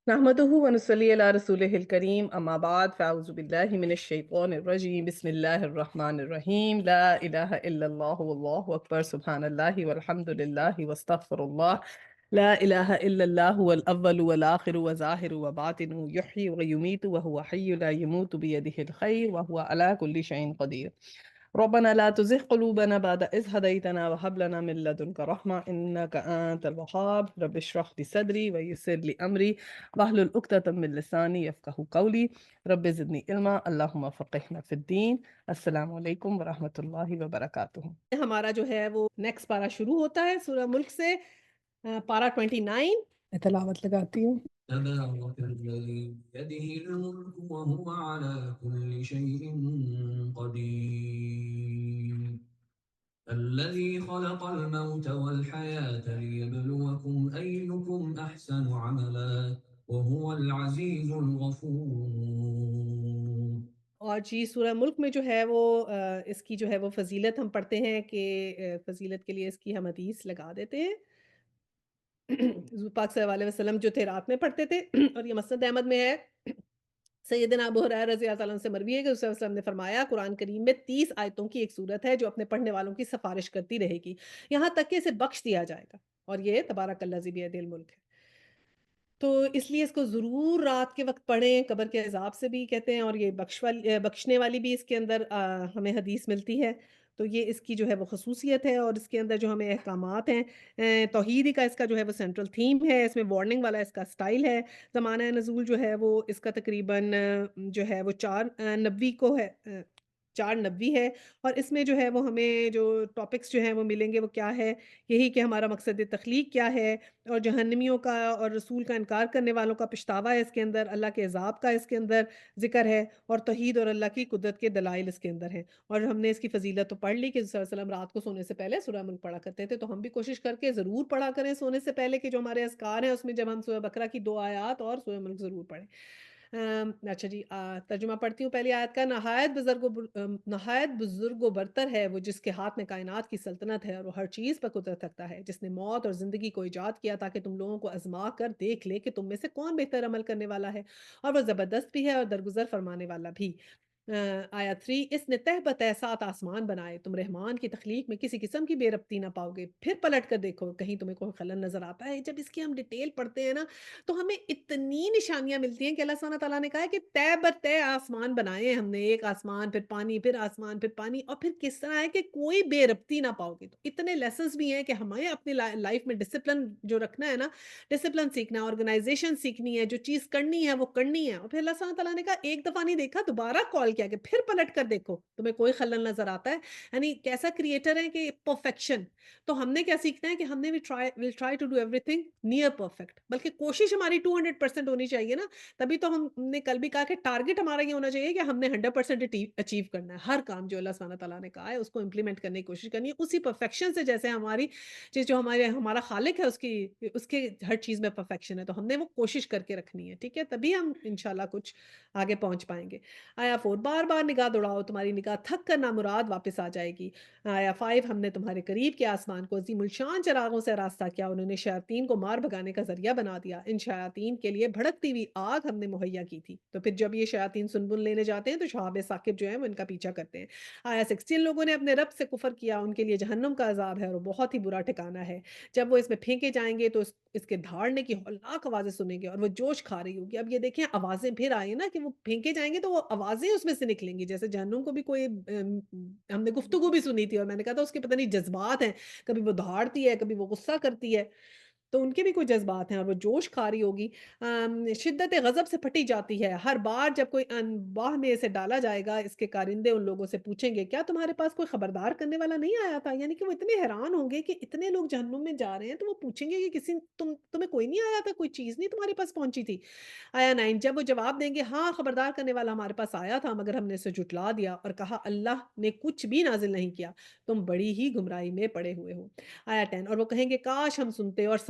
نحمده ونصلي على رسوله الكريم اما بعد فاعوذ بالله من الشيطان الرجيم بسم الله الرحمن الرحيم لا اله الا الله والله اكبر سبحان الله والحمد لله واستغفر الله لا اله الا الله هو الاول والاخر وظاهر وباطن يحيي ويميت وهو حي لا يموت بيده الخير وهو على كل شيء قدير ربنا لا تزغ قلوبنا بعد إذ هديتنا وهب لنا من لدنك رحمة إنك أنت الوهاب رب اشرح لي صدري ويسر لي أمري واحلل عقدة من لساني يفقهوا قولي رب زدني علما اللهم فقهنا في الدين السلام علیکم ورحمۃ اللہ وبرکاتہ۔ ہمارا جو ہے وہ نیکسٹ پارا شروع ہوتا ہے سورہ ملک سے، پارا 29۔ میں تلاوت لگاتی ہوں۔ تبارك الذي بيده الملك وهو على كل شيء قدير الذي خلق الموت والحياة ليبلوكم أيكم أحسن عملا وهو العزيز الغفور۔ اور جی سورہ ملک میں جو ہے وہ اس کی جو ہے وہ فضیلت ہم پڑھتے ہیں کہ فضیلت کے لیے اس کی ہم حدیث لگا دیتے ہیں۔ حضور پاک صلی اللہ علیہ وسلم جو تھے رات میں پڑھتے تھے، اور یہ مسند احمد میں ہے، سیدنا ابو ہریرہ رضی اللہ تعالیٰ عنہ سے مروی ہے کہ رسول اللہ علیہ وسلم نے فرمایا قرآن کریم میں 30 آیتوں کی ایک صورت ہے جو اپنے پڑھنے والوں کی سفارش کرتی رہے گی یہاں تک کہ اسے بخش دیا جائے گا، اور یہ تبارک الذی بیدہ الملک ہے۔ تو اس لیے اس کو ضرور رات کے وقت پڑھیں، قبر کے عذاب سے بھی کہتے ہیں، اور یہ بخشنے والی بھی اس کے اندر ہمیں حدیث ملتی ہے۔ تو یہ اس کی جو ہے وہ خصوصیت ہے، اور اس کے اندر جو ہمیں احکامات ہیں، توحید کا اس کا جو ہے وہ سینٹرل تھیم ہے، اس میں وارننگ والا اس کا سٹائل ہے۔ زمانہ نزول جو ہے وہ اس کا تقریباً جو ہے وہ 490 کو ہے، 490 ہے، اور اس میں جو ہے وہ ہمیں جو ٹاپکس جو ہیں وہ ملیں گے وہ کیا ہے، یہی کہ ہمارا مقصد تخلیق کیا ہے، اور جہنمیوں کا اور رسول کا انکار کرنے والوں کا پچھتاوا ہے اس کے اندر، اللہ کے عذاب کا اس کے اندر ذکر ہے، اور توحید اور اللہ کی قدرت کے دلائل اس کے اندر ہیں۔ اور ہم نے اس کی فضیلت تو پڑھ لی کہ صلی اللہ علیہ وسلم رات کو سونے سے پہلے سورہ ملک پڑھا کرتے تھے، تو ہم بھی کوشش کر کے ضرور پڑھا کریں سونے سے پہلے، کہ جو ہمارے اذکار ہیں اس میں جب ہم سورہ بقرہ کی 2 آیات اور سورہ ملک ضرور پڑھیں۔ اچھا جی، ترجمہ پڑھتی ہوں پہلی آیت کا۔ نہایت بزرگ و برتر ہے وہ جس کے ہاتھ میں کائنات کی سلطنت ہے، اور وہ ہر چیز پر قدرت رکھتا ہے، جس نے موت اور زندگی کو ایجاد کیا تاکہ تم لوگوں کو آزما کر دیکھ لے کہ تم میں سے کون بہتر عمل کرنے والا ہے، اور وہ زبردست بھی ہے اور درگزر فرمانے والا بھی۔ آیا 3، اس نے تہ بتہ 7 آسمان بنائے، تم رحمان کی تخلیق میں کسی قسم کی بے ربطی نہ پاؤ گے، پھر پلٹ کر دیکھو کہیں تمہیں کوئی خلل نظر آتا ہے۔ جب اس کی ہم ڈیٹیل پڑھتے ہیں نا تو ہمیں اتنی نشانیاں ملتی ہیں کہ اللہ سبحانہ تعالیٰ نے کہا ہے کہ تہ بتہ آسمان بنائے ہم نے، ایک آسمان پھر پانی پھر آسمان پھر پانی، اور پھر کس طرح ہے کہ کوئی بے ربطی نہ پاؤ گے۔ تو اتنے لیسنس بھی ہیں کہ ہمیں اپنی لائف میں ڈسپلن جو رکھنا ہے نا، ڈسپلن سیکھنا ہے، آرگنائزیشن سیکھنی ہے، جو چیز کرنی ہے وہ کرنی ہے۔ اور پھر اللہ سبحانہ تعالیٰ نے کہا ایک دفعہ نہیں دیکھا دوبارہ کال کیا کہ پھر پلٹ کر دیکھو تمہیں کوئی خلل نظر آتا ہے، یعنی کیسا کریٹر ہے کہ پرفیکشن۔ تو ہم نے کیا سیکھنا ہے کہ ہم نے will try to do everything near perfect, بلکہ کوشش ہماری 200% ہونی چاہیے نا۔ تبھی تو ہم نے کل بھی کہا کہ ٹارگٹ ہمارا یہ ہونا چاہیے کہ ہم نے 100% اچیو کرنا ہے، ہر کام جو اللہ سبحانہ تعالیٰ نے کہا ہے اس کو امپلیمنٹ کرنے کی کوشش کرنی ہے اسی پرفیکشن سے، جیسے ہماری چیز جو ہمارا خالق ہے اس کے ہر چیز میں پرفیکشن ہے، تو ہم نے وہ کوشش کر کے رکھنی ہے، ٹھیک ہے، تبھی ہم انشاءاللہ کچھ آگے پہنچ پائیں گے۔ آیا 4، بار بار نگاہ دوڑاؤ تمہاری نگاہ تھک کر نامراد واپس آ جائے گی۔ آیا 5، ہم نے تمہارے قریب کے آسمان کو عظیم الشان چراغوں سے راستہ کیا، انہوں نے شیاطین کو مار بھگانے کا ذریعہ بنا دیا، ان شیاطین کے لیے بھڑکتی ہوئی آگ ہم نے مہیا کی تھی، تو پھر جب یہ شیاطین سنبل لینے جاتے ہیں تو شہاب ثاقب جو ہیں وہ ان کا پیچھا کرتے ہیں۔ آیا 16، لوگوں نے اپنے رب سے کفر کیا، ان کے لیے جہنم کا عذاب ہے اور وہ بہت ہی برا ٹھکانہ ہے، جب وہ اس میں پھینکے جائیں گے تو اس کے دھاڑنے کی ہولناک آوازیں سنیں گے اور وہ جوش کھا رہی ہوگی۔ اب یہ دیکھیں آوازیں پھر آئی نا کہ وہ پھینکے جائیں گے تو وہ آوازیں اس میں سے نکلیں گی، جیسے جہنم کو بھی کوئی ہم نے گفتگو بھی سنی تھی، اور میں نے کہا تھا اس کے پتہ نہیں جذبات ہیں، کبھی وہ دھاڑتی ہے کبھی وہ غصہ کرتی ہے، تو ان کے بھی کوئی جذبات ہیں، اور وہ جوش کھا رہی ہوگی۔ شدت غضب سے پھٹی جاتی ہے، ہر بار جب کوئی انباہ میں اسے ڈالا جائے گا اس کے کارندے ان لوگوں سے پوچھیں گے کیا تمہارے پاس کوئی خبردار کرنے والا نہیں آیا تھا، یعنی کہ وہ اتنے حیران ہوں گے کہ اتنے لوگ جہنم میں جا رہے ہیں تو وہ پوچھیں گے کہ تمہیں کوئی نہیں آیا تھا، کوئی چیز نہیں تمہارے پاس پہنچی تھی۔ آیا 9، جب وہ جواب دیں گے ہاں خبردار کرنے والا ہمارے پاس آیا تھا مگر ہم نے اسے جھٹلا دیا اور کہا اللہ نے کچھ بھی نازل نہیں کیا، تم بڑی ہی گمراہی میں پڑے ہوئے ہو۔ آیا 10، اور وہ کہیں گے کاش ہم سنتے اور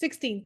16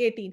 18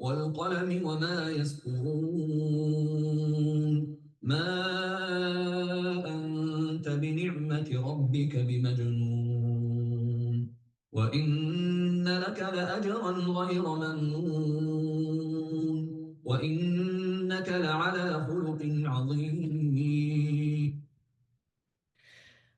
والقلم وما يسطرون ما أنت بنعمة ربك بمجنون وإن لك لأجرا غير ممنون وإنك لعلى خلق عظيم.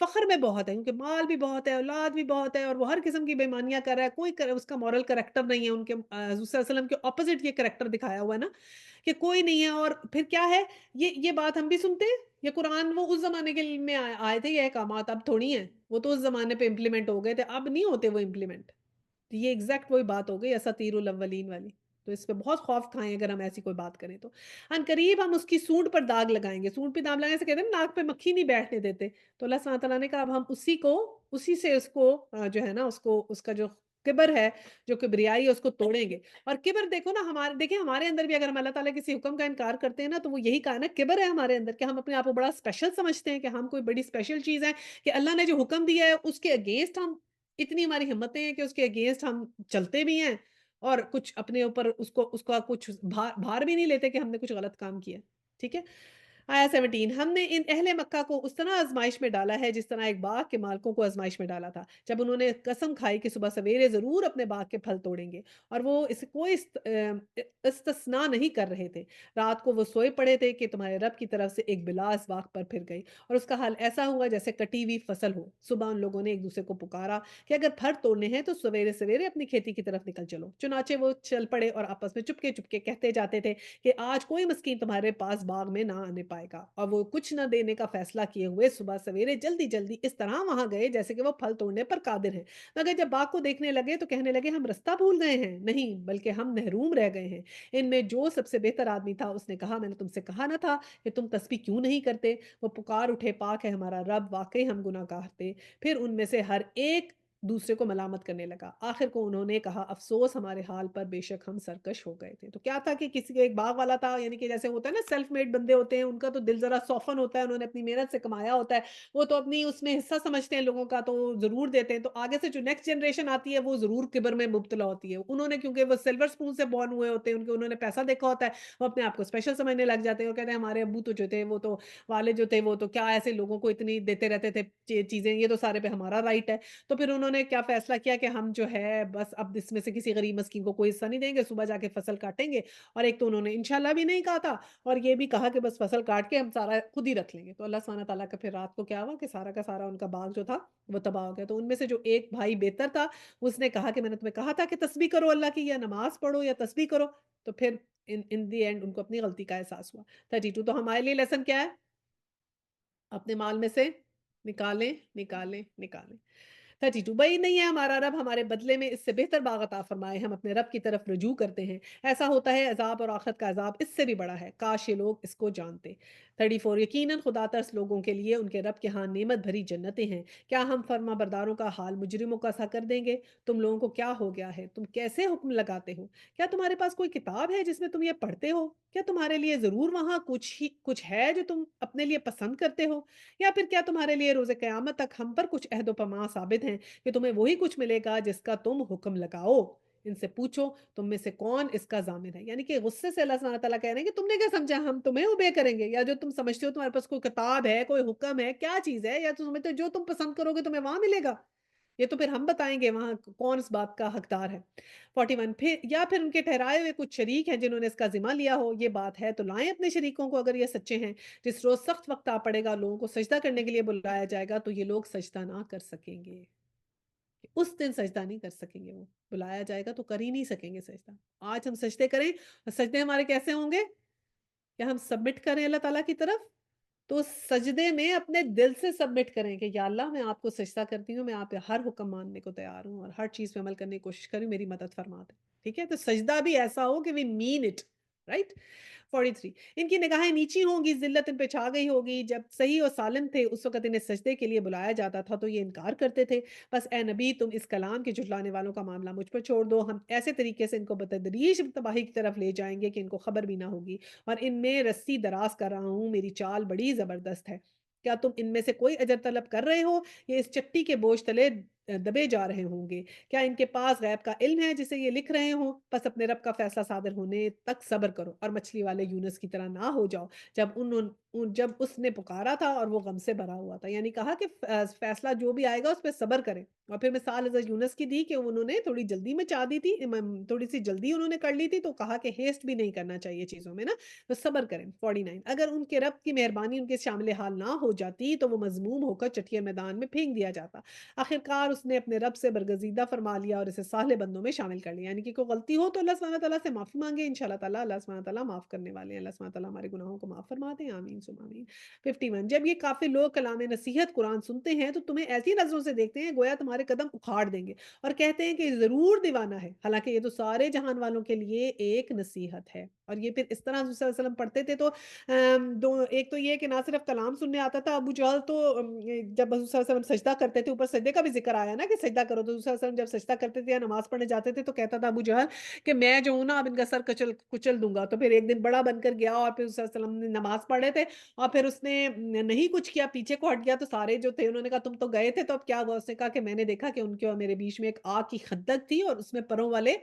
فخر میں بہت ہے کیونکہ مال بھی بہت ہے، اولاد بھی بہت ہے اور وہ ہر قسم کی بےایمانیاں کر رہا ہے، کوئی اس کا مورل کریکٹر نہیں ہے، ان کے حضور صلی اللہ علیہ وسلم کے اپوزٹ یہ کریکٹر دکھایا ہوا ہے نا، کہ کوئی نہیں ہے اور پھر کیا ہے، یہ بات ہم بھی سنتے ہیں، یہ قرآن وہ اس زمانے کے میں آئے تھے یہ احکامات، اب تھوڑی ہیں، وہ تو اس زمانے پہ امپلیمنٹ ہو گئے تھے، اب نہیں ہوتے وہ امپلیمنٹ۔ تو یہ ایگزیکٹ وہی بات ہو گئی اساطیر الاولین والی۔ تو اس پہ بہت خوف کھائیں اگر ہم ایسی کوئی بات کریں تو۔ عنقریب ہم اس کی سونڈ پر داغ لگائیں گے، سونڈ پہ داغ لگانے سے کہتے ہیں نا ناک پہ مکھی نہیں بیٹھنے دیتے، تو اللہ سبحانہ تعالیٰ نے کہا اب ہم اسی سے اس کو جو ہے نا اس کا جو کبر ہے، جو کبریائی ہے اس کو توڑیں گے۔ اور کبر دیکھو نا ہمارے دیکھیں ہمارے اندر بھی اگر ہم اللہ تعالیٰ کسی حکم کا انکار کرتے ہیں نا تو وہ یہی کہا نا کبر ہے ہمارے اندر کہ ہم اپنے آپ کو بڑا اسپیشل سمجھتے ہیں کہ ہم کوئی بڑی اسپیشل چیز ہے کہ اللہ نے جو حکم دیا ہے اس کے اگینسٹ ہم اتنی ہماری ہمتیں ہیں کہ اس کے اگینسٹ ہم چلتے بھی ہیں اور کچھ اپنے اوپر اس کا کچھ بھار بھی نہیں لیتے کہ ہم نے کچھ غلط کام کیا ہے۔ ٹھیک ہے؟ آیا 17 ہم نے ان اہل مکہ کو اس طرح آزمائش میں ڈالا ہے جس طرح ایک باغ کے مالکوں کو آزمائش میں ڈالا تھا جب انہوں نے قسم کھائی کہ صبح سویرے ضرور اپنے باغ کے پھل توڑیں گے اور وہ اس کوئی استثناء نہیں کر رہے تھے رات کو وہ سوئے پڑے تھے کہ تمہارے رب کی طرف سے ایک بلا اس باغ پر پھر گئی اور اس کا حال ایسا ہوا جیسے کٹی ہوئی فصل ہو صبح ان لوگوں نے ایک دوسرے کو پکارا کہ اگر پھل توڑنے ہیں تو سویرے سویرے اپنی کھیتی کی طرف نکل چلو چنانچہ وہ چل پڑے اور آپس میں چپکے چپکے کہتے جاتے تھے کہ آج کوئی مسکین تمہارے پاس باغ میں نہ آنے پائے گا اور وہ کچھ نہ دینے کا فیصلہ کیے ہوئے صبح سویرے جلدی جلدی اس طرح وہاں گئے جیسے کہ وہ پھل توڑنے پر قادر ہیں مگر جب باغ کو دیکھنے لگے تو کہنے لگے ہم رستہ بھول گئے ہیں نہیں بلکہ ہم محروم رہ گئے ہیں ان میں جو سب سے بہتر آدمی تھا اس نے کہا میں نے تم سے کہا نہ تھا کہ تم تسبیح کیوں نہیں کرتے وہ پکار اٹھے پاک ہے ہمارا رب واقعی ہم گناہ گار تھے پھر ان میں سے ہر ایک دوسرے کو ملامت کرنے لگا آخر کو انہوں نے کہا افسوس ہمارے حال پر بے شک ہم سرکش ہو گئے تھے تو کیا تھا کہ کسی کا ایک باغ والا تھا یعنی کہ جیسے ہوتا ہے نا سیلف میڈ بندے ہوتے ہیں ان کا تو دل ذرا سوفن ہوتا ہے انہوں نے اپنی محنت سے کمایا ہوتا ہے وہ تو اپنی اس میں حصہ سمجھتے ہیں لوگوں کا تو وہ ضرور دیتے ہیں تو آگے سے جو نیکسٹ جنریشن آتی ہے وہ ضرور کبر میں مبتلا ہوتی ہے انہوں نے کیونکہ وہ سلور اسپون سے بورن ہوئے ہوتے ہیں انہوں نے پیسہ دیکھا ہوتا ہے وہ اپنے آپ کو اسپیشل سمجھنے لگ جاتے ہیں اور کہتے ہیں ہمارے ابو تو جو تھے وہ تو والد جو تھے وہ تو کیا ایسے لوگوں کو اتنی دیتے رہتے تھے چیزیں یہ تو سارے پہ ہمارا رائٹ ہے تو پھر انہوں نے کیا فیصلہ کیا کہ ہم جو ہے بس اب اس میں سے کسی غریب مسکین کو کوئی حصہ نہیں دیں گے صبح جا کے فصل کاٹیں گے اور ایک تو انہوں نے انشاءاللہ بھی نہیں کہا تھا اور یہ بھی کہا کہ بس فصل کاٹ کے ہم سارا خود ہی رکھ لیں گے تو اللہ سبحانہ تعالیٰ کا پھر رات کو کیا ہوا کہ سارا کا سارا ان کا باغ جو تھا وہ تباہ ہو گیا تو ان میں سے جو ایک بھائی بہتر تھا اس نے کہا کہ میں نے تمہیں کہا تھا کہ تسبیح کرو اللہ کی یا نماز پڑھو یا تسبیح کرو تو پھر ان دی اینڈ ان کو اپنی غلطی کا احساس ہوا 32 تو ہمارے لیے لیسن کیا ہے اپنے مال میں سے نکالیں نکالیں نکالیں 32 بھائی نہیں ہے ہمارا رب ہمارے بدلے میں اس سے بہتر باغ عطا فرمائے ہم اپنے رب کی طرف رجوع کرتے ہیں ایسا ہوتا ہے عذاب اور آخرت کا عذاب اس سے بھی بڑا ہے کاش یہ لوگ اس کو جانتے 34 یقیناً خدا ترس لوگوں کے لیے ان کے رب کے ہاں نعمت بھری جنتیں ہیں کیا ہم فرما برداروں کا حال مجرموں کا سا کر دیں گے تم لوگوں کو کیا ہو گیا ہے تم کیسے حکم لگاتے ہو کیا تمہارے پاس کوئی کتاب ہے جس میں تم یہ پڑھتے ہو کیا تمہارے لیے ضرور وہاں کچھ ہے جو تم اپنے لیے پسند کرتے ہو یا پھر کیا تمہارے لیے روز قیامت تک ہم پر کچھ عہد و پیمان ثابت ہیں کہ تمہیں وہی کچھ ملے گا جس کا تم حکم لگاؤ ان سے پوچھو تم میں سے کون اس کا ضامن ہے یعنی کہ غصے سے اللہ سبحانہ تعالیٰ کہہ رہے ہیں کہ تم نے کیا سمجھا ہم تمہیں اوبے کریں گے یا جو تم سمجھتے ہو تمہارے پاس کوئی کتاب ہے کوئی حکم ہے کیا چیز ہے یا تم سمجھتے ہو جو تم پسند کرو گے تمہیں وہاں ملے گا یہ تو پھر ہم بتائیں گے وہاں کون اس بات کا حقدار ہے 41 پھر یا پھر ان کے ٹھہرائے ہوئے کچھ شریک ہیں جنہوں نے اس کا ذمہ لیا ہو یہ بات ہے تو لائیں اپنے شریکوں کو اگر یہ سچے ہیں جس روز سخت وقت آ پڑے گا لوگوں کو سجدہ کرنے کے لیے بلایا جائے گا تو یہ لوگ سجدہ نہ کر سکیں گے اس دن سجدہ نہیں کر سکیں گے وہ بلایا جائے گا تو کر ہی نہیں سکیں گے سجدہ آج ہم سجدے کریں اور سجدے ہمارے کیسے ہوں گے کہ ہم سبمٹ کریں اللہ تعالیٰ کی طرف تو سجدے میں اپنے دل سے سبمٹ کریں کہ یا اللہ میں آپ کو سجدہ کرتی ہوں میں آپ کے ہر حکم ماننے کو تیار ہوں اور ہر چیز پہ عمل کرنے کی کوشش کروں میری مدد فرما دیں ٹھیک ہے تو سجدہ بھی ایسا ہو کہ وی مین اٹ رائٹ 43 ان کی نگاہیں نیچی ہوں گی ذلت ان پہ چھا گئی ہوگی جب صحیح اور سالم تھے اس وقت انہیں سجدے کے لیے بلایا جاتا تھا تو یہ انکار کرتے تھے بس اے نبی تم اس کلام کے جھٹلانے والوں کا معاملہ مجھ پر چھوڑ دو ہم ایسے طریقے سے ان کو بتدریج تباہی کی طرف لے جائیں گے کہ ان کو خبر بھی نہ ہوگی اور ان میں رسی دراز کر رہا ہوں میری چال بڑی زبردست ہے کیا تم ان میں سے کوئی اجر طلب کر رہے ہو یہ اس چٹی کے بوجھ تلے دبے جا رہے ہوں گے؟ کیا ان کے پاس غیب کا علم ہے جسے یہ لکھ رہے ہوں؟ بس اپنے رب کا فیصلہ صادر ہونے تک صبر کرو اور مچھلی والے یونس کی طرح نہ ہو جاؤ جب اس نے پکارا تھا اور وہ غم سے بھرا ہوا تھا۔ یعنی کہا کہ فیصلہ جو بھی آئے گا اس پہ صبر کریں۔ اور پھر مثال حضرت یونس کی دی کہ انہوں نے تھوڑی جلدی میں چاہ دی تھی، تھوڑی سی جلدی انہوں نے کر لی تھی، تو کہا کہ ہیسٹ بھی نہیں کرنا چاہیے چیزوں میں نا، تو صبر کریں۔ 49 اگر ان کے رب کی مہربانی ان کے شامل حال نہ ہو جاتی تو وہ مذموم ہو کر چٹیا میدان میں پھینک دیا جاتا۔ آخرکار اس نے اپنے رب سے برگزیدہ فرما لیا اور اسے صالح بندوں میں شامل کر لیا۔ یعنی کہ کوئی غلطی ہو تو اللہ سبحانہ تعالیٰ سے معافی مانگے، انشاءاللہ تعالیٰ اللہ سبحانہ تعالیٰ معاف کرنے والے ہیں۔ اللہ سبحانہ تعالیٰ ہمارے گناہوں کو معاف فرما دیں، آمین ثم آمین۔ 51 جب یہ کافر لوگ کلام نصیحت قرآن سنتے ہیں تو تمہیں ایسی نظروں سے دیکھتے ہیں گویا تمہارے قدم اکھاڑ دیں گے، اور کہتے ہیں کہ یہ ضرور دیوانہ ہے، حالانکہ یہ تو سارے جہان والوں کے لیے ایک نصیحت ہے۔ اور یہ پھر اس طرح حضور صلی اللہ علیہ وسلم پڑھتے تھے تو ایک تو یہ کہ نہ صرف کلام سننے آتا تھا، ابو جہل تو جب حضور صلی اللہ علیہ وسلم سجدہ کرتے تھے، اوپر سجدے کا بھی ذکر آیا نا کہ سجدہ کرو، تو حضور صلی اللہ علیہ وسلم جب سجدہ کرتے تھے یا نماز پڑھنے جاتے تھے تو کہتا تھا ابو جہل کہ میں جو ہوں نا اب ان کا سر کچل کچل دوں گا۔ تو پھر ایک دن بڑا بن کر گیا اور پھر حضور صلی اللہ علیہ وسلم نے نماز پڑھ رہے تھے اور پھر اس نے نہیں کچھ کیا، پیچھے کو ہٹ گیا، تو سارے جو تھے انہوں نے کہا تم تو گئے تھے تو اب کیا ہوا؟ اس نے کہا کہ میں نے دیکھا کہ ان کے اور میرے بیچ میں ایک آگ کی خندق تھی اور اس میں پروں والے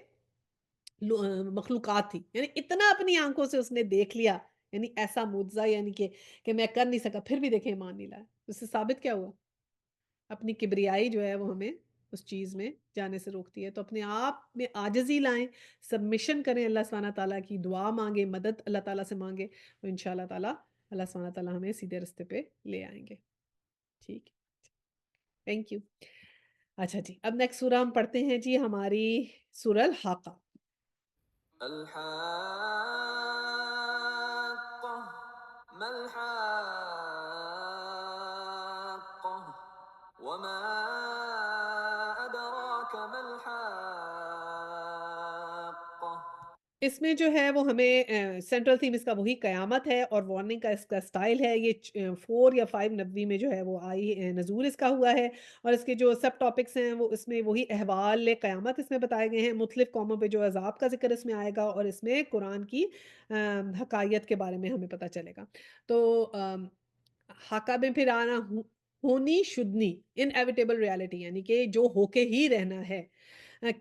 مخلوقات تھی، یعنی اتنا اپنی آنکھوں سے اس نے دیکھ لیا، یعنی ایسا معجزہ، یعنی کہ میں کر نہیں سکا، پھر بھی دیکھیں ایمان نہیں لایا۔ اس سے ثابت کیا ہوا؟ اپنی کبریائی جو ہے وہ ہمیں اس چیز میں جانے سے روکتی ہے، تو اپنے آپ میں عاجزی لائیں، سبمیشن کریں، اللہ سبحانہ تعالیٰ کی دعا مانگیں، مدد اللہ تعالیٰ سے مانگیں، تو انشاءاللہ تعالیٰ اللہ سبحانہ تعالیٰ ہمیں سیدھے راستے پہ لے آئیں گے۔ ٹھیک، تھینک یو۔ اچھا جی، اب نیکسٹ سورہ ہم پڑھتے ہیں جی، ہماری سورہ الحاقہ۔ الحاقة ما الحاقة وما أدراك ما الحاقة اس میں جو ہے وہ ہمیں سینٹرل تھیم اس کا وہی قیامت ہے اور وارننگ کا اس کا سٹائل ہے۔ یہ 4 یا 5 نبوی میں جو ہے وہ آئی، نزول اس کا ہوا ہے، اور اس کے جو سب ٹاپکس ہیں وہ اس میں وہی احوال قیامت اس میں بتائے گئے ہیں، مختلف قوموں پہ جو عذاب کا ذکر اس میں آئے گا، اور اس میں قرآن کی حقائیت کے بارے میں ہمیں پتہ چلے گا۔ تو حقہ میں پھر آنا ہونی شدنی انیویٹیبل ریالٹی، یعنی کہ جو ہو کے ہی رہنا ہے۔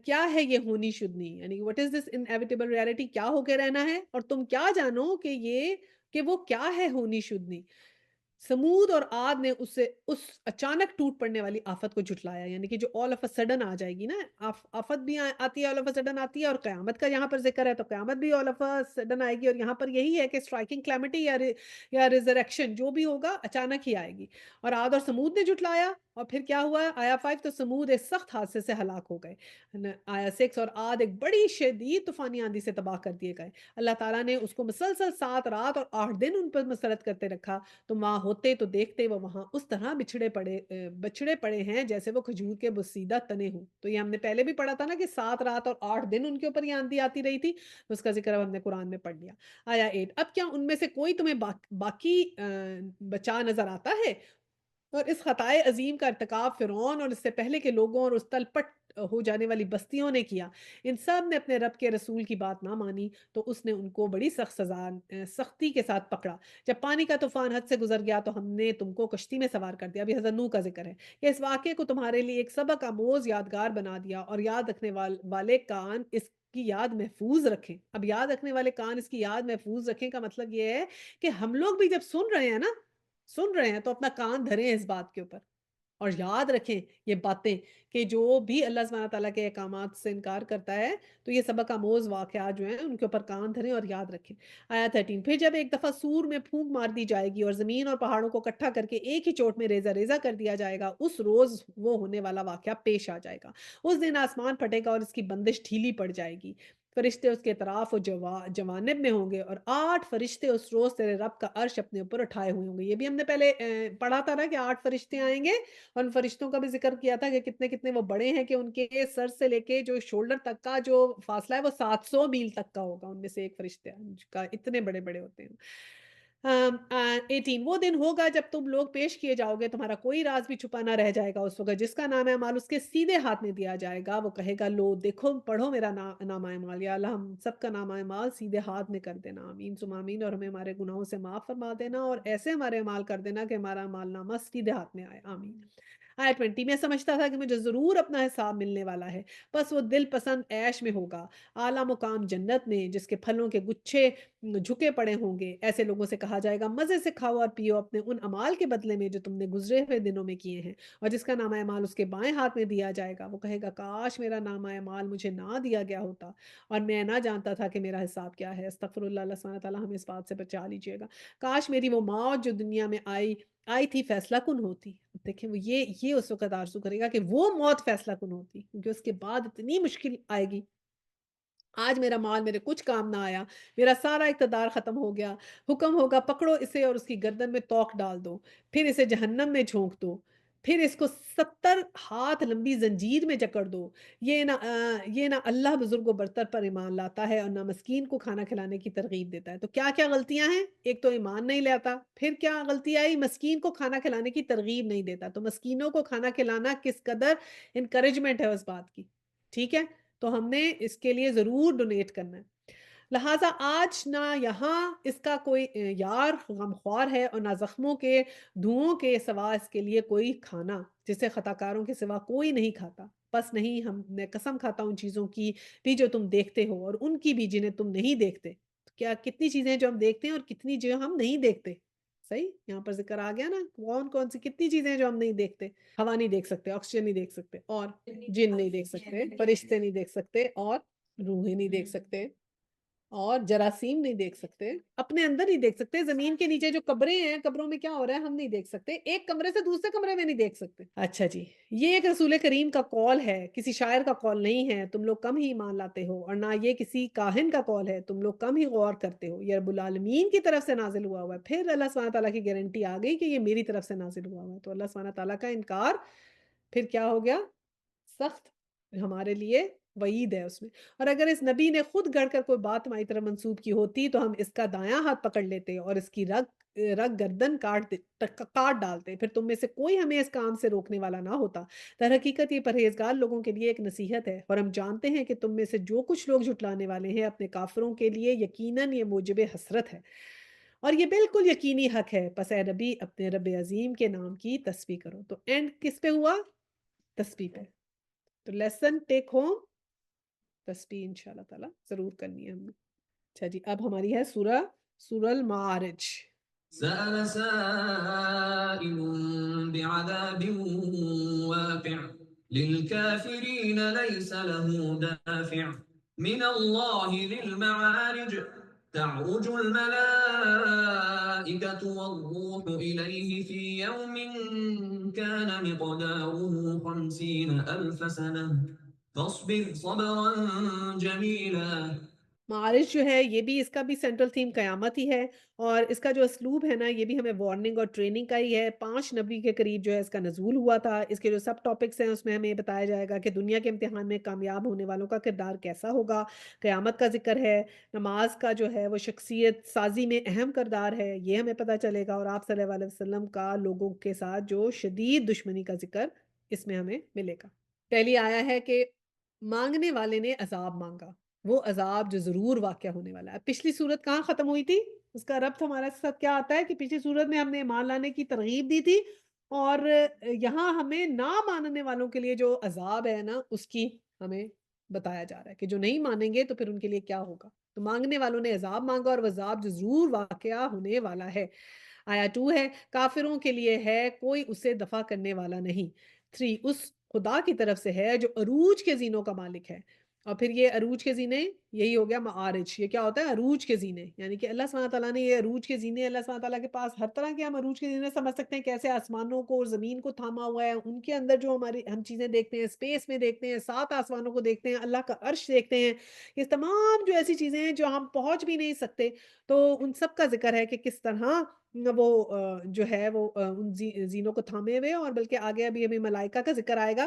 کیا ہے یہ ہونی شدنی؟ یعنی what is this inevitable reality؟ کیا ہو کے رہنا ہے اور تم کیا جانو کہ وہ کیا ہے ہونی شدنی؟ سمود اور عاد نے اس اچانک ٹوٹ پڑنے والی آفت کو جھٹلایا، یعنی کہ جو all of a sudden آ جائے گی نا، آفت بھی آتی ہے all of a sudden آتی ہے، اور قیامت کا یہاں پر ذکر ہے تو قیامت بھی all of a sudden آئے گی، اور یہاں پر یہی ہے کہ اسٹرائکنگ کلیمٹی یا ریزریکشن جو بھی ہوگا اچانک ہی آئے گی۔ اور عاد اور سمود نے جھٹلایا، اور پھر کیا ہوا؟ آیا 5 تو سمود ایک سخت حادثے سے ہلاک ہو گئے۔ آیا 6 اور عاد ایک بڑی شدید طوفانی آندھی سے تباہ کر دیے گئے۔ اللہ تعالیٰ نے اس کو مسلسل 7 رات اور 8 دن ان پر مسلط کرتے رکھا، تم وہاں ہوتے تو دیکھتے وہ وہاں اس طرح بچھڑے پڑے ہیں جیسے وہ کھجور کے بسیدہ تنے ہوں۔ تو یہ ہم نے پہلے بھی پڑھا تھا نا کہ 7 رات اور 8 دن ان کے اوپر یہ آندھی آتی رہی تھی، اس کا ذکر اب ہم نے قرآن میں پڑھ لیا۔ آیا 8 اب کیا ان میں سے کوئی تمہیں باقی بچا نظر آتا ہے؟ اور اس خطائے عظیم کا ارتکاب فرعون اور اس سے پہلے کے لوگوں اور اس تل پٹ ہو جانے والی بستیوں نے کیا۔ ان سب نے اپنے رب کے رسول کی بات نہ مانی تو اس نے ان کو بڑی سختی کے ساتھ پکڑا۔ جب پانی کا طوفان حد سے گزر گیا تو ہم نے تم کو کشتی میں سوار کر دیا۔ ابھی حضرت نوح کا ذکر ہے کہ اس واقعے کو تمہارے لیے ایک سبق آموز یادگار بنا دیا، اور یاد رکھنے والے کان اس کی یاد محفوظ رکھیں۔ اب یاد رکھنے والے کان اس کی یاد محفوظ رکھیں کا مطلب یہ ہے کہ ہم لوگ بھی جب سن رہے ہیں تو اپنا کان دھریں اس بات کے اوپر، اور یاد رکھیں یہ باتیں کہ جو بھی اللہ سبحانہ تعالیٰ کے احکامات سے انکار کرتا ہے تو یہ سبق آموز واقعات جو ہیں ان کے اوپر کان دھریں اور یاد رکھیں۔ آیا 13 پھر جب ایک دفعہ سور میں پھونک مار دی جائے گی اور زمین اور پہاڑوں کو اکٹھا کر کے ایک ہی چوٹ میں ریزہ ریزہ کر دیا جائے گا، اس روز وہ ہونے والا واقعہ پیش آ جائے گا۔ اس دن آسمان پھٹے گا اور اس کی بندش ڈھیلی پڑ جائے گی، فرشتے اس کے اطراف و جوانب میں ہوں گے، اور 8 فرشتے اس روز تیرے رب کا عرش اپنے اوپر اٹھائے ہوئے ہوں گے۔ یہ بھی ہم نے پہلے پڑھا تھا نا کہ 8 فرشتے آئیں گے، اور ان فرشتوں کا بھی ذکر کیا تھا کہ کتنے کتنے وہ بڑے ہیں، کہ ان کے سر سے لے کے جو شولڈر تک کا جو فاصلہ ہے وہ 700 میل تک کا ہوگا، ان میں سے ایک فرشتے کا اتنے بڑے بڑے ہوتے ہیں۔ 18 وہ دن ہوگا جب تم لوگ پیش کیے جاؤ گے، تمہارا کوئی راز بھی چھپا نہ رہ جائے گا۔ اس وقت جس کا نام اعمال اس کے سیدھے ہاتھ میں دیا جائے گا، وہ کہے گا لو دیکھو پڑھو میرا نام اعمال، یا اللہ ہم سب کا نام اعمال سیدھے ہاتھ میں کر دینا، آمین ثم آمین، اور ہمیں ہمارے گناہوں سے معاف فرما دینا، اور ایسے ہمارے اعمال کر دینا کہ ہمارا اعمال نامہ سیدھے ہاتھ میں آئے، آمین۔ آیا 20 میں سمجھتا تھا کہ مجھے ضرور اپنا حساب ملنے والا ہے، بس وہ دل پسند عیش میں ہوگا، اعلیٰ مقام جنت میں جس کے پھلوں کے گچھے جھکے پڑے ہوں گے۔ ایسے لوگوں سے کہا جائے گا مزے سے کھاؤ اور پیو اپنے ان اعمال کے بدلے میں جو تم نے گزرے ہوئے دنوں میں کیے ہیں، اور جس کا نامہ اعمال اس کے بائیں ہاتھ میں دیا جائے گا، وہ کہے گا کاش میرا نامہ اعمال مجھے نہ دیا گیا ہوتا اور میں نہ جانتا تھا کہ میرا حساب کیا ہے۔ استغفر اللہ، اللہ سبحانہ تعالیٰ ہمیں اس بات سے بچا لیجیے گا۔ کاش میری وہ موت جو دنیا میں آئی تھی فیصلہ کن ہوتی۔ دیکھیں وہ یہ اس وقت آرزو کرے گا کہ وہ موت فیصلہ کن ہوتی، کیونکہ اس کے بعد اتنی مشکل آئے گی۔ آج میرا مال میرے کچھ کام نہ آیا، میرا سارا اقتدار ختم ہو گیا، حکم ہوگا پکڑو اسے اور اس کی گردن میں توق ڈال دو، پھر اسے جہنم میں جھونک دو، پھر اس کو 70 ہاتھ لمبی زنجیر میں جکڑ دو۔ یہ نہ اللہ بزرگ و برتر پر ایمان لاتا ہے اور نہ مسکین کو کھانا کھلانے کی ترغیب دیتا ہے۔ تو کیا کیا غلطیاں ہیں؟ ایک تو ایمان نہیں لاتا، پھر کیا غلطی آئی؟ مسکین کو کھانا کھلانے کی ترغیب نہیں دیتا۔ تو مسکینوں کو کھانا کھلانا کس قدر انکریجمنٹ ہے اس بات کی، ٹھیک ہے؟ تو ہم نے اس کے لیے ضرور ڈونیٹ کرنا ہے۔ لہٰذا آج نہ یہاں اس کا کوئی یار غمخوار ہے اور نہ زخموں کے دھوؤں کے سوا اس کے لیے کوئی کھانا جسے خطاکاروں کے سوا کوئی نہیں کھاتا۔ بس نہیں، میں قسم کھاتا ہوں ان چیزوں کی بھی جو تم دیکھتے ہو اور ان کی بھی جنہیں تم نہیں دیکھتے۔ کیا کتنی چیزیں ہیں جو ہم دیکھتے ہیں اور کتنی جو ہم نہیں دیکھتے؟ صحیح، یہاں پر ذکر آ گیا نا، کون کون سی کتنی چیزیں ہیں جو ہم نہیں دیکھتے۔ ہوا نہیں دیکھ سکتے، آکسیجن نہیں دیکھ سکتے، اور جن نہیں دیکھ سکتے، فرشتے نہیں دیکھ سکتے، اور روحیں نہیں دیکھ سکتے، اور جراثیم نہیں دیکھ سکتے، اپنے اندر نہیں دیکھ سکتے، زمین کے نیچے جو قبریں ہیں، قبروں میں کیا ہو رہا ہے ہم نہیں دیکھ سکتے، ایک کمرے سے دوسرے کمرے میں نہیں دیکھ سکتے۔ اچھا جی، یہ ایک رسول کریم کا قول ہے، کسی شاعر کا قول نہیں ہے، تم لوگ کم ہی ایمان لاتے ہو، اور نہ یہ کسی کاہن کا قول ہے، تم لوگ کم ہی غور کرتے ہو، یہ رب العالمین کی طرف سے نازل ہوا ہے۔ پھر اللہ سبحانہ تعالیٰ کی گارنٹی آ گئی کہ یہ میری طرف سے نازل ہوا ہے، تو اللہ سبحانہ تعالیٰ کا انکار پھر کیا ہو گیا؟ سخت ہمارے لیے وعید ہے اس میں۔ اور اگر اس نبی نے خود گڑھ کر کوئی بات ہماری طرف منسوب کی ہوتی تو ہم اس کا دایاں ہاتھ پکڑ لیتے اور اس کی رگ گردن کاٹ ڈالتے، پھر تم میں سے کوئی ہمیں اس کام سے روکنے والا نہ ہوتا۔ در حقیقت یہ پرہیزگار لوگوں کے لیے ایک نصیحت ہے، اور ہم جانتے ہیں کہ تم میں سے جو کچھ لوگ جھٹلانے والے ہیں اپنے کافروں کے لیے یقیناً یہ موجب حسرت ہے، اور یہ بالکل یقینی حق ہے۔ پس اے نبی اپنے رب عظیم کے نام کی تسبیح کرو۔ تو اینڈ کس پہ ہوا؟ تسبیح پہ۔ تو لیسن ٹیک ہوم تسبیح انشاءاللہ تعالی ضرور کرنی ہے ہم نے۔ اچھا جی، اب ہماری ہے سورہ المعارج۔ سأل سائل بعذاب واقع للكافرين ليس له دافع من الله ذي المعارج تعرج الملائكة والروح إليه في يوم كان مقداره 50,000 سنة فاصبر صبرا جميلا۔ معارج جو ہے یہ بھی، اس کا بھی سینٹرل تھیم قیامت ہی ہے، اور اس کا جو اسلوب ہے نا یہ بھی ہمیں وارننگ اور ٹریننگ کا ہی ہے۔ 5 نبی کے قریب جو ہے اس کا نزول ہوا تھا۔ اس کے جو سب ٹاپکس ہیں اس میں ہمیں بتایا جائے گا کہ دنیا کے امتحان میں کامیاب ہونے والوں کا کردار کیسا ہوگا، قیامت کا ذکر ہے، نماز کا جو ہے وہ شخصیت سازی میں اہم کردار ہے یہ ہمیں پتہ چلے گا، اور آپ صلی اللہ علیہ وسلم کا لوگوں کے ساتھ جو شدید دشمنی کا ذکر اس میں ہمیں ملے گا۔ پہلی آیا ہے کہ مانگنے والے نے عذاب مانگا، وہ عذاب جو ضرور واقع ہونے والا ہے۔ پچھلی صورت کہاں ختم ہوئی تھی؟ اس کا ربط ہمارے ساتھ کیا آتا ہے کہ پچھلی صورت میں ہم نے ایمان لانے کی ترغیب دی تھی، اور یہاں ہمیں نہ ماننے والوں کے لیے جو عذاب ہے نا اس کی ہمیں بتایا جا رہا ہے کہ جو نہیں مانیں گے تو پھر ان کے لیے کیا ہوگا۔ تو مانگنے والوں نے عذاب مانگا، اور وہ عذاب جو ضرور واقعہ ہونے والا ہے۔ آیا 2 ہے، کافروں کے لیے ہے کوئی اسے دفع کرنے والا نہیں۔ 3، اس خدا کی طرف سے ہے جو عروج کے زینوں کا مالک ہے۔ اور پھر یہ عروج کے زینے یہی ہو گیا معارج۔ یہ کیا ہوتا ہے؟ عروج کے زینے، یعنی کہ اللہ سبحانہ تعالیٰ نے یہ عروج کے زینے، اللہ سبحانہ تعالیٰ کے پاس ہر طرح کے ہم عروج کے زینے سمجھ سکتے ہیں، کیسے آسمانوں کو اور زمین کو تھاما ہوا ہے، ان کے اندر جو ہم چیزیں دیکھتے ہیں، اسپیس میں دیکھتے ہیں، 7 آسمانوں کو دیکھتے ہیں، اللہ کا عرش دیکھتے ہیں، یہ تمام جو ایسی چیزیں ہیں جو ہم پہنچ بھی نہیں سکتے، تو ان سب کا ذکر ہے کہ کس طرح وہ جو ہے وہ ان زینوں کو تھامے ہوئے، اور بلکہ آگے ابھی ابھی ملائکہ کا ذکر آئے گا۔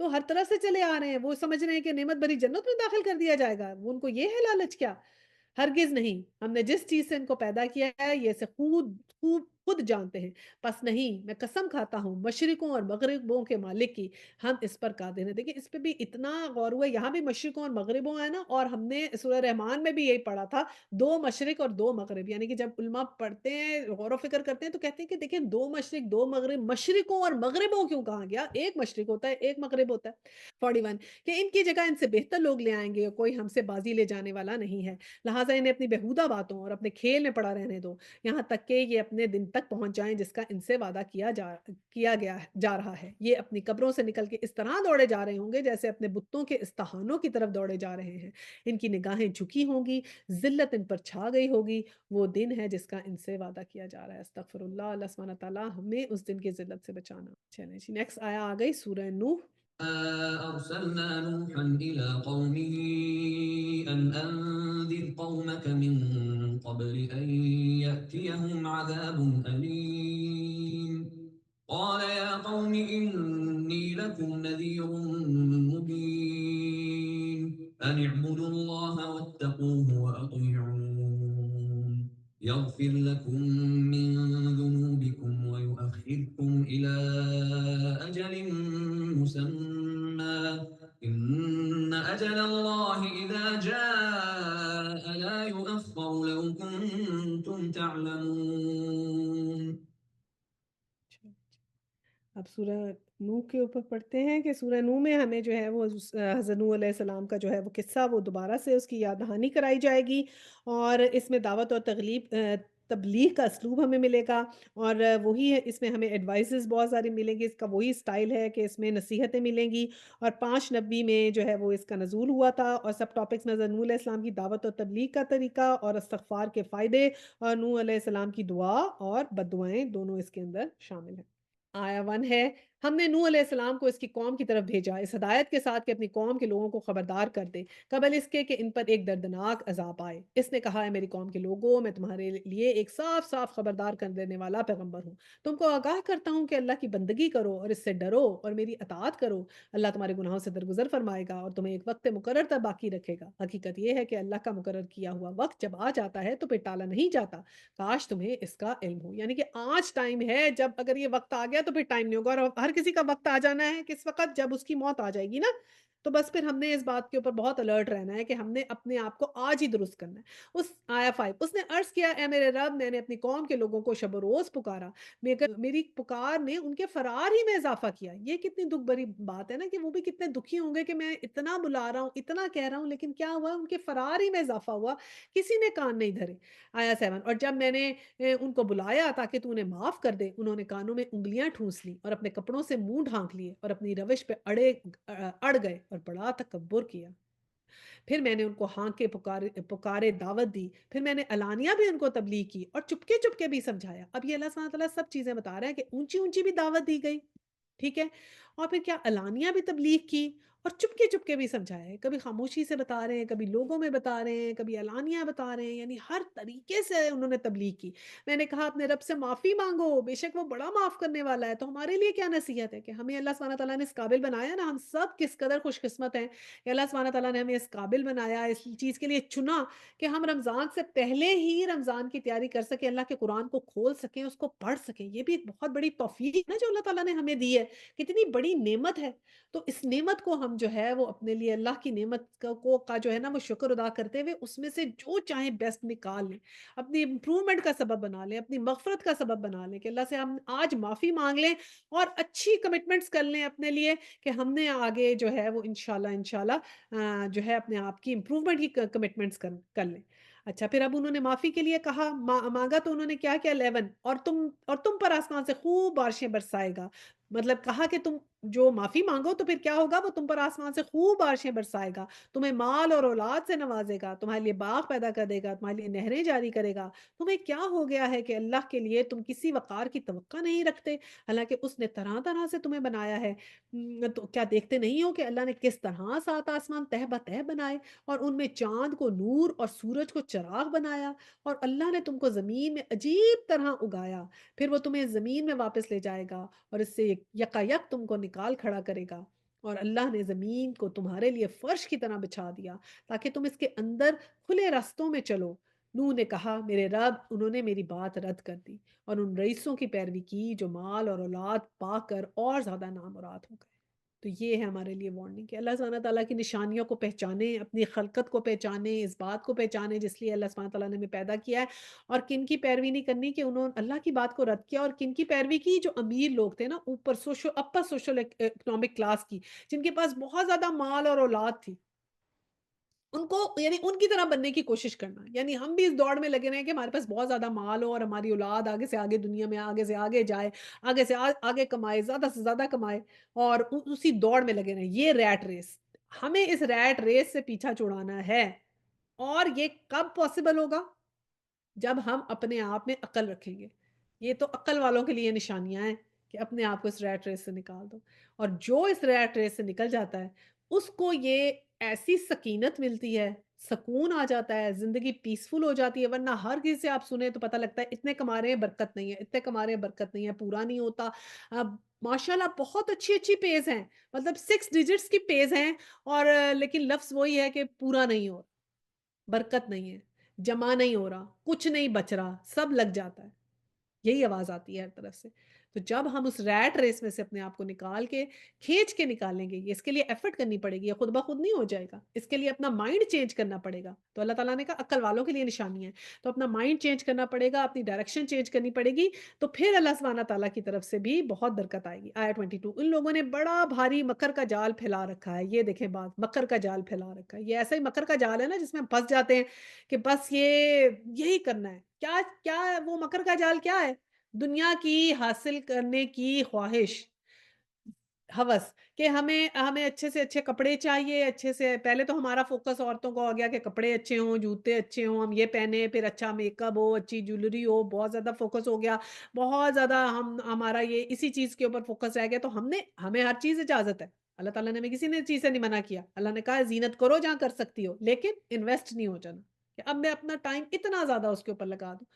تو ہر طرف سے چلے آ رہے ہیں، وہ سمجھ رہے ہیں کہ نعمت بھری جنت میں داخل کر دیا جائے گا، وہ ان کو یہ ہے لالچ کیا؟ ہرگز نہیں، ہم نے جس چیز سے ان کو پیدا کیا ہے یہ اسے خود جانتے ہیں، پس نہیں، میں قسم کھاتا ہوں مشرقوں اور مغربوں کے مالک کی، ہم اس پر قادر ہیں۔ دیکھیں اس پہ بھی اتنا غور ہوا، یہاں بھی مشرقوں اور مغربوں ہے نا، اور ہم نے سورہ رحمان میں بھی یہی پڑھا تھا، دو مشرق اور دو مغرب، یعنی کہ جب علماء پڑھتے ہیں غور و فکر کرتے ہیں تو کہتے ہیں کہ دیکھیں دو مشرق دو مغرب، مشرقوں اور مغربوں کیوں کہا گیا؟ ایک مشرق ہوتا ہے ایک مغرب ہوتا ہے۔ 41 کہ ان کی جگہ ان سے بہتر لوگ لے آئیں گے، کوئی ہم سے بازی لے جانے والا نہیں ہے، لہٰذا انہیں اپنی بےہودہ باتوں اور اپنے کھیل میں پڑا رہنے دو، یہاں تک کہ یہ اپنے دن تک پہنچ جائیں جس کا ان سے وعدہ کیا رہا ہے۔ یہ اپنی قبروں سے نکل کے اس طرح دوڑے جا رہے ہوں گے جیسے اپنے بتوں کے استحانوں کی طرف دوڑے جا رہے ہیں، ان کی نگاہیں جھکی ہوں گی، ذلت ان پر چھا گئی ہوگی، وہ دن ہے جس کا ان سے وعدہ کیا جا رہا ہے۔ استغفر اللہ، اللہ سبحانہ تعالیٰ ہمیں اس دن کی ذلت سے بچانا۔ چلیں جی نیکسٹ آیا آ گئی سورہ نوح۔ أرسلنا نوحا إلى قومه أن أنذر قومك من قبل أن يأتيهم عذاب أليم قال يا قوم إني لكم نذير مبين أن اعبدوا الله واتقوه وأطيعون يغفر لكم من ذنوبكم ويؤخركم إلى أجل مسمى إن أجل الله إذا جاء لا يؤخر لو كنتم تعلمون. اب سورہ نوح کے اوپر پڑھتے ہیں کہ سورہ نوح میں ہمیں جو ہے وہ حضرت نوح علیہ السلام کا جو ہے وہ قصہ وہ دوبارہ سے اس کی یاد دہانی کرائی جائے گی، اور اس میں دعوت اور تبلیغ کا اسلوب ہمیں ملے گا، اور وہی ہے اس میں ہمیں ایڈوائزز بہت ساری ملیں گی، اس کا وہی سٹائل ہے کہ اس میں نصیحتیں ملیں گی، اور 5 نبی میں جو ہے وہ اس کا نزول ہوا تھا، اور سب ٹاپکس میں حضرت نوح علیہ السلام کی دعوت اور تبلیغ کا طریقہ اور استغفار کے فائدے، اور نوح علیہ السلام کی دعا اور بد دعائیں دونوں اس کے اندر شامل ہیں۔ آیا 1 ہے، ہم نے نوح علیہ السلام کو اس کی قوم کی طرف بھیجا اس ہدایت کے ساتھ کہ اپنی قوم کے لوگوں کو خبردار کر دے قبل اس کے کہ ان پر ایک دردناک عذاب آئے۔ اس نے کہا ہے میری قوم کے لوگوں، میں تمہارے لیے ایک صاف صاف خبردار کر دینے والا پیغمبر ہوں، تم کو آگاہ کرتا ہوں کہ اللہ کی بندگی کرو اور اس سے ڈرو اور میری اطاعت کرو، اللہ تمہارے گناہوں سے درگزر فرمائے گا اور تمہیں ایک وقت مقرر تک باقی رکھے گا۔ حقیقت یہ ہے کہ اللہ کا مقرر کیا ہوا وقت جب آ جاتا ہے تو پھر ٹالا نہیں جاتا، کاش تمہیں اس کا علم ہو، یعنی کہ آج ٹائم ہے، جب اگر یہ وقت آ گیا تو پھر ٹائم نہیں ہوگا، اور ہر کسی کا وقت آ جانا ہے کس وقت؟ جب اس کی موت آ جائے گی نا، تو بس پھر ہم نے اس بات کے اوپر بہت الرٹ رہنا ہے کہ ہم نے اپنے آپ کو آج ہی درست کرنا ہے۔ اس آیا 5 اس نے عرض کیا اے میرے رب، میں نے اپنی قوم کے لوگوں کو شب و روز پکارا، میری پکار نے ان کے فرار ہی میں اضافہ کیا۔ یہ کتنی دکھ بری بات ہے نا کہ وہ بھی کتنے دکھی ہوں گے کہ میں اتنا بلا رہا ہوں اتنا کہہ رہا ہوں لیکن کیا ہوا؟ ان کے فرار ہی میں اضافہ ہوا، کسی نے کان نہیں دھرے۔ آیا 7 اور جب میں نے ان کو بلایا تاکہ تو انہیں معاف کر دے، انہوں نے کانوں میں انگلیاں ٹھونس لی اور اپنے کپڑوں سے منہ ڈھانک لیے اور اپنی روش پہ اڑ گئے اور بڑا تکبر کیا۔ پھر میں نے ان کو ہانکے پکارے دعوت دی، پھر میں نے علانیہ بھی ان کو تبلیغ کی اور چپکے چپکے بھی سمجھایا۔ اب یہ اللہ سبحانہ تعالیٰ سب چیزیں بتا رہے ہیں کہ اونچی اونچی بھی دعوت دی گئی، ٹھیک ہے، اور پھر کیا علانیہ بھی تبلیغ کی اور چپکے چپکے بھی سمجھایا ہے، کبھی خاموشی سے بتا رہے ہیں، کبھی لوگوں میں بتا رہے ہیں، کبھی علانیہ بتا رہے ہیں، یعنی ہر طریقے سے انہوں نے تبلیغ کی۔ میں نے کہا اپنے رب سے معافی مانگو، بے شک وہ بڑا معاف کرنے والا ہے۔ تو ہمارے لیے کیا نصیحت ہے کہ ہمیں اللہ سبحانہ تعالیٰ نے اس قابل بنایا نا، ہم سب کس قدر خوش قسمت ہیں کہ اللہ سبحانہ تعالیٰ نے ہمیں اس قابل بنایا، اس چیز کے لیے چنا کہ ہم رمضان سے پہلے ہی رمضان کی تیاری کر سکیں، اللہ کے قرآن کو کھول سکیں، اس کو پڑھ سکیں۔ یہ بھی ایک بہت بڑی توفیق ہے نا جو اللہ تعالیٰ نے ہمیں دی ہے، کتنی بڑی نعمت ہے۔ تو اس نعمت کو ہم جو ہے وہ اپنے لیے اللہ کی نعمت کا جو ہے نا وہ شکر ادا کرتے ہوئے اس میں سے جو چاہیں بیسٹ نکال لیں، اپنی امپروومنٹ کا سبب بنا لیں، اپنی مغفرت کا سبب بنا لیں کہ اللہ سے ہم آج معافی مانگ لیں اور اچھی کمٹمنٹس کر لیں اپنے لیے کہ ہم نے آگے جو ہے وہ انشاءاللہ جو ہے اپنے آپ کی امپروومنٹ کی کمٹمنٹس کر لیں۔ اچھا پھر اب انہوں نے معافی کے لیے کہا، مانگا تو انہوں نے کیا کیا 11 اور تم پر آسمان سے خوب بارشیں برسائے گا، مطلب کہا کہ تم جو معافی مانگو تو پھر کیا ہوگا؟ وہ تم پر آسمان سے خوب بارشیں برسائے گا، تمہیں مال اور اولاد سے نوازے گا، تمہارے لیے باغ پیدا کر دے گا، تمہارے لیے نہریں جاری کرے گا۔ تمہیں کیا ہو گیا ہے کہ اللہ کے لیے تم کسی وقار کی توقع نہیں رکھتے، حالانکہ اس نے طرح طرح سے تمہیں بنایا ہے۔ تو کیا دیکھتے نہیں ہو کہ اللہ نے کس طرح 7 آسمان تہ بتہ بنائے اور ان میں چاند کو نور اور سورج کو چراغ بنایا، اور اللہ نے تم کو زمین میں عجیب طرح اگایا، پھر وہ تمہیں زمین میں واپس لے جائے گا اور اس سے یکا یک تم کو نکال کھڑا کرے گا۔ اور اللہ نے زمین کو تمہارے لیے فرش کی طرح بچھا دیا تاکہ تم اس کے اندر کھلے راستوں میں چلو۔ نوح نے کہا میرے رب، انہوں نے میری بات رد کر دی اور ان رئیسوں کی پیروی کی جو مال اور اولاد پا کر اور زیادہ نامراد ہو گئے۔ تو یہ ہے ہمارے لیے وارننگ کہ اللہ سبحانہ تعالیٰ کی نشانیوں کو پہچانیں، اپنی خلقت کو پہچانیں، اس بات کو پہچانیں جس لیے اللہ سبحانہ تعالیٰ نے ہمیں پیدا کیا ہے، اور کن کی پیروی نہیں کرنی کہ انہوں نے اللہ کی بات کو رد کیا، اور کن کی پیروی کی جو امیر لوگ تھے نا، اوپر اپر سوشل اکنامک کلاس کی، جن کے پاس بہت زیادہ مال اور اولاد تھی، ان کو یعنی ان کی طرح بننے کی کوشش کرنا، یعنی ہم بھی اس دوڑ میں لگے رہے ہیں کہ ہمارے پاس بہت زیادہ مال ہو اور ہماری اولاد آگے سے آگے دنیا میں آگے سے آگے جائے، آگے سے آگے کمائے، زیادہ سے زیادہ کمائے، اور اسی دوڑ میں لگے رہیں، یہ ریٹ ریس۔ ہمیں اس ریٹ ریس سے پیچھا چھڑانا ہے، اور یہ کب پاسبل ہوگا؟ جب ہم اپنے آپ میں عقل رکھیں گے۔ یہ تو عقل والوں کے لیے نشانیاں ہیں کہ اپنے آپ کو اس ریٹ ریس سے نکال دو، اور جو اس ریٹ ریس سے نکل جاتا ہے اس کو یہ ایسی سکینت ملتی ہے، سکون آ جاتا ہے، زندگی پیسفل ہو جاتی ہے، ورنہ ہر کسی سے آپ سنیں تو پتہ لگتا ہے اتنے کما رہے ہیں برکت نہیں ہے، اتنے کما رہے ہیں برکت نہیں ہے، پورا نہیں ہوتا۔ اب ماشاءاللہ بہت اچھی اچھی پیز ہیں، مطلب 6 ڈیجٹس کی پیز ہیں، اور لیکن لفظ وہی ہے کہ پورا نہیں ہو، برکت نہیں ہے، جمع نہیں ہو رہا، کچھ نہیں بچ رہا، سب لگ جاتا ہے۔ یہی آواز آتی ہے ہر طرف سے۔ تو جب ہم اس ریٹ ریس میں سے اپنے آپ کو نکال کے کھینچ کے نکالیں گے، یہ اس کے لیے ایفرٹ کرنی پڑے گی، یہ خود بخود نہیں ہو جائے گا، اس کے لیے اپنا مائنڈ چینج کرنا پڑے گا۔ تو اللہ تعالیٰ نے کہا عقل والوں کے لیے نشانی ہے، تو اپنا مائنڈ چینج کرنا پڑے گا، اپنی ڈائریکشن چینج کرنی پڑے گی، تو پھر اللہ سبحانہ تعالیٰ کی طرف سے بھی بہت برکت آئے گی۔ آیا 22، ان لوگوں نے بڑا بھاری مکر کا جال پھیلا رکھا ہے۔ یہ دیکھیں بات، مکر کا جال پھیلا رکھا ہے، یہ ایسا ہی مکر کا جال ہے نا جس میں ہم پھنس جاتے ہیں کہ بس یہ یہی کرنا ہے۔ کیا کیا وہ مکر کا جال کیا ہے؟ دنیا کی حاصل کرنے کی خواہش، ہوس، کہ ہمیں ہمیں اچھے سے اچھے کپڑے چاہیے، اچھے سے پہلے تو ہمارا فوکس عورتوں کو ہو گیا کہ کپڑے اچھے ہوں، جوتے اچھے ہوں، ہم یہ پہنے، پھر اچھا میک اپ ہو، اچھی جویلری ہو، بہت زیادہ فوکس ہو گیا، بہت زیادہ ہمارا یہ اسی چیز کے اوپر فوکس رہ گیا، تو ہمیں ہر چیز اجازت ہے۔ اللہ تعالیٰ نے ہمیں کسی نے چیز سے نہیں منع کیا، اللہ نے کہا زینت کرو جہاں کر سکتی ہو، لیکن انویسٹ نہیں ہو جانا کہ اب میں اپنا ٹائم اتنا زیادہ اس کے اوپر لگا دوں،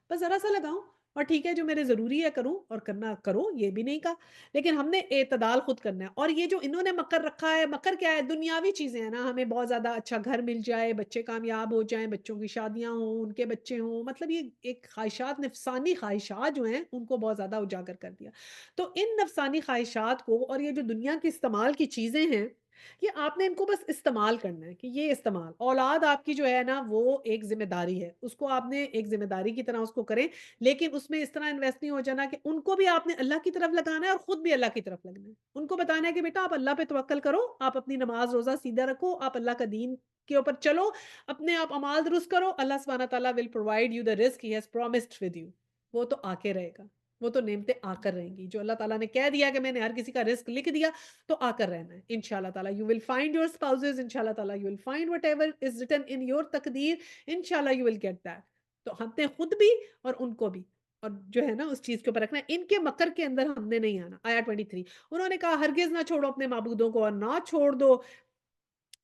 بس ذرا سا لگاؤں، اور ٹھیک ہے جو میرے ضروری ہے کروں، اور کرنا کرو، یہ بھی نہیں کہا، لیکن ہم نے اعتدال خود کرنا ہے۔ اور یہ جو انہوں نے مکر رکھا ہے، مکر کیا ہے؟ دنیاوی چیزیں ہیں نا، ہمیں بہت زیادہ اچھا گھر مل جائے، بچے کامیاب ہو جائیں، بچوں کی شادیاں ہوں، ان کے بچے ہوں، مطلب یہ ایک خواہشات، نفسانی خواہشات جو ہیں ان کو بہت زیادہ اجاگر کر دیا۔ تو ان نفسانی خواہشات کو، اور یہ جو دنیا کی استعمال کی چیزیں ہیں، یہ آپ نے ان کو بس استعمال کرنا ہے، کہ یہ استعمال اولاد آپ کی جو ہے نا وہ ایک ذمہ داری ہے، اس کو آپ نے ایک ذمہ داری کی طرح اس کو کریں، لیکن اس میں اس طرح انویسٹ نہیں ہو جانا کہ ان کو بھی آپ نے اللہ کی طرف لگانا ہے اور خود بھی اللہ کی طرف لگنا ہے۔ ان کو بتانا ہے کہ بیٹا آپ اللہ پہ توکل کرو، آپ اپنی نماز روزہ سیدھا رکھو، آپ اللہ کا دین کے اوپر چلو، اپنے آپ اعمال درست کرو، اللہ سبحانہ تعالیٰ will provide you the risk he has promised with you۔ وہ تو آ کے رہے گا، وہ تو نعمتیں آ کر رہیں گی، جو اللہ تعالیٰ نے کہہ دیا کہ میں نے ہر کسی کا رزق لکھ دیا، تو آ کر رہنا ہے انشاءاللہ تعالیٰ۔ You will find your spouses، انشاءاللہ تعالیٰ you will find whatever is written in your تقدیر، انشاءاللہ you will get that۔ تو ہم نے خود بھی اور ان کو بھی، اور جو ہے نا اس چیز کے اوپر رکھنا ہے، ان کے مکر کے اندر ہم نے نہیں آنا۔ آیا 23، انہوں نے کہا ہرگز نہ چھوڑو اپنے معبودوں کو، اور نہ چھوڑ دو،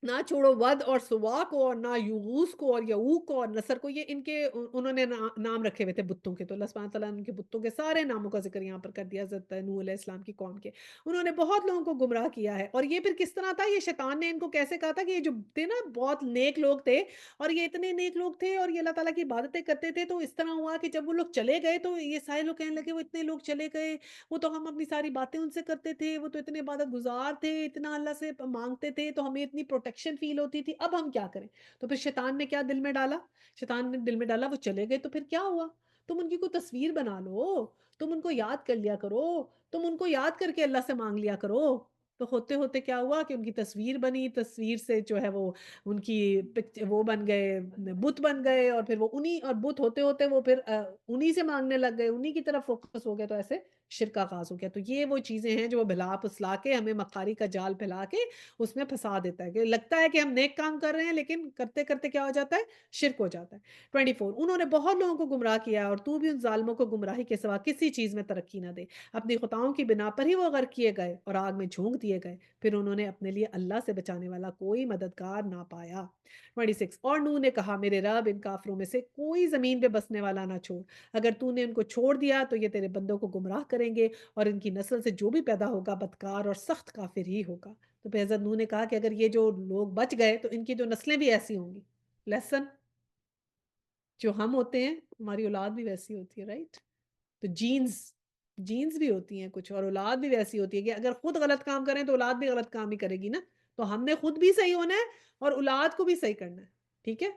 نہ چھوڑو ود اور سوا کو، اور نہ یغوس کو اور یعوق کو اور نصر کو۔ یہ ان کے انہوں نے نام رکھے ہوئے تھے بتوں کے، تو اللہ سبحانہ تعالیٰ نے ان کے بتوں کے سارے ناموں کا ذکر یہاں پر کر دیا حضرت نوح علیہ السلام کی قوم کے۔ انہوں نے بہت لوگوں کو گمراہ کیا ہے، اور یہ پھر کس طرح تھا؟ یہ شیطان نے ان کو کیسے کہا تھا کہ یہ جو تھے نا بہت نیک لوگ تھے، اور یہ اتنے نیک لوگ تھے اور یہ اللہ تعالیٰ کی عبادتیں کرتے تھے، تو اس طرح ہوا کہ جب وہ لوگ چلے گئے تو یہ سارے لوگ کہنے لگے وہ اتنے لوگ چلے گئے، وہ تو ہم اپنی ساری باتیں ان سے کرتے تھے، وہ تو اتنے عبادت گزار تھے، اتنا اللہ سے مانگتے تھے، تو ہمیں اتنی پروٹیکشن فیل ہوتی تھی، اب ہم کیا کریں؟ تو پھر شیطان نے کیا دل میں ڈالا؟ شیطان نے دل میں ڈالا وہ چلے گئے تو پھر کیا ہوا؟ تم ان کی کوئی تصویر بنا لو، تم ان کو یاد کر لیا کرو، تم ان کو یاد کر کے اللہ سے مانگ لیا کرو۔ تو ہوتے ہوتے کیا ہوا کہ ان کی تصویر بنی، تصویر سے جو ہے وہ ان کی وہ بن گئے، بت بن گئے، اور پھر وہ انہی، اور بت ہوتے ہوتے وہ پھر انہی سے مانگنے لگ گئے، انہی کی طرف فوکس ہو گیا، تو ایسے شرک کا آغاز ہو گیا۔ تو یہ وہ چیزیں ہیں جو بھلا پھسلا کے ہمیں مکاری کا جال پھیلا کے اس میں پھنسا دیتا ہے، کہ لگتا ہے کہ ہم نیک کام کر رہے ہیں لیکن کرتے کرتے کیا ہو جاتا ہے؟ شرک ہو جاتا ہے۔ 24، انہوں نے بہت لوگوں کو گمراہ کیا ہے، اور تو بھی ان ظالموں کو گمراہی کے سوا کسی چیز میں ترقی نہ دے۔ اپنی خطاؤں کی بنا پر ہی وہ غرق کیے گئے اور آگ میں جھونک دیے گئے، پھر انہوں نے اپنے لیے اللہ سے بچانے والا کوئی مددگار نہ پایا۔ 26، اور نوح نے کہا میرے رب ان کافروں میں سے کوئی زمین پہ بسنے والا نہ چھوڑ، اگر تو نے ان کو چھوڑ دیا تو یہ تیرے بندوں کو گمراہ کریں گے، اور ان کی نسل سے جو بھی پیدا ہوگا بدکار اور سخت کافر ہی ہوگا۔ تو پھر حضرت نوح نے کہا کہ اگر یہ جو لوگ بچ گئے تو ان کی جو نسلیں بھی ایسی ہوں گی۔ لیسن جو ہم ہوتے ہیں ہماری اولاد بھی ویسی ہوتی ہے، رائٹ؟ تو جینز بھی ہوتی ہیں کچھ، اور اولاد بھی ویسی ہوتی ہے کہ اگر خود غلط کام کریں تو اولاد بھی غلط کام ہی کرے گی نا، تو ہم نے خود بھی صحیح ہونا ہے اور اولاد کو بھی صحیح کرنا ہے، ٹھیک ہے؟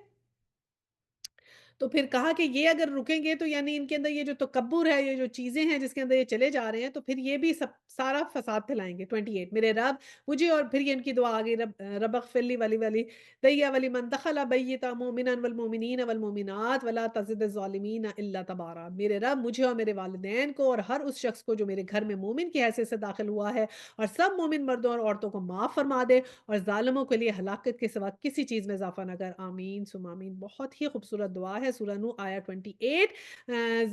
تو پھر کہا کہ یہ اگر رکیں گے تو یعنی ان کے اندر یہ جو تکبر ہے، یہ جو چیزیں ہیں جس کے اندر یہ چلے جا رہے ہیں، تو پھر یہ بھی سب سارا فساد پھیلائیں گے۔ 28 میرے رب مجھے، اور پھر یہ ان کی دعا آ گئی، رب اغفر لی ولی دیا ولی من دخل بیتا مومنا والمؤمنین والمؤمنات ولا تزد الظالمین الا تبارا۔ میرے رب مجھے اور میرے والدین کو اور ہر اس شخص کو جو میرے گھر میں مومن کی حیثیت سے داخل ہوا ہے، اور سب مومن مردوں اور عورتوں کو معاف فرما دے، اور ظالموں کے لیے ہلاکت کے سوا کسی چیز میں اضافہ نہ کر، آمین ثم آمین۔ بہت ہی خوبصورت دعا ہے، سورہ نوح آیا 28۔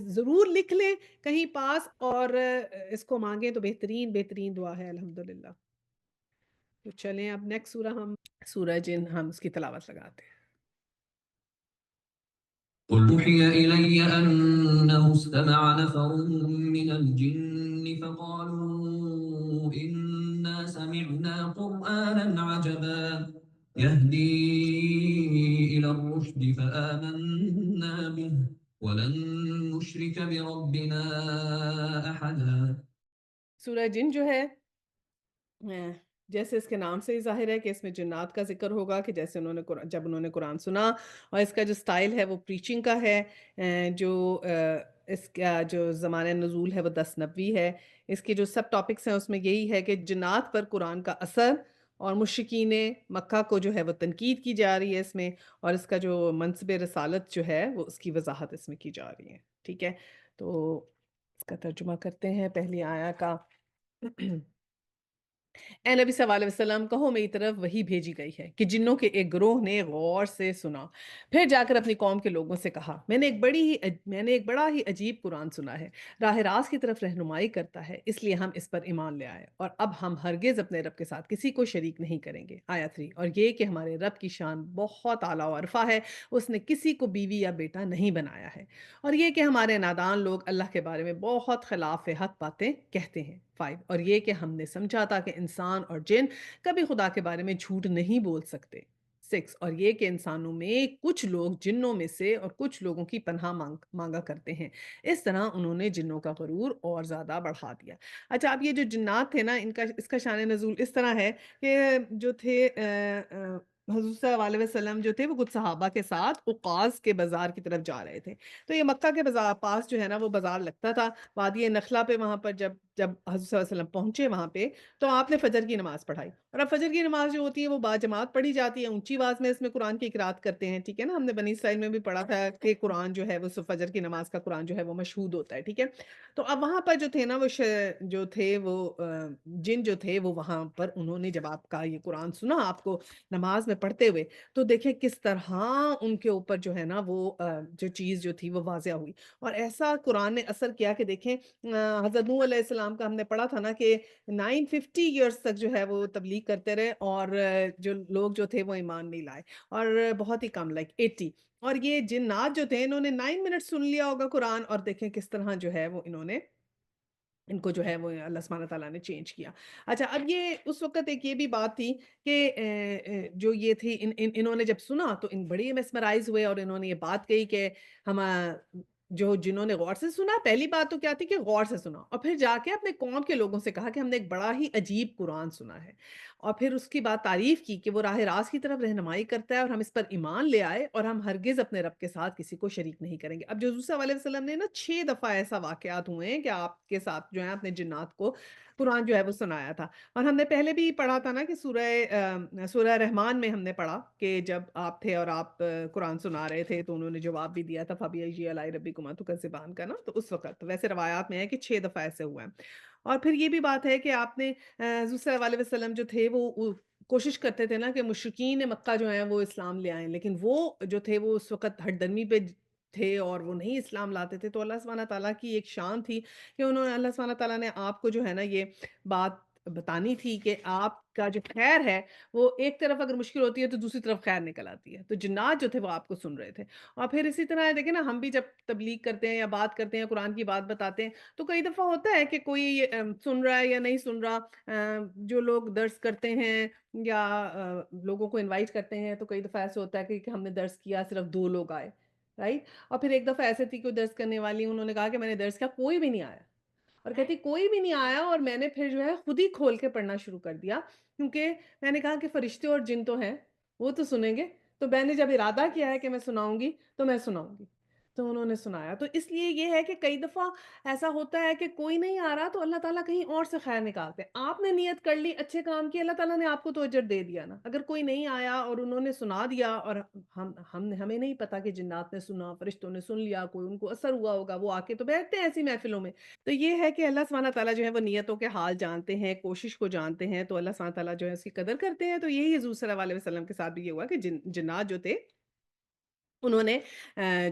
ضرور لکھ لیں کہیں پاس، اور اس کو مانگیں تو بہترین بہترین دعا ہے الحمدللہ۔ تو چلیں اب نیکسٹ سورہ، ہم سورہ جن ہم اس کی تلاوت لگاتے ہیں۔ قل أوحي إلي أنه استمع نفر من الجن فقالوا إنا سمعنا قرآنا عجبا يهدي إلى الرشد فآمنا به ولن نشرك بربنا أحدا۔ سورہ جن جو ہے، جیسے اس کے نام سے ہی ظاہر ہے کہ اس میں جنات کا ذکر ہوگا، کہ جیسے جب انہوں نے قرآن سنا، اور اس کا جو سٹائل ہے وہ پریچنگ کا ہے، جو اس کا جو زمانہ نزول ہے وہ 10 نبوی ہے۔ اس کے جو سب ٹاپکس ہیں اس میں یہی ہے کہ جنات پر قرآن کا اثر، اور مشرکین مکہ کو جو ہے وہ تنقید کی جا رہی ہے اس میں، اور اس کا جو منصب رسالت جو ہے وہ اس کی وضاحت اس میں کی جا رہی ہے، ٹھیک ہے؟ تو اس کا ترجمہ کرتے ہیں پہلی آیا کا۔ اے نبی صلی اللہ علیہ وسلم، کہو میری طرف وہی بھیجی گئی ہے کہ جنوں کے ایک گروہ نے غور سے سنا، پھر جا کر اپنی قوم کے لوگوں سے کہا، میں نے ایک بڑا ہی عجیب قرآن سنا ہے، راہ راست کی طرف رہنمائی کرتا ہے، اس لیے ہم اس پر ایمان لے آئے، اور اب ہم ہرگز اپنے رب کے ساتھ کسی کو شریک نہیں کریں گے۔ آیا 3، اور یہ کہ ہمارے رب کی شان بہت اعلیٰ و عرفہ ہے، اس نے کسی کو بیوی یا بیٹا نہیں بنایا ہے، اور یہ کہ ہمارے نادان لوگ اللہ کے بارے میں بہت خلاف حق باتیں کہتے ہیں۔ 5، اور یہ کہ ہم نے سمجھا تھا کہ انسان اور جن کبھی خدا کے بارے میں جھوٹ نہیں بول سکتے۔ 6، اور یہ کہ انسانوں میں کچھ لوگ جنوں میں سے اور کچھ لوگوں کی پناہ مانگا کرتے ہیں، اس طرح انہوں نے جنوں کا غرور اور زیادہ بڑھا دیا۔ اچھا، اب یہ جو جنات تھے نا، اس کا شان نزول اس طرح ہے کہ جو تھے حضور صلی اللہ علیہ وسلم جو تھے وہ کچھ صحابہ کے ساتھ اوقاز کے بازار کی طرف جا رہے تھے، تو یہ مکہ کے بازار پاس جو ہے نا وہ بازار لگتا تھا وادی نخلا پہ، وہاں پر جب حضور صلی اللہ علیہ وسلم پہنچے وہاں پہ، تو آپ نے فجر کی نماز پڑھائی، اور اب فجر کی نماز جو ہوتی ہے وہ باجماعت پڑھی جاتی ہے، اونچی آواز میں اس میں قرآن کی قرات کرتے ہیں، ٹھیک ہے نا؟ ہم نے بنی اسرائیل میں بھی پڑھا تھا کہ قرآن جو ہے وہ فجر کی نماز کا قرآن جو ہے وہ مشہود ہوتا ہے، ٹھیک ہے؟ تو اب وہاں پر جو تھے نا وہ جو تھے وہ جن جو تھے وہ وہاں پر، انہوں نے جب آپ کا یہ قرآن سنا آپ کو نماز میں پڑھتے ہوئے، تو دیکھیں کس طرح ان کے اوپر جو ہے نا وہ جو چیز جو تھی وہ واضح ہوئی، اور ایسا قرآن نے اثر کیا کہ دیکھیں حضرت نوح علیہ السلام کا ہم نے پڑھا تھا نا کہ 950 ایئرس تک جو ہے وہ تبلیغ کرتے رہے، اور جو لوگ جو تھے وہ ایمان نہیں لائے، اور بہت ہی کم، لائک 80۔ اور یہ جنات جو تھے انہوں نے 9 منٹ سن لیا ہوگا قرآن، اور دیکھیں کس طرح جو ہے وہ انہوں نے ان کو جو ہے وہ اللہ سبحانہ تعالیٰ نے چینج کیا۔ اچھا، اب یہ اس وقت ایک یہ بھی بات تھی کہ جو یہ تھی انہوں نے جب سنا تو ان بڑی میسمرائز ہوئے، اور انہوں نے یہ بات کہی کہ ہم جو جنہوں نے غور سے سنا، پہلی بات تو کیا تھی کہ غور سے سنا، اور پھر جا کے اپنے قوم کے لوگوں سے کہا کہ ہم نے ایک بڑا ہی عجیب قرآن سنا ہے، اور پھر اس کی بات تعریف کی کہ وہ راہ راست کی طرف رہنمائی کرتا ہے، اور ہم اس پر ایمان لے آئے، اور ہم ہرگز اپنے رب کے ساتھ کسی کو شریک نہیں کریں گے۔ اب جو حضور صلی اللہ علیہ وسلم نے نا 6 دفعہ ایسا واقعات ہوئے ہیں کہ آپ کے ساتھ جو ہے اپنے جنات کو قرآن جو ہے وہ سنایا تھا، اور ہم نے پہلے بھی پڑھا تھا نا کہ سورہ رحمان میں ہم نے پڑھا کہ جب آپ تھے اور آپ قرآن سنا رہے تھے تو انہوں نے جواب بھی دیا تھا فَبِأَيِّ آلَاءِ رَبِّكُمَا تُكَذِّبَانِ کا نا، تو اس وقت ویسے روایات میں ہے کہ 6 دفعہ ایسے ہوا ہے۔ اور پھر یہ بھی بات ہے کہ آپ نے حضور صلی اللہ علیہ وسلم جو تھے وہ کوشش کرتے تھے نا کہ مشرکین مکہ جو ہیں وہ اسلام لے آئیں، لیکن وہ جو تھے وہ اس وقت ہٹ درمی پہ تھے اور وہ نہیں اسلام لاتے تھے، تو اللہ سبحانہ تعالیٰ کی ایک شان تھی کہ اللہ سبحانہ تعالیٰ نے آپ کو جو ہے نا یہ بات بتانی تھی کہ آپ کا جو خیر ہے وہ ایک طرف اگر مشکل ہوتی ہے تو دوسری طرف خیر نکل آتی ہے۔ تو جنات جو تھے وہ آپ کو سن رہے تھے۔ اور پھر اسی طرح دیکھیں نا ہم بھی جب تبلیغ کرتے ہیں یا بات کرتے ہیں، قرآن کی بات بتاتے ہیں تو کئی دفعہ ہوتا ہے کہ کوئی سن رہا ہے یا نہیں سن رہا۔ جو لوگ درس کرتے ہیں یا لوگوں کو انوائٹ کرتے ہیں تو کئی دفعہ ایسے ہوتا ہے کہ ہم نے درس کیا صرف 2 لوگ آئے، رائٹ؟ اور پھر ایک دفعہ ایسے تھی کوئی درس کرنے والی، انہوں نے کہا کہ میں نے درس کیا کوئی بھی نہیں آیا۔ اور کہتی کوئی بھی نہیں آیا اور میں نے پھر جو ہے خود ہی کھول کے پڑھنا شروع کر دیا کیونکہ میں نے کہا کہ فرشتے اور جن تو ہیں وہ تو سنیں گے، تو میں نے جب ارادہ کیا ہے کہ میں سناؤں گی تو میں سناؤں گی۔ تو انہوں نے سنایا، تو اس لیے یہ ہے کہ کئی دفعہ ایسا ہوتا ہے کہ کوئی نہیں آ رہا تو اللہ تعالیٰ کہیں اور سے خیر نکالتے ہیں۔ آپ نے نیت کر لی اچھے کام کی، اللہ تعالیٰ نے آپ کو تو اجر دے دیا نا۔ اگر کوئی نہیں آیا اور انہوں نے سنا دیا اور ہمیں نہیں پتا کہ جنات نے سنا، فرشتوں نے سن لیا، کوئی ان کو اثر ہوا ہوگا، وہ آ کے تو بیٹھتے ہیں ایسی محفلوں میں۔ تو یہ ہے کہ اللہ سبحانہ تعالیٰ جو ہے وہ نیتوں کے حال جانتے ہیں، کوشش کو جانتے ہیں، تو اللہ سبحانہ تعالیٰ جو ہے اس کی قدر کرتے ہیں۔ تو یہی حضور صلی اللہ علیہ وسلم کے ساتھ بھی یہ ہوا کہ جنات جو تھے انہوں نے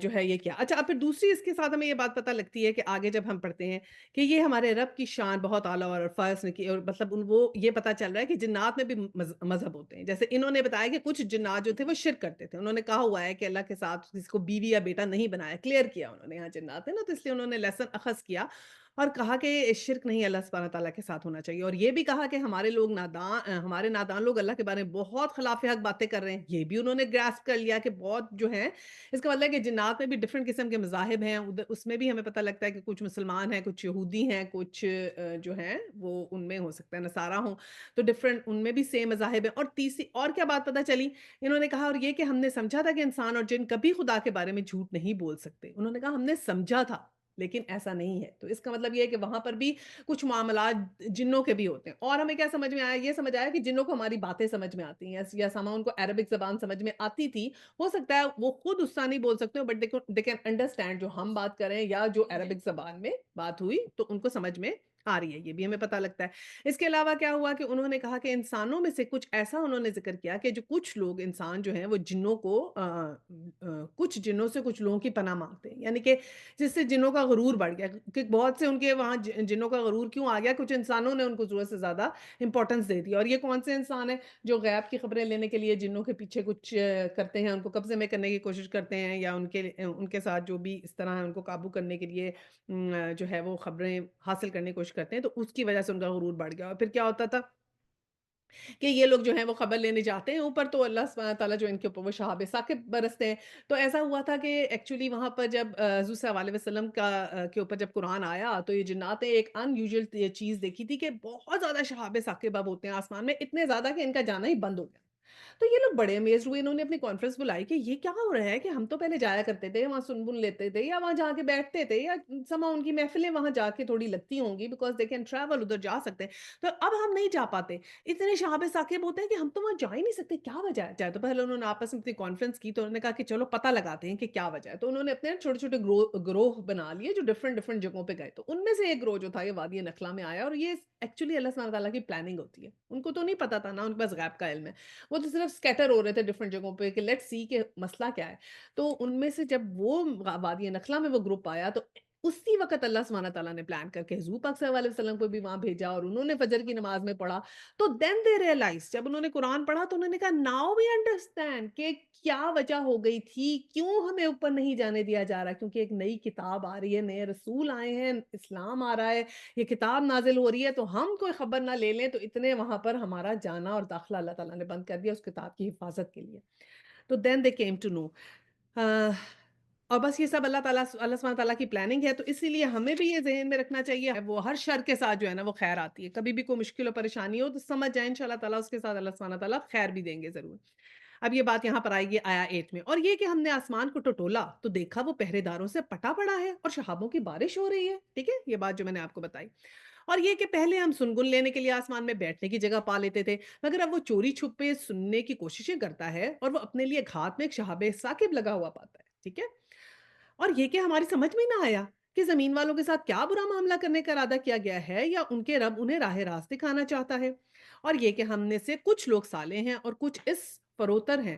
جو ہے یہ کیا۔ اچھا اب پھر دوسری اس کے ساتھ ہمیں یہ بات پتہ لگتی ہے کہ آگے جب ہم پڑھتے ہیں کہ یہ ہمارے رب کی شان بہت اعلیٰ اور فضل کی، اور مطلب وہ یہ پتہ چل رہا ہے کہ جنات میں بھی مذہب ہوتے ہیں۔ جیسے انہوں نے بتایا کہ کچھ جنات جو تھے وہ شرک کرتے تھے، انہوں نے کہا ہوا ہے کہ اللہ کے ساتھ کسی کو بیوی یا بیٹا نہیں بنایا، کلیئر کیا انہوں نے، یہاں جنات ہے نا، تو اس لیے انہوں نے لیسن اخذ کیا اور کہا کہ شرک نہیں اللہ سبحانہ تعالیٰ کے ساتھ ہونا چاہیے، اور یہ بھی کہا کہ ہمارے لوگ نادان ہمارے نادان لوگ اللہ کے بارے میں بہت خلاف حق باتیں کر رہے ہیں، یہ بھی انہوں نے گراسپ کر لیا کہ بہت جو ہے اس کا مطلب ہے کہ جنات میں بھی ڈفرنٹ قسم کے مذاہب ہیں، اس میں بھی ہمیں پتہ لگتا ہے کہ کچھ مسلمان ہیں، کچھ یہودی ہیں، کچھ جو ہیں وہ ان میں ہو سکتا ہے نصارہ ہوں، تو ڈفرنٹ ان میں بھی سیم مذاہب ہیں۔ اور تیسری اور کیا بات پتہ چلی، انہوں نے کہا اور یہ کہ ہم نے سمجھا تھا کہ انسان اور جن کبھی خدا کے بارے میں جھوٹ نہیں بول سکتے، انہوں نے کہا ہم نے سمجھا تھا لیکن ایسا نہیں ہے۔ تو اس کا مطلب یہ ہے کہ وہاں پر بھی کچھ معاملات جنوں کے بھی ہوتے ہیں۔ اور ہمیں کیا سمجھ میں آیا، یہ سمجھ آیا کہ جنوں کو ہماری باتیں سمجھ میں آتی ہیں، یا سما ان کو عربک زبان سمجھ میں آتی تھی، ہو سکتا ہے وہ خود اس طرح نہیں بول سکتے بٹ دے کین انڈرسٹینڈ جو ہم بات کریں یا جو عربک زبان میں بات ہوئی تو ان کو سمجھ میں آ رہی ہے، یہ بھی ہمیں پتہ لگتا ہے۔ اس کے علاوہ کیا ہوا کہ انہوں نے کہا کہ انسانوں میں سے کچھ ایسا انہوں نے ذکر کیا کہ جو کچھ لوگ انسان جو ہیں وہ جنوں کو کچھ جنوں سے کچھ لوگوں کی پناہ مانگتے ہیں، یعنی کہ جس سے جنوں کا غرور بڑھ گیا کہ بہت سے ان کے وہاں جنوں کا غرور کیوں آ گیا، کچھ انسانوں نے ان کو ضرورت سے زیادہ امپورٹنس دے دی، اور یہ کون سے انسان ہیں جو غیب کی خبریں لینے کے لیے جنوں کے پیچھے کچھ کرتے ہیں، ان کو قبضے میں کرنے کی کوشش کرتے ہیں، یا ان کے ساتھ جو بھی اس طرح ان کو قابو کرنے کے لیے جو ہے وہ خبریں حاصل کرنے کی کوشش کرتے ہیں، تو اس کی وجہ سے ان کا غرور بڑھ گیا۔ اور پھر کیا ہوتا تھا کہ یہ لوگ جو ہیں وہ خبر لینے جاتے ہیں اوپر، تو اللہ سبحانہ تعالیٰ جو ان کے اوپر وہ شہاب ثاقب برستے ہیں۔ تو ایسا ہوا تھا کہ ایکچولی وہاں پر جب حضور صلی اللہ علیہ وسلم کا کے اوپر جب قرآن آیا تو یہ جنات نے ایک ان یوزول چیز دیکھی تھی کہ بہت زیادہ شہاب ثاقب اب ہوتے ہیں آسمان میں، اتنے زیادہ کہ ان کا جانا ہی بند ہو گیا۔ تو یہ لوگ بڑے امیزڈ ہوئے، انہوں نے اپنی کانفرنس بلائی کہ یہ کیا ہو رہا ہے کہ ہم تو پہلے جایا کرتے تھے، وہاں سن بن لیتے تھے یا وہاں جا کے بیٹھتے تھے، یا سما ان کی محفلیں وہاں جا کے تھوڑی لگتی ہوں گی بیکاز دے کین ٹریول، ادھر جا سکتے ہیں، تو اب ہم نہیں جا پاتے، اتنے شہاب ثاقب ہوتے ہیں کہ ہم تو وہاں جا ہی نہیں سکتے، کیا وجہ ہے؟ جائے تو پہلے انہوں نے آپس میں اپنی کانفرنس کی، تو انہوں نے کہا کہ چلو پتہ لگاتے ہیں کہ کیا وجہ ہے، تو انہوں نے اپنے چھوٹے چھوٹے گروہ بنا لیے جو ڈفرنٹ جگہوں پہ گئے، تو ان میں سے ایک گروہ جو تھا یہ وادی نخلا میں آیا، اور یہ ایکچولی اللہ سبحانہ تعالیٰ کی پلاننگ ہوتی ہے، ان کو تو نہیں پتا تھا نا، ان کے پاس غیب کا علم ہے، وہ تو صرف سکیٹر ہو رہے تھے ڈفرنٹ جگہوں پہ کہ لیٹس سی کہ مسئلہ کیا ہے۔ تو ان میں سے جب وہ وادی نخلا میں وہ گروپ آیا تو اسی وقت اللہ سبحانہ تعالیٰ نے پلان کر کے حضور پاک صلی اللہ علیہ وسلم کو بھی وہاں بھیجا، اور انہوں نے فجر کی نماز میں پڑھا، تو دین دے ریئلائز، جب انہوں نے قرآن پڑھا تو انہوں نے کہا ناؤ وی انڈرسٹینڈ کہ کیا وجہ ہو گئی تھی، کیوں ہمیں اوپر نہیں جانے دیا جا رہا، کیونکہ ایک نئی کتاب آ رہی ہے، نئے رسول آئے ہیں، اسلام آ رہا ہے، یہ کتاب نازل ہو رہی ہے، تو ہم کوئی خبر نہ لے لیں، تو اتنے وہاں پر ہمارا جانا اور داخلہ اللہ تعالیٰ نے بند کر دیا اس کتاب کی حفاظت کے لیے۔ تو دین دے کیم ٹو نو، اور بس یہ سب اللہ سبحانہ تعالیٰ کی پلاننگ ہے، تو اسی لیے ہمیں بھی یہ ذہن میں رکھنا چاہیے وہ ہر شر کے ساتھ جو ہے نا وہ خیر آتی ہے، کبھی بھی کوئی مشکل اور پریشانی ہو تو سمجھ جائیں انشاءاللہ تعالیٰ اس کے ساتھ اللہ سبحانہ تعالیٰ خیر بھی دیں گے ضرور۔ اب یہ بات یہاں پر آئے گی آیا 8 میں، اور یہ کہ ہم نے آسمان کو ٹٹولا تو دیکھا وہ پہرے داروں سے پٹا پڑا ہے اور شہابوں کی بارش ہو رہی ہے، ٹھیک ہے، یہ بات جو میں نے آپ کو بتائی۔ اور یہ کہ پہلے ہم سنگن لینے کے لیے آسمان میں بیٹھنے کی جگہ پا لیتے تھے، مگر اب وہ چوری چھپے سننے کی کوششیں کرتا ہے اور وہ اپنے لیے گھات میں ایک شہاب ثاقب لگا ہوا پاتا ہے، ٹھیک ہے۔ اور یہ کہ ہماری سمجھ میں نہ آیا کہ زمین والوں کے ساتھ کیا برا معاملہ کرنے کا ارادہ کیا گیا ہے، یا ان کے رب انہیں راہ راست دکھانا چاہتا ہے۔ اور یہ کہ ہم نے سے کچھ لوگ صالح ہیں اور کچھ اس فروتر ہیں،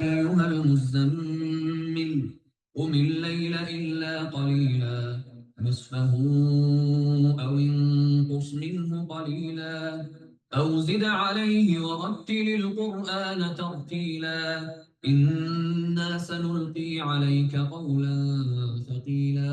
أيها المزمل قم الليل إلا قليلا نصفه أو انقص منه قليلا أو زد عليه ورتل القرآن ترتيلا إنا سنلقي عليك قولا ثقيلا.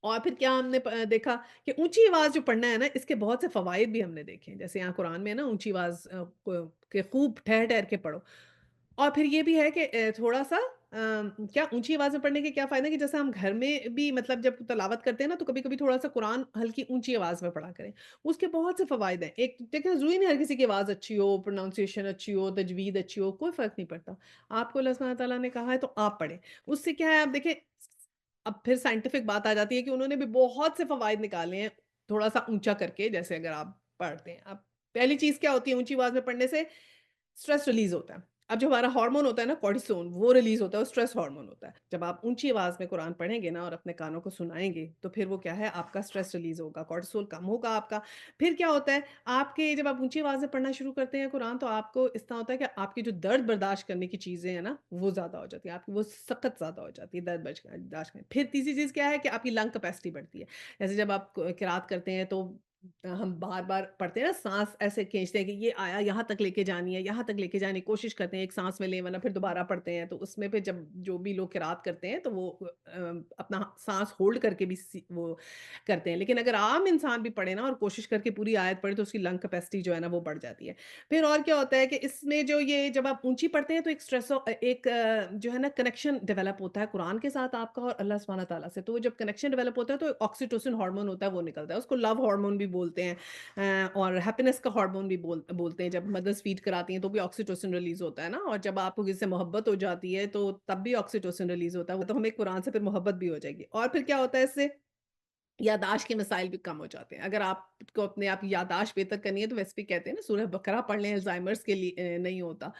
اور پھر کیا ہم نے دیکھا کہ اونچی آواز جو پڑھنا ہے نا، اس کے بہت سے فوائد بھی ہم نے دیکھے ہیں۔ جیسے یہاں قرآن میں ہے نا اونچی آواز کہ خوب ٹھہر-ٹھہر کے پڑھو۔ اور پھر یہ بھی ہے کہ تھوڑا-سا کیا اونچی آواز میں پڑھنے کے کیا فائدہ ہے کہ جیسے ہم گھر میں بھی مطلب جب تلاوت کرتے ہیں نا، تو کبھی-کبھی تھوڑا-سا قرآن ہلکی اونچی آواز میں پڑھا کریں۔ اس کے بہت سے فوائد ہیں۔ ایک دیکھیں ضروری نہیں ہر کسی کی آواز اچھی ہو، پروننسیشن اچھی ہو، تجوید اچھی ہو، کوئی فرق نہیں پڑتا۔ آپ کو اللہ سبحانہ تعالیٰ نے کہا ہے تو آپ پڑھیں۔ اس سے کیا ہے آپ دیکھیں اب پھر سائنٹیفک بات آ جاتی ہے کہ انہوں نے بھی بہت سے فوائد نکالے ہیں، تھوڑا-سا اونچا کر کے جیسے اگر آپ پڑھتے ہیں۔ اب پہلی چیز کیا ہوتی ہے اونچی آواز میں پڑھنے سے اسٹریس ریلیز ہوتا ہے۔ اب جو ہمارا ہارمون ہوتا ہے نا کورٹیسون وہ ریلیز ہوتا ہے، وہ اسٹریس ہارمون ہوتا ہے۔ جب آپ اونچی آواز میں قرآن پڑھیں گے نا اور اپنے کانوں کو سنائیں گے، تو پھر وہ کیا ہے آپ کا اسٹریس ریلیز ہوگا، کورٹیسول کم ہوگا آپ کا۔ پھر کیا ہوتا ہے آپ کے جب آپ اونچی آواز میں پڑھنا شروع کرتے ہیں قرآن تو آپ کو اس طرح ہوتا ہے کہ آپ کی جو درد برداشت کرنے کی چیزیں ہیں نا وہ زیادہ ہو جاتی ہیں، آپ کی وہ سخت زیادہ ہو جاتی ہے درد برداشت کرنے۔ پھر تیسری چیز کیا ہے کہ آپ کی لنگ کیپیسٹی بڑھتی ہے۔ جیسے جب آپ قرات کرتے ہیں تو ہم بار-بار پڑھتے ہیں نا سانس ایسے کھینچتے ہیں کہ یہ آیا یہاں تک لے کے جانی ہے، یہاں تک لے کے جانی کوشش کرتے ہیں، ایک سانس میں لیں ورنہ پھر دوبارہ پڑھتے ہیں، تو اس میں پھر جب جو بھی لوگ قرات کرتے ہیں تو وہ اپنا سانس ہولڈ کر کے بھی وہ کرتے ہیں۔ لیکن اگر عام انسان بھی پڑھے نا اور کوشش کر کے پوری آیت پڑھے تو اس کی لنگ کیپیسٹی جو ہے نا وہ بڑھ جاتی ہے۔ پھر اور کیا ہوتا ہے کہ اس میں جو یہ جب آپ اونچی پڑھتے ہیں تو ایک اسٹریس ایک جو ہے نا کنیکشن ڈیولپ ہوتا ہے قرآن کے ساتھ آپ کا اور اللہ سبحانہ تعالیٰ سے، تو وہ جب کنیکشن ڈیولپ ہوتا ہے تو آکسیٹوسن ہارمون ہوتا ہے وہ نکلتا ہے، اس کو لو ہارمون بھی بولتے ہیں اور ہیپینس کا ہارمون بھی بولتے ہیں۔ جب مدرس فیڈ کراتی ہیں تو بھی آکسیٹوسن ریلیز ہوتا ہے نا، اور جب آپ کو کسی سے محبت ہو جاتی ہے تو تب بھی آکسیٹوسن ریلیز ہوتا ہے، وہ تو ہمیں قرآن سے پھر محبت بھی ہو جائے گی۔ اور پھر کیا ہوتا ہے اس سے یاداشت کے مسائل بھی کم ہو جاتے ہیں۔ اگر آپ کو اپنے آپ کی یاداشت بہتر کرنی ہے تو ویسے بھی کہتے ہیں نا سورہ بقرہ پڑھ لیں الزائمرس کے لیے نہیں ہوتا۔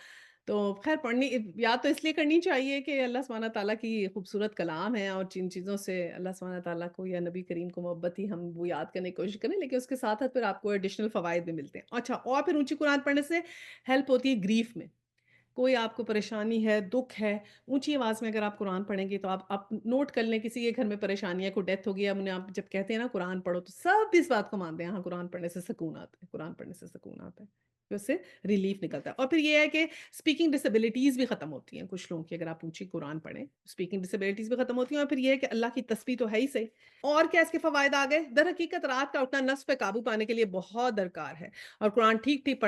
تو خیر پڑھنی یاد تو اس لیے کرنی چاہیے کہ اللہ سبحانہ تعالیٰ کی خوبصورت کلام ہے اور جن چیزوں سے اللہ سبحانہ تعالیٰ کو یا نبی کریم کو محبت ہی ہم وہ یاد کرنے کی کوشش کریں، لیکن اس کے ساتھ پھر آپ کو ایڈیشنل فوائد بھی ملتے ہیں۔ اچھا اور پھر اونچی قرآن پڑھنے سے ہیلپ ہوتی ہے گریف میں۔ کوئی آپ کو پریشانی ہے، دکھ ہے، اونچی آواز میں اگر آپ قرآن پڑھیں گے تو آپ نوٹ کر لیں کسی کے گھر میں پریشانی ہے، کوئی ڈیتھ ہو گئی ہے، اب انہیں آپ جب کہتے ہیں نا قرآن پڑھو تو سب اس بات کو مانتے ہیں، ہاں قرآن پڑھنے سے سکون آتا ہے، قرآن پڑھنے سے سکون آتا ہے، پھر اس سے ریلیف نکلتا ہے۔ اور پھر یہ ہے کہ اسپیکنگ ڈسیبلٹیز بھی ختم ہوتی ہیں کچھ لوگوں کی اگر آپ اونچی قرآن پڑھیں، اسپیکنگ ڈسیبلٹیز بھی ختم ہوتی ہیں، اور پھر یہ ہے کہ اللہ کی تسبیح تو ہے ہی صحیح۔ اور کیا اس کے فوائد آ گئے؟ در حقیقت رات کا اٹھنا نفس پہ قابو پانے کے لیے بہت درکار ہے، اور قرآن ٹھیک ٹھیک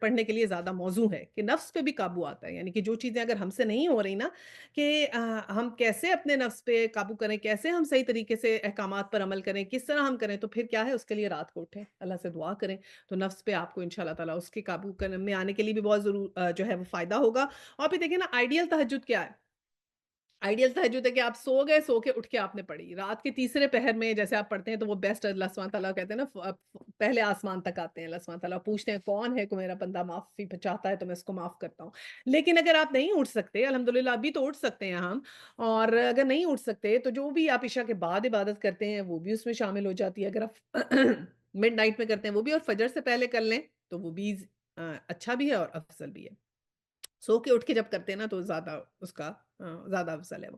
پڑھنے کے لیے زیادہ موزوں ہے کہ نفس پہ بھی قابو آتا ہے، یعنی کہ جو چیزیں اگر ہم سے نہیں ہو رہی نا کہ ہم کیسے اپنے نفس پہ قابو کریں، کیسے ہم صحیح طریقے سے احکامات پر عمل کریں، کس طرح ہم کریں، تو پھر کیا ہے اس کے لیے رات کو اٹھیں اللہ سے دعا کریں تو نفس پہ آپ کو انشاءاللہ تعالیٰ اس کے قابو کرنے میں آنے کے لیے بھی بہت ضرور جو ہے وہ فائدہ ہوگا۔ اور پھر دیکھیں نا آئیڈیل تہجد کیا ہے؟ آئیڈیل تہجد ہے کہ آپ سو گئے، سو کے اٹھ کے آپ نے پڑھی۔ رات کے تیسرے پہر میں جیسے آپ پڑھتے ہیں تو وہ بیسٹ اللہ سبحانہ تعالیٰ کہتے ہیں نا پہلے آسمان تک آتے ہیں اللہ سبحانہ تعالیٰ پوچھتے ہیں کون ہے کو میرا بندہ معافی چاہتا ہے تو میں اس کو معاف کرتا ہوں۔ لیکن اگر آپ نہیں اٹھ سکتے الحمدللہ ابھی تو اٹھ سکتے ہیں ہم، اور اگر نہیں اٹھ سکتے تو جو بھی آپ عشاء کے بعد عبادت کرتے ہیں وہ بھی اس میں شامل ہو جاتی ہے۔ اگر آپ مڈ نائٹ میں کرتے ہیں وہ بھی، اور فجر سے پہلے کر لیں تو وہ بھی اچھا بھی ہے اور افضل بھی ہے۔ سو کے اٹھ کے جب کرتے ہیں نا تو زیادہ اس کا زیادہ افضل ہے وہ۔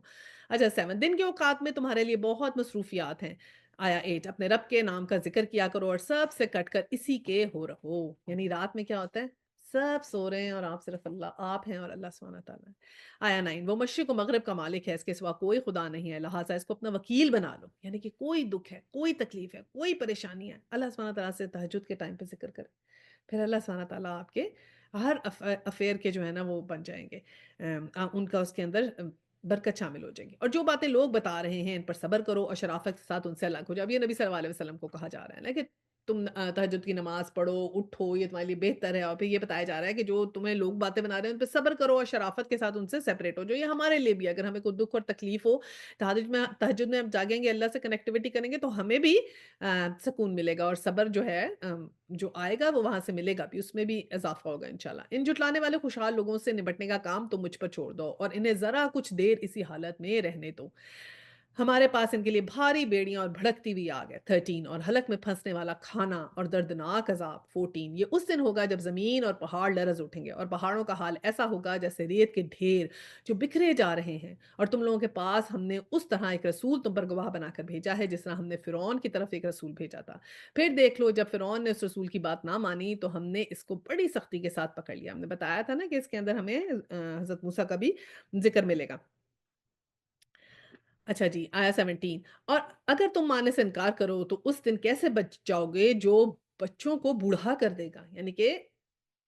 اچھا 7 دن کے اوقات میں تمہارے لیے بہت مصروفیات ہیں۔ آیا 8 اپنے رب کے نام کا ذکر کیا کرو اور سب سے کٹ کر اسی کے ہو رہو، یعنی رات میں کیا ہوتا ہے سب سو رہے ہیں اور آپ صرف اللہ آپ ہیں اور اللہ سبحانہ تعالیٰ ہے۔ آیا 9 وہ مشرق و مغرب کا مالک ہے، اس کے سوا کوئی خدا نہیں ہے، لہٰذا اس کو اپنا وکیل بنا لو، یعنی کہ کوئی دکھ ہے کوئی تکلیف ہے کوئی پریشانی ہے اللہ سبحانہ تعالیٰ سے تہجد کے ٹائم پہ ذکر کریں، پھر اللہ سبحانہ تعالیٰ آپ کے ہر افیئر کے جو ہے نا وہ بن جائیں گے، ان کا اس کے اندر برکت شامل ہو جائے گی۔ اور جو باتیں لوگ بتا رہے ہیں ان پر صبر کرو اور شرافت کے ساتھ ان سے الگ ہو جاؤ۔ اب یہ نبی صلی اللہ علیہ وسلم کو کہا جا رہا ہے نا کہ تم تہجد کی نماز پڑھو اٹھو یہ تمہارے لیے بہتر ہے، اور پھر یہ بتایا جا رہا ہے کہ جو تمہیں لوگ باتیں بنا رہے ہیں ان پہ صبر کرو اور شرافت کے ساتھ ان سے سیپریٹ ہو جو یہ ہمارے لیے بھی ہے۔ اگر ہمیں کوئی دکھ اور تکلیف ہو تہجد میں ہم جاگیں گے اللہ سے کنیکٹیوٹی کریں گے تو ہمیں بھی سکون ملے گا، اور صبر جو ہے جو آئے گا وہ وہاں سے ملے گا بھی، اس میں بھی اضافہ ہوگا انشاءاللہ۔ ان جھٹلانے والے خوشحال لوگوں سے نمٹنے کا کام تم مجھ پر چھوڑ دو اور انہیں ذرا کچھ دیر اسی حالت میں رہنے دو، ہمارے پاس ان کے لیے بھاری بیڑیاں اور بھڑکتی ہوئی آگ ہے 13 اور حلق میں پھنسنے والا کھانا اور دردناک عذاب 14 یہ اس دن ہوگا جب زمین اور پہاڑ لرز اٹھیں گے اور پہاڑوں کا حال ایسا ہوگا جیسے ریت کے ڈھیر جو بکھرے جا رہے ہیں، اور تم لوگوں کے پاس ہم نے اس طرح ایک رسول تم پر گواہ بنا کر بھیجا ہے جس طرح ہم نے فرعون کی طرف ایک رسول بھیجا تھا۔ پھر دیکھ لو جب فرعون نے اس رسول کی بات نہ مانی تو ہم نے اس کو بڑی سختی کے ساتھ پکڑ لیا، ہم نے بتایا تھا نا کہ اس کے اندر ہمیں حضرت موسیٰ کا بھی ذکر ملے گا۔ اچھا جی، آیا 17 اور اگر تم ماننے سے انکار کرو تو اس دن کیسے بچ جاؤ گے جو بچوں کو بوڑھا کر دے گا؟ یعنی کہ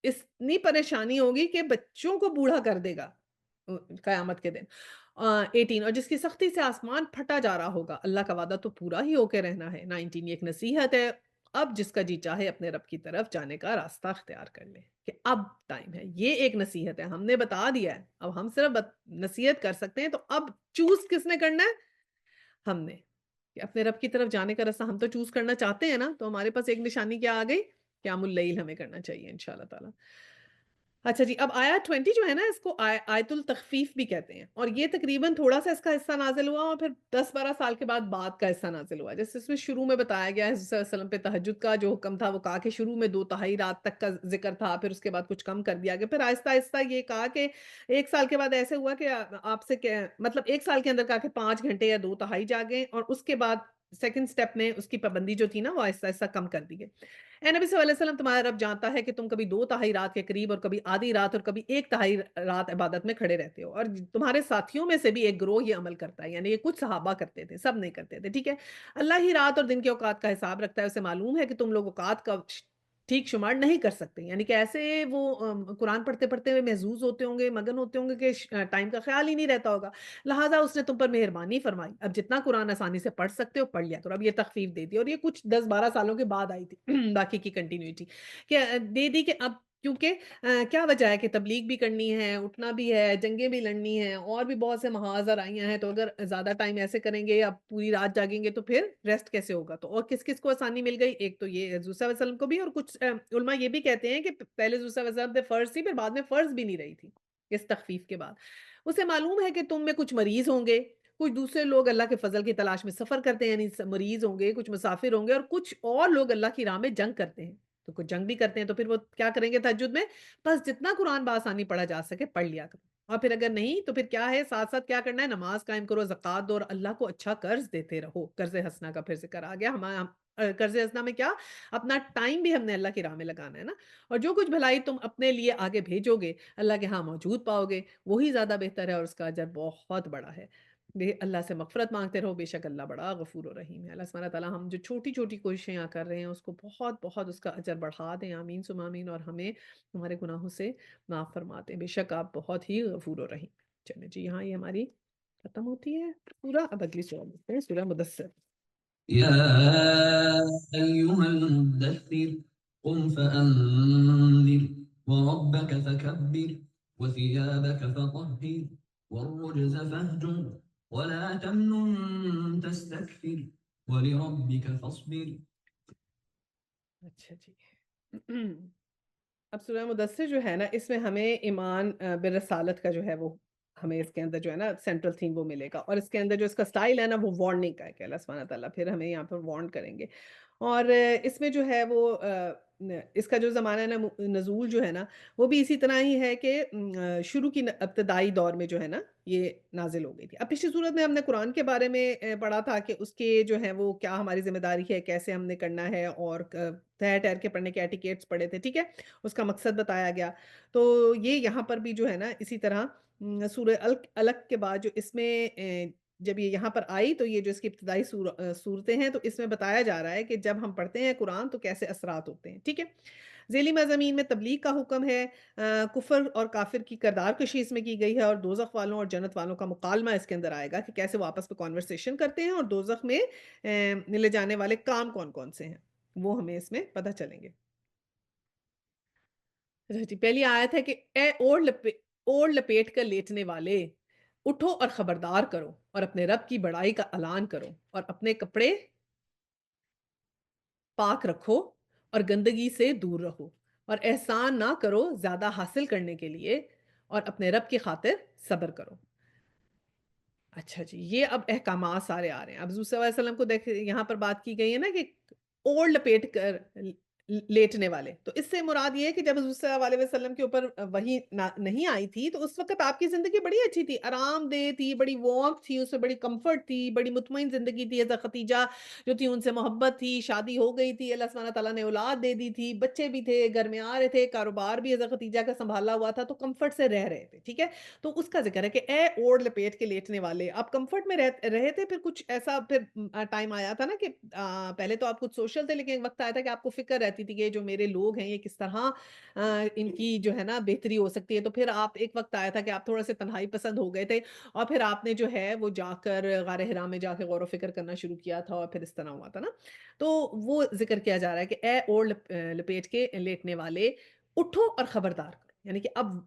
اتنی پریشانی ہوگی کہ بچوں کو بوڑھا کر دے گا قیامت کے دن۔ 18 اور جس کی سختی سے آسمان پھٹا جا رہا ہوگا، اللہ کا وعدہ تو پورا ہی ہو کے رہنا ہے۔ 19 یہ ایک نصیحت ہے، اب جس کا جی چاہے اپنے رب کی طرف جانے کا راستہ اختیار کر لے کہ اب ٹائم ہے۔ یہ ایک نصیحت ہے، ہم نے بتا دیا ہے، اب ہم صرف نصیحت کر سکتے ہیں، تو اب چوز کس نے کرنا ہے؟ ہم نے، کہ اپنے رب کی طرف جانے کا راستہ ہم تو چوز کرنا چاہتے ہیں نا، تو ہمارے پاس ایک نشانی کیا آ گئی؟ قیام اللیل ہمیں کرنا چاہیے انشاءاللہ تعالی۔ اچھا جی، اب آیت 20 جو ہے نا، اس کو آیت التخفیف بھی کہتے ہیں، اور یہ تقریباً تھوڑا سا اس کا حصہ نازل ہوا اور پھر 10-12 سال کے بعد کا حصہ نازل ہوا۔ جیسے اس میں شروع میں بتایا گیا ہے حضرت صلی اللہ علیہ وسلم پہ تہجد کا جو حکم تھا، وہ کہا کہ شروع میں 2 تہائی رات تک کا ذکر تھا، پھر اس کے بعد کچھ کم کر دیا گیا، پھر آہستہ آہستہ یہ کہا کہ 1 سال کے بعد ایسے ہوا کہ آپ سے مطلب 1 سال کے اندر کہا کہ 5 گھنٹے یا 2 تہائی جاگیں، اور اس کے بعد سیکنڈ سٹیپ میں اس کی پابندی جو تھی نا، وہ آہستہ آہستہ کم کر دی گئی۔ اے نبی صلی اللہ علیہ وسلم، تمہارا رب جانتا ہے کہ تم کبھی 2 تہائی رات کے قریب اور کبھی آدھی رات اور کبھی 1 تہائی رات عبادت میں کھڑے رہتے ہو، اور تمہارے ساتھیوں میں سے بھی ایک گروہ یہ عمل کرتا ہے، یعنی یہ کچھ صحابہ کرتے تھے، سب نہیں کرتے تھے، ٹھیک ہے۔ اللہ ہی رات اور دن کے اوقات کا حساب رکھتا ہے، اسے معلوم ہے کہ تم لوگ اوقات کا ٹھیک شمار نہیں کر سکتے، یعنی کہ ایسے وہ قرآن پڑھتے پڑھتے ہوئے محظوظ ہوتے ہوں گے، مگن ہوتے ہوں گے کہ ٹائم کا خیال ہی نہیں رہتا ہوگا، لہٰذا اس نے تم پر مہربانی فرمائی، اب جتنا قرآن آسانی سے پڑھ سکتے ہو پڑھ لیا کرو۔ اب یہ تخفیف دے دی، اور یہ کچھ 10-12 سالوں کے بعد آئی تھی باقی کی کنٹینیوٹی کہ دے دی کہ اب کیونکہ کیا وجہ ہے کہ تبلیغ بھی کرنی ہے، اٹھنا بھی ہے، جنگیں بھی لڑنی ہیں، اور بھی بہت سے محاذ آئیاں ہیں، تو اگر زیادہ ٹائم ایسے کریں گے یا پوری رات جاگیں گے تو پھر ریسٹ کیسے ہوگا؟ تو اور کس کس کو آسانی مل گئی؟ ایک تو یہ حضور صلی اللہ علیہ وسلم کو بھی، اور کچھ علماء یہ بھی کہتے ہیں کہ پہلے حضور صلی اللہ علیہ وسلم پہ فرض تھی، پھر بعد میں فرض بھی نہیں رہی تھی اس تخفیف کے بعد۔ اسے معلوم ہے کہ تم میں کچھ مریض ہوں گے، کچھ دوسرے لوگ اللہ کے فضل کی تلاش میں سفر کرتے ہیں، یعنی مریض ہوں گے، کچھ مسافر ہوں گے، اور کچھ اور لوگ اللہ کی راہ میں جنگ کرتے ہیں، تو کچھ جنگ بھی کرتے ہیں، تو پھر وہ کیا کریں گے تہجد میں؟ بس جتنا قرآن بآسانی پڑھا جا سکے پڑھ لیا کرو، اور پھر اگر نہیں تو پھر کیا ہے، ساتھ ساتھ کیا کرنا ہے؟ نماز قائم کرو، زکوٰۃ دو، اور اللہ کو اچھا قرض دیتے رہو۔ قرض حسنہ کا پھر ذکر آ گیا، قرض حسنہ میں کیا؟ اپنا ٹائم بھی ہم نے اللہ کی راہ میں لگانا ہے نا، اور جو کچھ بھلائی تم اپنے لیے آگے بھیجو گے اللہ کے ہاں موجود پاؤ گے، وہی زیادہ بہتر ہے، اور اس کا اجر بہت بڑا ہے۔ اللہ سے مغفرت مانگتے رہو، بے شک اللہ بڑا غفور و رحیم ہے۔ اللہ سبحانہ تعالیٰ ہم جو چھوٹی چھوٹی کوششیں یہاں کر رہے ہیں اس کو بہت بہت اس کا اجر بڑھا دیں، آمین ثم آمین، اور ہمیں ہمارے گناہوں سے معاف فرما دیں، بے شک آپ بہت ہی غفور و رحیم۔ چلیں جی، یہاں یہ ہماری ختم ہوتی ہے پورا، اب اگلی سورہ دیکھتے ہیں، سورہ مدثر۔ يا أيها المدثر قم فأنذر وربك فكبر وثيابك فطهر والرجز فاهجر ولا تمنن تستكثر ولربك فاصبر. اچھا جی اب سورہ مدثر جو ہے نا، اس میں ہمیں ایمان بالرسالت کا جو ہے وہ ہمیں اس کے اندر جو ہے نا سینٹرل تھیم وہ ملے گا، اور اس کے اندر جو اس کا سٹائل ہے نا وہ وارننگ کا ہے کہ اللہ سبحانہ تعالیٰ پھر ہمیں یہاں پر وارن کریں گے، اور اس میں جو ہے وہ اس کا جو زمانہ ہے نا نزول جو ہے نا وہ بھی اسی طرح ہی ہے کہ شروع کی ابتدائی دور میں جو ہے نا یہ نازل ہو گئی تھی۔ اب پچھلی صورت میں ہم نے قرآن کے بارے میں پڑھا تھا کہ اس کے جو ہے وہ کیا ہماری ذمہ داری ہے، کیسے ہم نے کرنا ہے، اور ٹھہر ٹھہر کے پڑھنے کے ایٹیکیٹس پڑھے تھے، ٹھیک ہے، اس کا مقصد بتایا گیا۔ تو یہ یہاں پر بھی جو ہے نا اسی طرح سورہ الق کے بعد جو اس میں جب یہ یہاں پر آئی تو یہ جو اس کی ابتدائی صورتیں ہیں تو اس میں بتایا جا رہا ہے کہ جب ہم پڑھتے ہیں قرآن تو کیسے اثرات ہوتے ہیں، ٹھیک ہے۔ ذیلی مضامین میں تبلیغ کا حکم ہے، کفر اور کافر کی کردار کشی اس میں کی گئی ہے، اور دوزخ والوں اور جنت والوں کا مکالمہ اس کے اندر آئے گا کہ کیسے وہ آپس میں کانورسیشن کرتے ہیں، اور دوزخ میں لے جانے والے کام کون کون سے ہیں وہ ہمیں اس میں پتہ چلیں گے۔ اچھا جی، پہلی آیت ہے کہ اے اوڑھ لپیٹ کر لیٹنے والے، اٹھو اور خبردار کرو، اور اپنے رب کی بڑائی کا اعلان کرو، اور اپنے کپڑے پاک رکھو اور گندگی سے دور رہو، اور احسان نہ کرو زیادہ حاصل کرنے کے لیے، اور اپنے رب کی خاطر صبر کرو۔ اچھا جی، یہ اب احکامات سارے آ رہے ہیں۔ اب حضور صلی اللہ علیہ وسلم کو دیکھ یہاں پر بات کی گئی ہے نا کہ اوڑھ لپیٹ کر لیٹنے والے۔ تو اس سے مراد یہ ہے کہ جب حضور صلی اللہ علیہ وسلم کے اوپر وحی نہیں آئی تھی، تو اس وقت آپ کی زندگی بڑی اچھی تھی، آرام دہ تھی، بڑی وارمتھ تھی، اس میں بڑی کمفرٹ تھی، بڑی مطمئن زندگی تھی۔ حضرت خدیجہ جو تھی ان سے محبت تھی، شادی ہو گئی تھی، اللہ سبحانہ تعالیٰ نے اولاد دے دی تھی، بچے بھی تھے، گھر میں آ رہے تھے، کاروبار بھی حضرت خدیجہ کا سنبھالا ہوا تھا، تو کمفرٹ سے رہ رہے تھے، ٹھیک ہے؟ تو اس کا ذکر ہے کہ اے اوڑھ لپیٹ کے لیٹنے والے، آپ کمفرٹ میں رہے تھے، پھر کچھ ایسا پھر ٹائم آیا تھا نا کہ پہلے تو آپ کچھ سوشل تھے، لیکن ایک وقت آیا تھا کہ آپ کو فکر رہتی تھی کہ یہ جو میرے لوگ ہیں یہ کس طرح ان کی جو ہے نا بہتری ہو سکتی ہے، تو پھر آپ ایک وقت آیا تھا کہ آپ تھوڑا سے تنہائی پسند ہو گئے تھے، اور پھر آپ نے جو ہے وہ جا کر غار حرا میں جا کے غور و فکر کرنا شروع کیا تھا، اور پھر اس طرح ہوا تھا نا۔ تو وہ ذکر کیا جا رہا ہے کہ اے اوڑھ لپیٹ کے لیٹنے والے، اٹھو اور خبردار کرو، یعنی کہ اب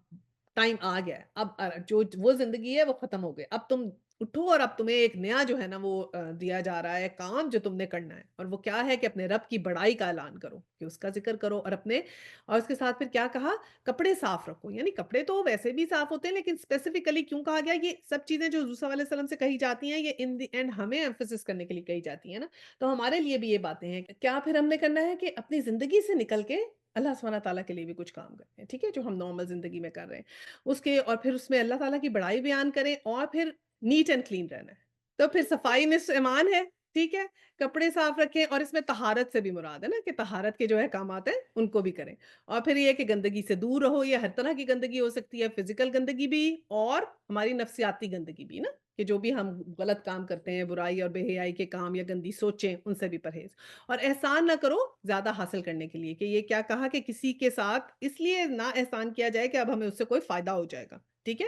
ٹائم آ گیا ہے، اب جو وہ زندگی ہے وہ ختم ہو گئی، اب تم اٹھو، اور اب تمہیں ایک نیا جو ہے نا وہ دیا جا رہا ہے کام جو تم نے کرنا ہے، اور وہ کیا ہے کہ اپنے رب کی بڑائی کا اعلان کرو، کہ اس کا ذکر کرو، اور اور اس کے ساتھ پھر کیا کہا، کپڑے صاف رکھو، یعنی کپڑے تو ویسے بھی صاف ہوتے ہیں، لیکن اسپیسیفکلی کیوں کہا گیا، یہ سب چیزیں جو حضور صلی اللہ علیہ وسلم سے کہی جاتی ہیں یہ ان دی اینڈ ہمیں ایمفسس کرنے کے لیے کہی جاتی ہیں نا، تو ہمارے لیے بھی یہ باتیں ہیں کہ کیا پھر ہم نے کرنا ہے کہ اپنی زندگی سے نکل کے اللہ سبحانہ تعالیٰ کے لیے بھی کچھ کام کرتے ہیں، ٹھیک ہے، جو ہم نارمل زندگی میں کر رہے ہیں اس کے، اور پھر اس میں اللہ تعالیٰ کی بڑائی بیان کریں، اور پھر نیٹ اینڈ کلین رہنا ہے، تو پھر صفائی نصف ایمان ہے، ٹھیک ہے، کپڑے صاف رکھیں، اور اس میں طہارت سے بھی مراد ہے نا کہ طہارت کے جو احکامات ہیں ان کو بھی کریں، اور پھر یہ کہ گندگی سے دور رہو، یہ ہر طرح کی گندگی ہو سکتی ہے، فزیکل گندگی بھی اور ہماری نفسیاتی گندگی بھی نا، کہ جو بھی ہم غلط کام کرتے ہیں، برائی اور بے حیائی کے کام یا گندی سوچیں، ان سے بھی پرہیز، اور احسان نہ کرو زیادہ حاصل کرنے کے لیے، کہ یہ کیا کہا کہ کسی کے ساتھ اس لیے نہ احسان کیا جائے کہ اب ہمیں اس سے کوئی فائدہ ہو جائے گا، ٹھیک ہے؟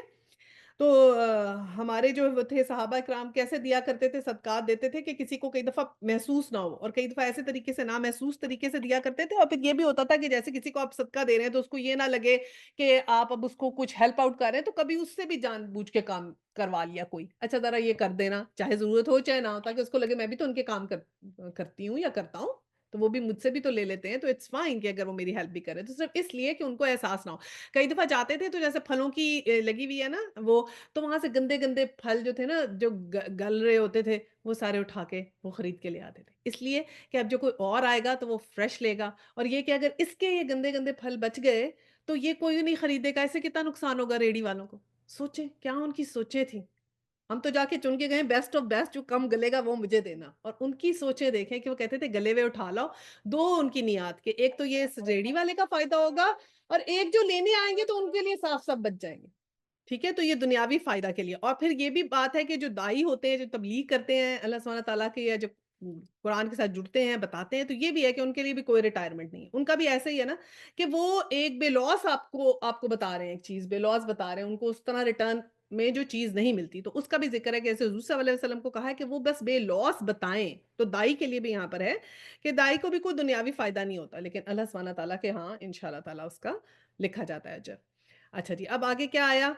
تو ہمارے جو وہ تھے صحابہ کرام کیسے دیا کرتے تھے، صدقات دیتے تھے کہ کسی کو کئی دفعہ محسوس نہ ہو، اور کئی دفعہ ایسے طریقے سے نا محسوس طریقے سے دیا کرتے تھے، اور پھر یہ بھی ہوتا تھا کہ جیسے کسی کو آپ صدقہ دے رہے ہیں تو اس کو یہ نہ لگے کہ آپ اب اس کو کچھ ہیلپ آؤٹ کر رہے ہیں، تو کبھی اس سے بھی جان بوجھ کے کام کروا لیا کوئی، اچھا ذرا یہ کر دینا، چاہے ضرورت ہو چاہے نہ ہو، تاکہ اس کو لگے میں بھی تو ان کے کام کرتی ہوں یا کرتا ہوں، تو وہ بھی مجھ سے بھی تو لے لیتے ہیں، تو اٹس فائن کہ اگر وہ میری ہیلپ بھی کرے، تو صرف اس لیے کہ ان کو احساس نہ ہو۔ کئی دفعہ جاتے تھے تو جیسے پھلوں کی لگی ہوئی ہے نا وہ، تو وہاں سے گندے گندے پھل جو تھے نا جو گل رہے ہوتے تھے وہ سارے اٹھا کے وہ خرید کے لے آتے تھے، اس لیے کہ اب جو کوئی اور آئے گا تو وہ فریش لے گا، اور یہ کہ اگر اس کے یہ گندے گندے پھل بچ گئے تو یہ کوئی نہیں خریدے گا، اسے کتنا نقصان ہوگا ریڑی والوں کو، سوچیں کیا ان کی سوچیں تھیں، ہم تو جا کے چن کے گئے بیسٹ آف بیسٹ، جو کم گلے گا وہ مجھے دینا، اور ان کی سوچیں دیکھیں کہ وہ کہتے تھے گلے ہوئے اٹھا لاؤ، دو ان کی نیات کہ ایک تو یہ اس ریڑی والے کا فائدہ ہوگا، اور ایک جو لینے آئیں گے تو ان کے لیے صاف صاف بچ جائیں گے، ٹھیک ہے، تو یہ دنیاوی فائدہ کے لیے، اور پھر یہ بھی بات ہے کہ جو دائی ہوتے ہیں جو تبلیغ کرتے ہیں اللہ سبحانہ تعالیٰ کے، یا جو قرآن کے ساتھ جڑتے ہیں بتاتے ہیں، تو یہ بھی ہے کہ ان کے لیے بھی کوئی ریٹائرمنٹ نہیں ہے، ان کا بھی ایسا ہی ہے نا کہ وہ ایک بے لوس آپ کو بتا رہے ہیں، ایک چیز بے لوس بتا رہے ہیں، ان کو اس طرح ریٹرن میں جو چیز نہیں ملتی، تو اس کا بھی ذکر ہے کہ ایسے حضور صلی اللہ علیہ وسلم کو کہا ہے کہ وہ بس بے لوس بتائیں، تو دائی کے لیے بھی یہاں پر ہے کہ دائی کو بھی کوئی دنیاوی فائدہ نہیں ہوتا، لیکن اللہ سبحانہ تعالیٰ کے ہاں انشاءاللہ تعالیٰ اس کا لکھا جاتا ہے اجر۔ اچھا جی، اب آگے کیا آیا،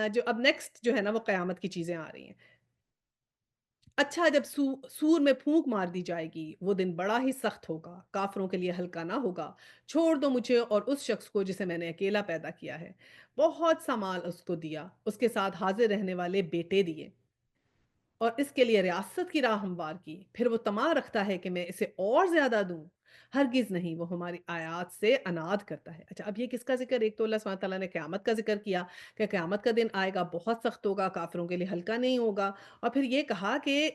جو اب نیکسٹ جو ہے نا وہ قیامت کی چیزیں آ رہی ہیں۔ اچھا جب سور میں پھونک مار دی جائے گی، وہ دن بڑا ہی سخت ہوگا، کافروں کے لیے ہلکا نہ ہوگا، چھوڑ دو مجھے اور اس شخص کو جسے میں نے اکیلا پیدا کیا ہے، بہت سا مال اس کو دیا، اس کے ساتھ حاضر رہنے والے بیٹے دیے، اور اس کے لیے ریاست کی راہ ہموار کی، پھر وہ طمع رکھتا ہے کہ میں اسے اور زیادہ دوں، ہرگز نہیں، وہ ہماری آیات سے اناد کرتا ہے۔ اچھا اب یہ کس کا ذکر، ایک تو اللہ سبحانہ تعالیٰ نے قیامت کا ذکر کیا کہ قیامت کا دن آئے گا بہت سخت ہوگا، کافروں کے لیے ہلکا نہیں ہوگا، اور پھر یہ کہا کہ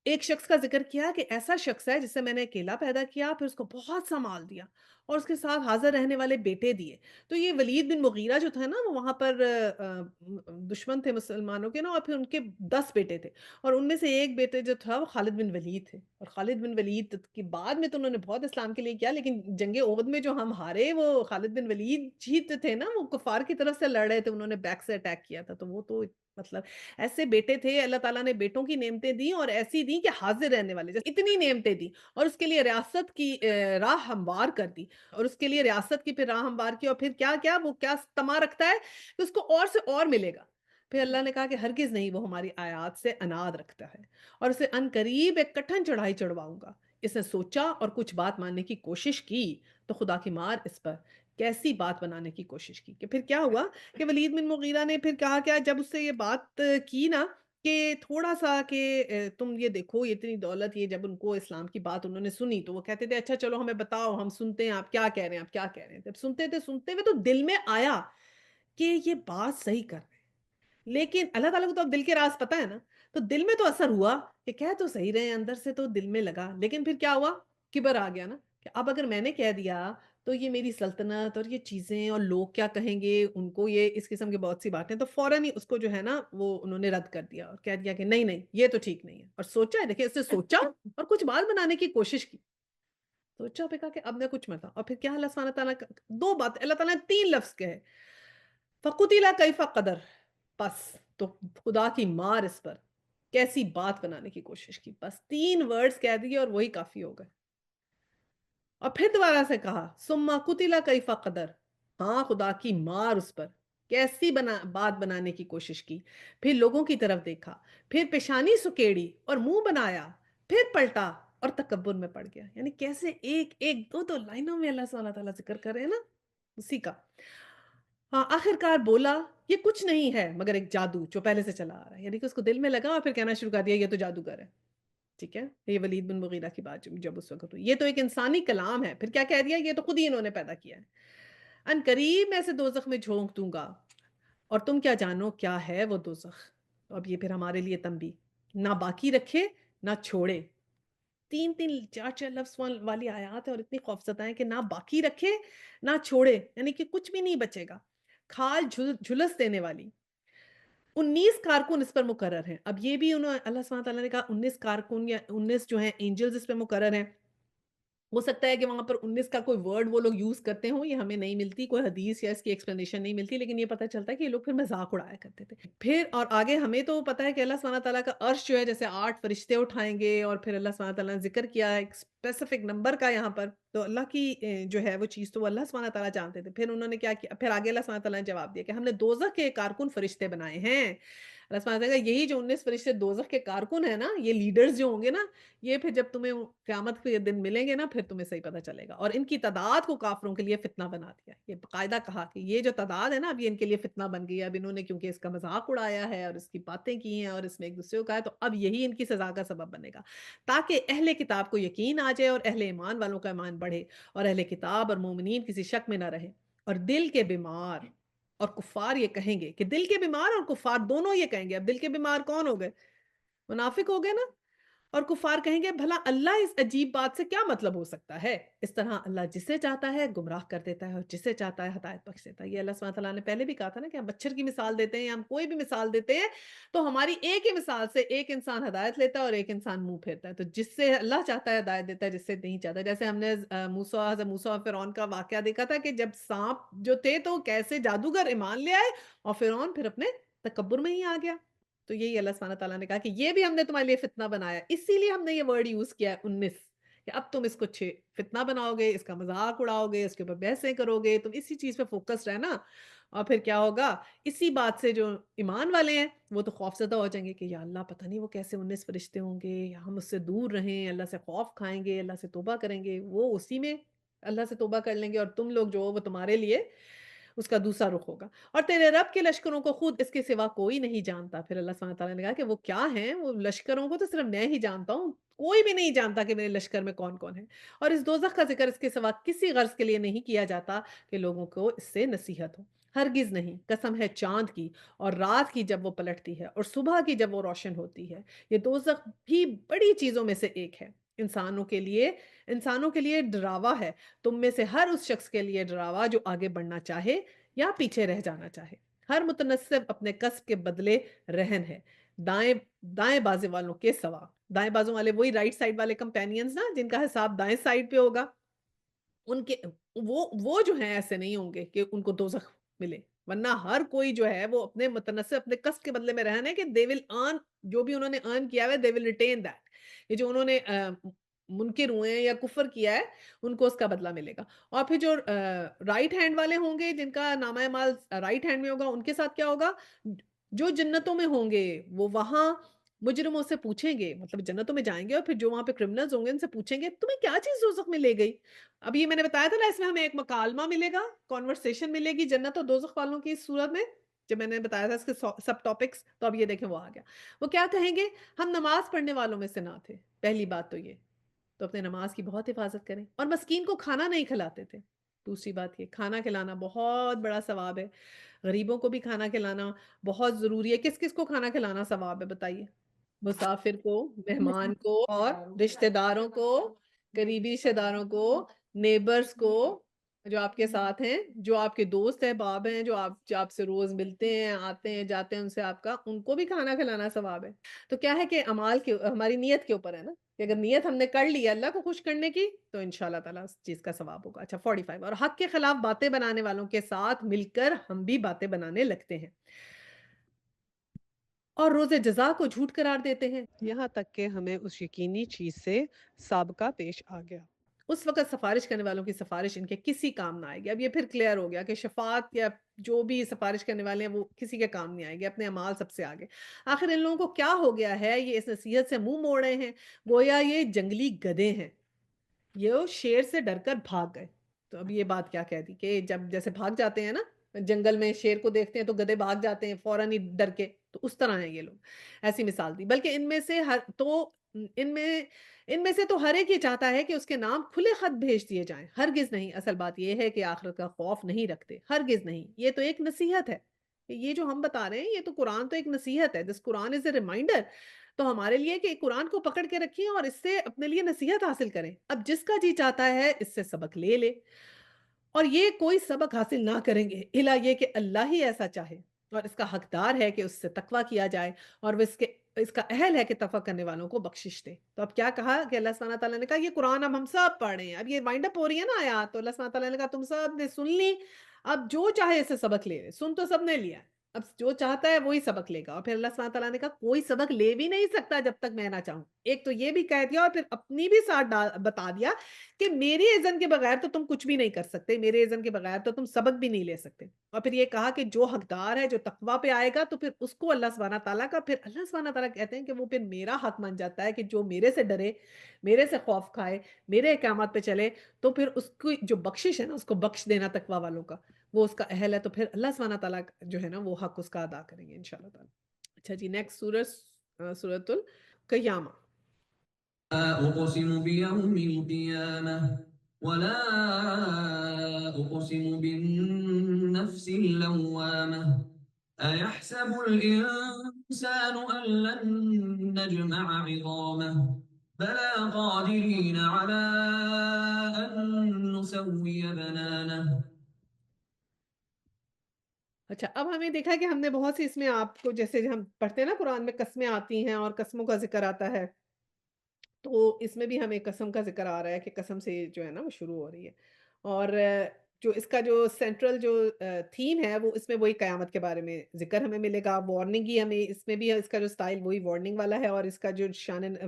ایک شخص کا ذکر کیا کہ ایسا شخص ہے جسے میں نے اکیلا پیدا کیا، پھر اس کو بہت سا مال دیا، اور اس کے ساتھ حاضر رہنے والے بیٹے دیے۔ تو یہ ولید بن مغیرہ جو تھا نا وہ وہاں پر دشمن تھے مسلمانوں کے نا، اور پھر ان کے 10 بیٹے تھے، اور ان میں سے ایک بیٹے جو تھا وہ خالد بن ولید تھے، اور خالد بن ولید کے بعد میں تو انہوں نے بہت اسلام کے لیے کیا، لیکن جنگ احد میں جو ہم ہارے وہ خالد بن ولید ہی تو تھے نا، وہ کفار کی طرف سے لڑ رہے تھے، انہوں نے بیک سے اٹیک کیا تھا، تو وہ تو مطلب ایسے بیٹے تھے، اللہ تعالیٰ نے بیٹوں کی نعمتیں دی، اور ایسی دی کہ حاضر رہنے والے، جیسے اتنی نعمتیں دی، اور اس کے لیے ریاست کی راہ ہموار کر دی، اور اس کے لیے ریاست کی پھر راہ ہموار کی، اور پھر کیا کیا وہ کیا طمع رکھتا ہے کہ اس کو اور سے اور ملے گا، پھر اللہ نے کہا کہ ہرگز نہیں، وہ ہماری آیات سے اناد رکھتا ہے، اور اسے ان قریب ایک کٹھن چڑھائی چڑھواؤں گا، اس نے سوچا اور کچھ بات ماننے کی کوشش کی تو خدا کی مار اس پر، کیسی بات بنانے کی کوشش کی، کہ پھر کیا ہوا کہ ولید بن مغیرہ نے پھر کہا کیا، جب اس سے یہ بات کی نا کہ تھوڑا-سا کہ تم یہ دیکھو یہ اتنی دولت، یہ جب ان کو اسلام کی بات انہوں نے سنی تو وہ کہتے تھے اچھا چلو ہمیں بتاؤ، ہم سنتے ہیں آپ کیا کہہ رہے ہیں، آپ کیا کہہ رہے ہیں؟ جب سنتے تھے، سنتے ہوئے تو دل میں آیا کہ یہ بات صحیح کر رہے ہیں۔ لیکن اللہ تعالیٰ کو تو اب دل کے راز پتہ ہے نا، تو دل میں تو اثر ہوا کہ کہہ تو صحیح رہے ہیں، اندر سے تو دل میں لگا، لیکن پھر کیا ہوا؟ کبر آ گیا نا، کہ اب اگر میں نے کہہ دیا تو یہ میری سلطنت اور یہ چیزیں اور لوگ کیا کہیں گے، ان کو یہ اس قسم کی بہت سی باتیں، تو فوراً ہی اس کو جو ہے نا وہ انہوں نے رد کر دیا اور کہہ دیا کہ نہیں نہیں یہ تو ٹھیک نہیں ہے، اور سوچا ہے، دیکھیں اس نے سوچا اور کچھ بات بنانے کی کوشش کی، سوچا پھر کہا کہ اب میں کچھ مت، اور پھر کیا اللہ سبحانہ تعالیٰ کا دو بات اللہ تعالیٰ نے تین لفظ کہے، فَقُتِلَ كَيْفَ قَدَرَ، بس تو خدا کی مار اس پر کیسی بات بنانے کی کوشش کی، بس تین ورڈز کہہ دیے اور وہی کافی ہو گئے، اور پھر دوبارہ سے کہا ثُمَّ قُتِلَ كَيْفَ قَدَرَ، ہاں خدا کی مار اس پر کیسی بات بنانے کی کوشش کی، پھر لوگوں کی طرف دیکھا، پھر پیشانی سکیڑی اور منہ بنایا، پھر پلٹا اور تکبر میں پڑ گیا، یعنی کیسے ایک ایک دو دو لائنوں میں اللہ سبحانہ تعالیٰ ذکر کر رہے ہیں نا اسی کا۔ ہاں آخرکار بولا یہ کچھ نہیں ہے مگر ایک جادو جو پہلے سے چلا آ رہا ہے، یعنی کہ اس کو دل میں لگا اور پھر کہنا شروع کر دیا یہ تو جادوگر ہے، ٹھیک ہے، یہ ولید بن مغیرہ کی بات جب اس وقت ہوئی، یہ تو ایک انسانی کلام ہے، پھر کیا کہہ دیا یہ تو خود ہی انہوں نے پیدا کیا ہے، ان قریب میں اسے دوزخ میں جھونک دوں گا اور تم کیا جانو کیا ہے وہ دوزخ، اب یہ پھر ہمارے لیے تنبیہ، نہ باقی رکھے نہ چھوڑے، تین تین چار چار لفظ والی آیات ہے اور اتنی خوفزدہ ہیں کہ نہ باقی رکھے نہ چھوڑے، یعنی کہ کچھ بھی نہیں بچے گا، کھال جھلس دینے والی، 19 کارکن اس پر مقرر ہیں، اب یہ بھی انہوں اللہ سبحانہ تعالیٰ نے کہا 19 کارکن یا 19 جو ہیں اینجلز اس پہ مقرر ہیں، ہو سکتا ہے کہ وہاں پر 19 کا کوئی ورڈ وہ لوگ یوز کرتے ہوں، یہ ہمیں نہیں ملتی، کوئی حدیث یا اس کی ایکسپلینیشن نہیں ملتی، لیکن یہ پتہ چلتا ہے کہ یہ لوگ پھر مذاق اڑایا کرتے تھے۔ پھر اور آگے ہمیں تو پتہ ہے کہ اللہ سبحانہ تعالیٰ کا عرش جو ہے جیسے 8 فرشتے اٹھائیں گے، اور پھر اللہ سبحانہ تعالیٰ نے ذکر کیا ایک اسپیسیفک نمبر کا یہاں پر، تو اللہ کی جو ہے وہ چیز تو وہ اللہ سبحانہ تعالیٰ جانتے تھے۔ پھر انہوں نے کیا کیا، پھر آگے اللہ سبحانہ تعالیٰ نے جواب دیا کہ ہم نے دوزخ کے کارکن فرشتے بنائے ہیں۔ اللہ سبحانہ تعالیٰ کا یہی جو 19 فرشتے دوزخ کے کارکن ہیں نا، یہ لیڈرز جو ہوں گے نا، یہ پھر جب تمہیں قیامت کے دن ملیں گے نا پھر تمہیں صحیح پتہ چلے گا، اور ان کی تعداد کو کافروں کے لیے فتنہ بنا دیا، یہ باقاعدہ کہا کہ یہ جو تعداد ہے نا اب یہ ان کے لیے فتنہ بن گئی ہے، اب انہوں نے کیونکہ اس کا مذاق اڑایا ہے اور اس کی باتیں کی ہیں اور اس میں ایک دوسرے کو کہا ہے، تو اب یہی ان کی سزا کا سبب بنے گا، تاکہ اہل کتاب کو یقین آ جائے اور اہل ایمان والوں کا ایمان بڑھے، اور اہل کتاب اور مومنین کسی شک میں نہ رہیں، اور دل کے بیمار اور کفار یہ کہیں گے کہ دل کے بیمار اور کفار دونوں یہ کہیں گے، اب دل کے بیمار کون ہو گئے؟ منافق ہو گئے نا، اور کفار کہیں گے بھلا اللہ اس عجیب بات سے کیا مطلب ہو سکتا ہے، اس طرح اللہ جسے چاہتا ہے گمراہ کر دیتا ہے اور جسے چاہتا ہے ہدایت بخش دیتا ہے، یہ اللہ سبحانہ تعالیٰ نے پہلے بھی کہا تھا نا کہ ہم مچھر کی مثال دیتے ہیں یا ہم کوئی بھی مثال دیتے ہیں تو ہماری ایک ہی مثال سے ایک انسان ہدایت لیتا ہے اور ایک انسان منہ پھیرتا ہے، تو جس سے اللہ چاہتا ہے ہدایت دیتا ہے، جس سے نہیں چاہتا، جیسے ہم نے حضرت موسیٰ اور فرعون کا واقعہ دیکھا تھا کہ جب سانپ جو تھے تو کیسے جادوگر ایمان لے آئے اور فرعون پھر اپنے تکبر میں ہی آ گیا، تو یہی اللہ سبحانہ تعالیٰ نے کہا کہ یہ بھی ہم نے تمہارے لیے فتنہ بنایا، اسی لیے ہم نے یہ ورڈ یوز کیا ہے 19، کہ اب تم اس کو فتنہ بناؤ گے، اس کا مذاق اڑاؤ گے، اس کے اوپر بحثیں کرو گے، تم اسی چیز پہ فوکس رہنا، اور پھر کیا ہوگا، اسی بات سے جو ایمان والے ہیں وہ تو خوف زدہ ہو جائیں گے کہ یا اللہ پتہ نہیں وہ کیسے 19 فرشتے ہوں گے، یا ہم اس سے دور رہیں، اللہ سے خوف کھائیں گے، اللہ سے توبہ کریں گے، وہ اسی میں اللہ سے توبہ کر لیں گے، اور تم لوگ جو ہو وہ تمہارے لیے اس کا دوسرا رخ ہوگا، اور تیرے رب کے لشکروں کو خود اس کے سوا کوئی نہیں جانتا، پھر اللہ سبحانہ تعالیٰ نے کہا کہ وہ کیا ہیں، وہ لشکروں کو تو صرف میں ہی جانتا ہوں، کوئی بھی نہیں جانتا کہ میرے لشکر میں کون کون ہے، اور اس دوزخ کا ذکر اس کے سوا کسی غرض کے لیے نہیں کیا جاتا کہ لوگوں کو اس سے نصیحت ہو، ہرگز نہیں، قسم ہے چاند کی اور رات کی جب وہ پلٹتی ہے اور صبح کی جب وہ روشن ہوتی ہے، یہ دوزخ بھی بڑی چیزوں میں سے ایک ہے، انسانوں کے لیے ڈراوا ہے، تم میں سے ہر اس شخص کے لیے ڈراوا جو آگے بڑھنا چاہے یا پیچھے رہ جانا چاہے، ہر متنصب اپنے کسب کے بدلے رہن ہے، دائیں دائیں بازو والوں کے سوا، دائیں بازو والے وہی رائٹ سائڈ والے کمپینینز نا جن کا حساب دائیں سائڈ پہ ہوگا، ان کے وہ جو ہیں ایسے نہیں ہوں گے کہ ان کو دوزخ ملے، ورنہ ہر کوئی جو ہے وہ اپنے متنصب اپنے کسب کے بدلے میں رہنا ہے کہ دے ول ارن، جو بھی انہوں نے ارن کیا ہے دے ول ریٹین دیٹ، یہ جو انہوں نے منکر ہوئے ہیں یا کفر کیا ہے ان کو اس کا بدلہ ملے گا، اور پھر جو رائٹ ہینڈ والے ہوں گے جن کا نامہ اعمال رائٹ ہینڈ میں ہوگا ان کے ساتھ کیا ہوگا، جو جنتوں میں ہوں گے وہ وہاں مجرموں سے پوچھیں گے، مطلب جنتوں میں جائیں گے اور پھر جو وہاں پہ کرمنلز ہوں گے ان سے پوچھیں گے تمہیں کیا چیز دوزخ میں لے گئی، اب یہ میں نے بتایا تھا نا اس میں ہمیں ایک مکالمہ ملے گا، کانورسیشن ملے گی جنت اور دوزخ والوں کی اس صورت میں، جب میں نے بتایا تھا اس کے سب ٹاپکس، تو اب یہ دیکھیں وہ آ گیا۔ وہ کیا کہیں گے؟ ہم نماز پڑھنے والوں میں سے نہ تھے، پہلی بات تو یہ۔ تو اپنے نماز کی بہت حفاظت کریں، اور مسکین کو کھانا نہیں کھلاتے تھے۔ دوسری بات یہ، کھانا کھلانا بہت بڑا ثواب ہے، غریبوں کو بھی کھانا کھلانا بہت ضروری ہے۔ کس کس کو کھانا کھلانا ثواب ہے بتائیے؟ مسافر کو، مہمان کو، اور رشتہ داروں کو، قریبی رشتہ داروں کو، نیبرز کو، جو آپ کے ساتھ ہیں، جو آپ کے دوست ہیں، باب ہیں، جو آپ سے روز ملتے ہیں، آتے ہیں، جاتے ہیں، ان سے آپ کا ان کو بھی کھانا کھلانا ثواب ہے۔ تو کیا ہے کہ اعمال کے ہماری نیت کے اوپر ہے نا، کہ اگر نیت ہم نے کر لی ہے اللہ کو خوش کرنے کی، تو انشاءاللہ تعالیٰ اس چیز کا ثواب ہوگا۔ اچھا 45، اور حق کے خلاف باتیں بنانے والوں کے ساتھ مل کر ہم بھی باتیں بنانے لگتے ہیں، اور روز جزا کو جھوٹ قرار دیتے ہیں، یہاں تک کہ ہمیں اس یقینی چیز سے سابقہ پیش آ گیا۔ اس وقت سفارش کرنے والوں کی سفارش ان کے کسی کام نہ آئے گی۔ اب یہ پھر کلیئر ہو گیا کہ شفاعت یا جو بھی سفارش کرنے والے ہیں وہ کسی کے کام نہیں آئے گی، اپنے اعمال سب سے آگے۔ آخر ان لوگوں کو کیا ہو گیا ہے، یہ اس نصیحت سے منہ موڑ رہے ہیں، گویا یہ جنگلی گدھے ہیں، یہ شیر سے ڈر کر بھاگ گئے۔ تو اب یہ بات کیا کہہ دی کہ جب جیسے بھاگ جاتے ہیں نا، جنگل میں شیر کو دیکھتے ہیں تو گدھے بھاگ جاتے ہیں فوراً ہی ڈر کے، تو اس طرح ہیں یہ لوگ، ایسی مثال دی۔ بلکہ ان میں سے تو ہر ایک یہ چاہتا ہے کہ اس کے نام کھلے خط بھیج دیے جائیں، ہرگز نہیں۔ اصل بات یہ ہے کہ آخرت کا خوف نہیں رکھتے، ہرگز نہیں۔ یہ تو ایک نصیحت ہے، یہ جو ہم بتا رہے ہیں، یہ تو قرآن تو ایک نصیحت ہے، دس قرآن از اے ریمائنڈر، تو ہمارے لیے کہ قرآن کو پکڑ کے رکھیں اور اس سے اپنے لیے نصیحت حاصل کریں۔ اب جس کا جی چاہتا ہے اس سے سبق لے لے، اور یہ کوئی سبق حاصل نہ کریں گے الا یہ کہ اللہ ہی ایسا چاہے، اور اس کا حقدار ہے کہ اس سے تقویٰ کیا جائے، اور وہ اس کا اہل ہے کہ تقویٰ کرنے والوں کو بخشش دے۔ تو اب کیا کہا کہ اللہ سبحانہ تعالیٰ نے کہا یہ قرآن اب ہم سب پڑھ رہے ہیں، اب یہ وائنڈ اپ ہو رہی ہے نا آیات، تو اللہ سبحانہ تعالیٰ نے کہا تم سب نے سن لی، اب جو چاہے اسے سبق لے، سن تو سب نے لیا ہے، اب جو چاہتا ہے وہی سبق لے گا۔ اور پھر اللہ سبحانہ تعالیٰ نے کہا کوئی سبق لے بھی نہیں سکتا جب تک میں نہ چاہوں۔ ایک تو یہ بھی کہہ دیا، اور پھر اپنی بھی ساتھ بتا دیا کہ میری اذن کے بغیر تو تم کچھ بھی نہیں کر سکتے، میرے اذن کے بغیر تو تم سبق بھی نہیں لے سکتے۔ اور پھر یہ کہا کہ جو حقدار ہے، جو تقویٰ پہ آئے گا، تو پھر اس کو اللہ سبحانہ تعالیٰ کا، پھر اللہ سبحانہ تعالیٰ کہتے ہیں کہ وہ پھر میرا حق مان جاتا ہے کہ جو میرے سے ڈرے، میرے سے خوف کھائے، میرے احکامات پہ چلے، تو پھر اس کی جو بخشش ہے نا، اس کو بخش دینا تقویٰ والوں کا، وہ اس کا اہل ہے، تو پھر اللہ سبحانہ تعالیٰ جو ہے نا وہ حق اس کا ادا کریں گے انشاءاللہ تعالیٰ۔ اچھا جی، نیکسٹ سورۃ القیامہ۔ أقسم بيوم القيامة ولا أقسم بالنفس اللوامة أيحسب الإنسان أن لن نجمع عظامه بلى قادرين على أن نسوي بنانه۔ اچھا، اب ہمیں دیکھا کہ ہم نے بہت سی اس میں آپ کو، جیسے ہم پڑھتے ہیں نا قرآن میں قسمیں آتی ہیں اور قسموں کا ذکر آتا ہے، تو اس میں بھی ہمیں قسم کا ذکر آ رہا ہے کہ قسم سے جو ہے نا وہ شروع ہو رہی ہے، اور جو اس کا جو سینٹرل جو تھیم ہے وہ اس میں وہی قیامت کے بارے میں ذکر ہمیں ملے گا، وارننگ ہی ہمیں اس میں بھی ہے، اس کا جو سٹائل وہی وارننگ والا ہے، اور اس کا جو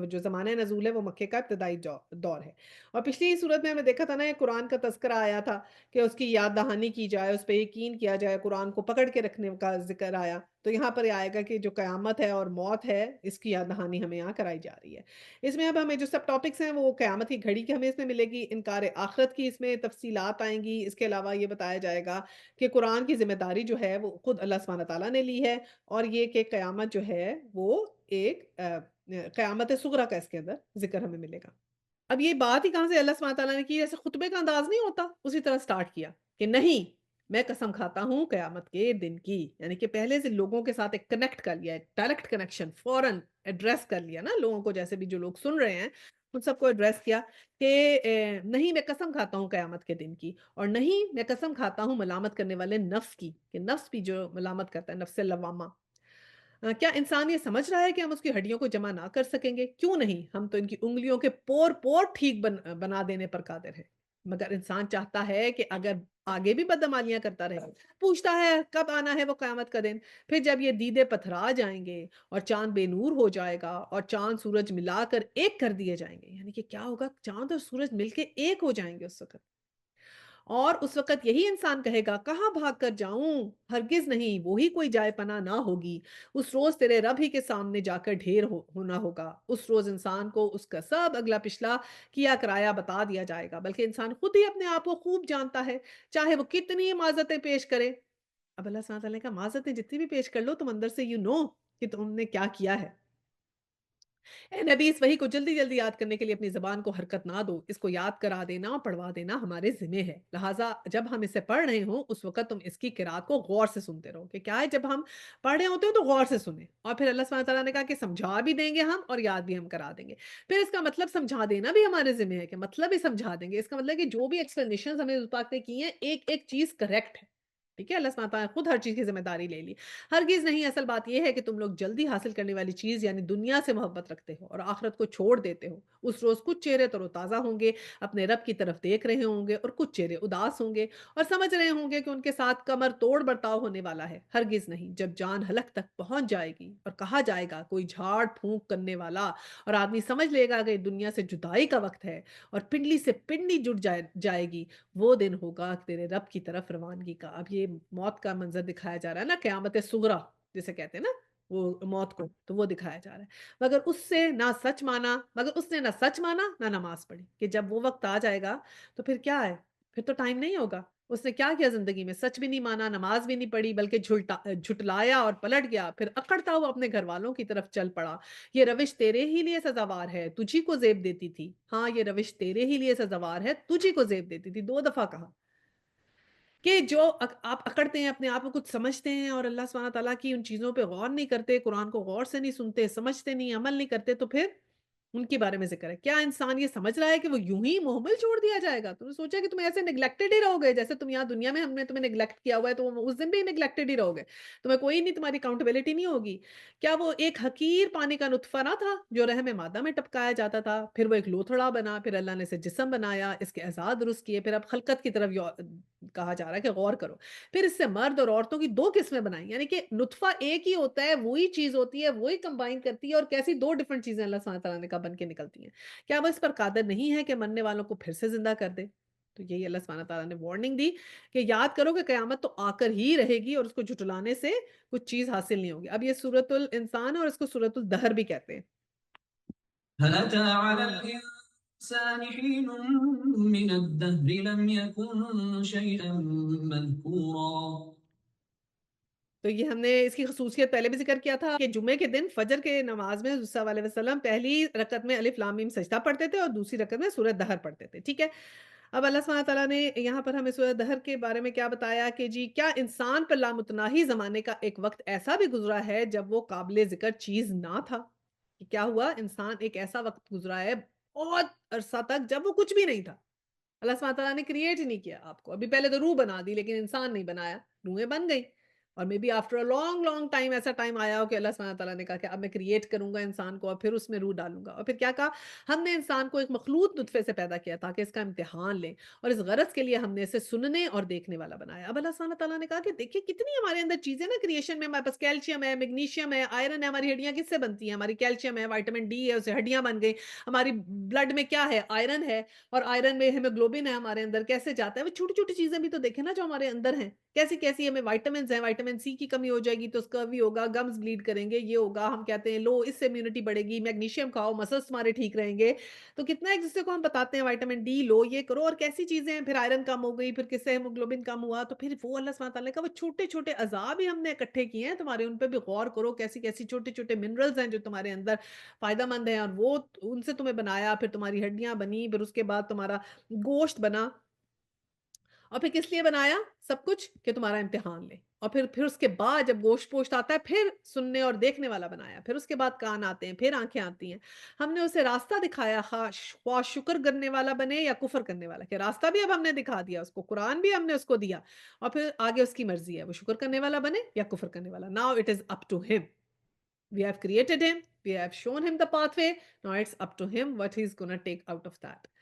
جو زمانہ نزول ہے وہ مکے کا ابتدائی دور ہے۔ اور پچھلی صورت میں ہمیں دیکھا تھا نا، یہ قرآن کا تذکرہ آیا تھا کہ اس کی یاد دہانی کی جائے، اس پہ یقین کیا جائے، قرآن کو پکڑ کے رکھنے کا ذکر آیا، تو یہاں پر یہ آئے گا کہ جو قیامت ہے اور موت ہے، اس کی یاد دہانی ہمیں یہاں کرائی جا رہی ہے۔ اس میں اب ہمیں جو سب ٹاپکس ہیں وہ قیامت کی گھڑی کی ہمیں اس میں ملے گی، انکار آخرت کی اس میں تفصیلات آئیں گی، اس کے علاوہ یہ بتایا جائے گا کہ قرآن کی ذمہ داری جو ہے وہ خود اللہ سبحانہ تعالیٰ نے لی ہے، اور یہ کہ قیامت جو ہے وہ ایک قیامت صغریٰ کا اس کے اندر ذکر ہمیں ملے گا۔ اب یہ بات ہی کہاں سے اللہ سبحانہ تعالیٰ نے کی، جیسے خطبے کا انداز نہیں ہوتا اسی طرح سٹارٹ کیا کہ نہیں، میں قسم کھاتا ہوں قیامت کے دن کی، یعنی کہ پہلے سے لوگوں کے ساتھ ایک کنیکٹ کر لیا، ایک ڈائریکٹ کنیکشن، فوراً ایڈریس کر لیا نا لوگوں کو، جیسے بھی جو لوگ سن رہے ہیں ان سب کو ایڈریس کیا کہ نہیں، میں قسم کھاتا ہوں قیامت کے دن کی، اور نہیں، میں قسم کھاتا ہوں ملامت کرنے والے نفس کی، کہ نفس بھی جو ملامت کرتا ہے، نفس لوامہ، کیا انسان یہ سمجھ رہا ہے کہ ہم اس کی ہڈیوں کو جمع نہ کر سکیں گے؟ کیوں نہیں، ہم تو ان کی انگلیوں کے پور پور ٹھیک بنا دینے پر قادر ہیں۔ مگر انسان چاہتا ہے کہ اگر آگے بھی بدعمالیاں کرتا رہے، پوچھتا ہے کب آنا ہے وہ قیامت کا دن، پھر جب یہ دیدے پتھرا جائیں گے اور چاند بے نور ہو جائے گا اور چاند سورج ملا کر ایک کر دیے جائیں گے، یعنی کہ کیا ہوگا، چاند اور سورج مل کے ایک ہو جائیں گے اس وقت، اور اس وقت یہی انسان کہے گا کہاں بھاگ کر جاؤں، ہرگز نہیں، وہی کوئی جائے پناہ نہ ہوگی، اس روز تیرے رب ہی کے سامنے جا کر ڈھیر ہونا ہوگا۔ اس روز انسان کو اس کا سب اگلا پچھلا کیا کرایا بتا دیا جائے گا، بلکہ انسان خود ہی اپنے آپ کو خوب جانتا ہے، چاہے وہ کتنی معذرتیں پیش کرے، اب اللہ سبحانہ تعالیٰ نے کہا معذرتیں جتنی بھی پیش کر لو تم اندر سے یو نو کہ تم نے کیا کیا ہے۔ اے نبی اس وحی کو جلدی جلدی یاد کرنے کے لیے اپنی زبان کو حرکت نہ دو، اس کو یاد کرا دینا اور پڑھوا دینا ہمارے ذمہ ہے، لہٰذا جب ہم اسے پڑھ رہے ہوں اس وقت تم اس کی قرات کو غور سے سنتے رہو کہ کیا ہے جب ہم پڑھ رہے ہوتے ہیں تو غور سے سنیں، اور پھر اللہ سبحانہ تعالیٰ نے کہا کہ سمجھا بھی دیں گے ہم اور یاد بھی ہم کرا دیں گے، پھر اس کا مطلب سمجھا دینا بھی ہمارے ذمہ ہے کہ مطلب ہی سمجھا دیں گے، اس کا مطلب ہے کہ جو بھی ایکسپلینیشن ہمیں اس بات نے کی ہیں ایک ایک چیز کریکٹ ہے، ٹھیک ہے، اللہ سبحانہ تعالیٰ نے خود ہر چیز کی ذمہ داری لے لی، ہرگز نہیں، اصل بات یہ ہے کہ تم لوگ جلدی حاصل کرنے والی چیز یعنی دنیا سے محبت رکھتے ہو اور آخرت کو چھوڑ دیتے ہو، اس روز کچھ چہرے تر و تازہ ہوں گے، اپنے رب کی طرف دیکھ رہے ہوں گے اور کچھ چہرے اداس ہوں گے اور سمجھ رہے ہوں گے کہ ان کے ساتھ کمر توڑ برتاؤ ہونے والا ہے، ہرگز نہیں، جب جان حلق تک پہنچ جائے گی اور کہا جائے گا کوئی جھاڑ پھونک کرنے والا اور آدمی سمجھ لے گا کہ دنیا سے جدائی کا وقت ہے اور پنڈلی سے پنڈلی جڑ جائے گی، وہ دن ہوگا تیرے رب کی طرف روانگی کا۔ اب یہ موت کا منظر دکھایا جا رہا ہے نا، قیامت صغریٰ جسے کہتے ہیں نا، وہ موت کو تو وہ دکھایا جا رہا ہے، مگر اس نے نہ سچ مانا نہ نماز پڑھی کہ جب وہ وقت آ جائے گا تو پھر کیا ہے، پھر تو ٹائم نہیں ہوگا، اس نے کیا کیا زندگی میں، سچ بھی نہیں مانا، نماز بھی نہیں پڑھی، بلکہ جھٹلایا اور پلٹ گیا، پھر اکڑتا ہوا اپنے گھر والوں کی طرف چل پڑا۔ یہ روش تیرے ہی لیے سزاوار ہے، تجھی کو زیب دیتی تھی، ہاں یہ روش تیرے ہی لیے سزاوار ہے، تجھی کو زیب دیتی تھی، 2 دفعہ کہا کہ جو آپ اکڑتے ہیں اپنے آپ کو کچھ سمجھتے ہیں اور اللہ سبحانہ تعالیٰ کی ان چیزوں پہ غور نہیں کرتے، قرآن کو غور سے نہیں سنتے، سمجھتے نہیں، عمل نہیں کرتے، تو پھر ان کے بارے میں ذکر ہے۔ کیا انسان یہ سمجھ رہا ہے کہ وہ یوں ہی مہمل چھوڑ دیا جائے گا؟ تم نے سوچا کہ تم ایسے نیگلیکٹڈ ہی رہو گے جیسے تم یہاں دنیا میں ہم نے تمہیں نیگلیکٹ کیا ہوا ہے، تو اس دن بھی نیگلیکٹڈ ہی رہو گے، تمہیں کوئی نہیں، تمہاری اکاؤنٹیبلٹی نہیں ہوگی۔ کیا وہ ایک حقیر پانی کا نطفہ نہ تھا جو رحم مادہ میں ٹپکایا جاتا تھا، پھر وہ ایک لوتھڑا بنا، پھر اللہ نے اسے جسم بنایا، اس کے اعضاء درست کیے، پھر اب خلقت کی طرف کہا جا رہا ہے کہ غور کرو، پھر اس سے مرد اور عورتوں کی 2 قسمیں بنائیں، یعنی کہ نطفہ ایک ہی ہوتا ہے، وہی چیز ہوتی ہے، وہی کمبائن کرتی ہے، اور کیسی 2 ڈفرنٹ چیزیں اللہ سبحانہ تعالیٰ نے کہا بن کے نکلتی ہیں۔ کیا وہ اس پر قادر نہیں ہے کہ مرنے والوں کو پھر سے زندہ کر دے؟ تو یہی اللہ سبحانہ تعالیٰ نے وارننگ دی کہ یاد کرو کہ قیامت تو آ کر ہی رہے گی اور اس کو جھٹلانے سے کچھ چیز حاصل نہیں ہوگی۔ اب یہ سورۃ الانسان ہے اور اس کو سورۃ الدہر بھی کہتے ہیں۔ هل أتى على الإنسان حين من الدهر لم يكن شيئا مذكورا؟ تو یہ ہم نے اس کی خصوصیت پہلے بھی ذکر کیا تھا کہ جمعے کے دن فجر کے نماز میں حضور صلی اللہ علیہ وسلم پہلی رکعت میں الف لام میم سجدہ پڑھتے تھے اور دوسری رکعت میں سورۃ دہر پڑھتے تھے، ٹھیک ہے۔ اب اللہ سبحانہ تعالیٰ نے یہاں پر ہمیں سورۃ دہر کے بارے میں کیا بتایا کہ جی کیا انسان پر لامتناہی زمانے کا ایک وقت ایسا بھی گزرا ہے جب وہ قابل ذکر چیز نہ تھا، کہ کیا ہوا انسان ایک ایسا وقت گزرا ہے بہت عرصہ تک جب وہ کچھ بھی نہیں تھا، اللہ سبحانہ تعالیٰ نے کریٹ ہی نہیں کیا آپ کو، ابھی پہلے تو روح بنا دی لیکن انسان نہیں بنایا، روحیں بن گئی اور maybe after long long time ایسا ٹائم آیا ہو کہ اللہ سبحانہ تعالیٰ نے کہا کہ اب میں کریٹ کروں گا انسان کو اور پھر اس میں روح ڈالوں گا، اور پھر کیا کہا ہم نے انسان کو ایک مخلوط نطفے سے پیدا کیا تاکہ اس کا امتحان لیں اور اس غرض کے لیے ہم نے اسے سننے اور دیکھنے والا بنایا۔ اب اللہ سبحانہ تعالیٰ نے کہا کہ دیکھیے کتنی ہمارے اندر چیزیں نا کریشن میں، ہمارے پاس کیلشیم ہے، میگنیشیم ہے، آئرن ہے، ہماری ہڈیاں کس سے بنتی ہیں، ہماری کیلشیم ہے، وائٹامن ڈی ہے، اس سے ہڈیاں بن گئی، ہماری بلڈ میں کیا ہے، آئرن ہے، اور آئرن میں ہیموگلوبن ہے ہمارے اندر، کیسے جاتا ہے وہ چھوٹی چھوٹی چیزیں بھی تو دیکھیں نا جو ہمارے اندر ہیں، کیسی کیسی ہمیں وائٹامنز ہیں، وائٹامن سی کی کمی ہو جائے گی تو اسکروی ہوگا، گمز بلیڈ کریں گے، یہ ہوگا، ہم کہتے ہیں لو اس سے امیونٹی بڑھے گی، میگنیشیم کھاؤ مسلس تمہارے ٹھیک رہیں گے، تو کتنا ایک دوسرے کو ہم بتاتے ہیں وائٹامن ڈی لو، یہ کرو، اور کیسی چیزیں ہیں، پھر آئرن کم ہو گئی، پھر کس سے ہیموگلوبن کم ہوا، تو پھر وہ اللہ سبحانہ تعالیٰ کا وہ چھوٹے چھوٹے اعضاء بھی ہم نے اکٹھے کیے ہیں تمہارے، ان پہ بھی غور کرو، کیسی کیسی چھوٹے چھوٹے منرلز ہیں جو تمہارے اندر فائدہ مند ہیں، اور وہ ان سے تمہیں بنایا، پھر تمہاری ہڈیاں بنی، پھر اس کے بعد تمہارا گوشت بنا، اور پھر کس لیے بنایا سب کچھ کہ تمہارا امتحان لے، اور پھر اس کے بعد جب گوشت پوشت آتا ہے پھر سننے اور دیکھنے والا بنایا، پھر اس کے بعد کان آتے ہیں، پھر آنکھیں آتی ہیں، ہم نے اسے راستہ دکھایا، خواہ شکر کرنے والا بنے یا کفر کرنے والا، کہ راستہ بھی اب ہم نے دکھا دیا اس کو، قرآن بھی ہم نے اس کو دیا، اور پھر آگے اس کی مرضی ہے وہ شکر کرنے والا بنے یا کفر کرنے والا۔ Now it is up to him. We have created him, we have shown him the pathway, now it's up to him what he's gonna take out of that.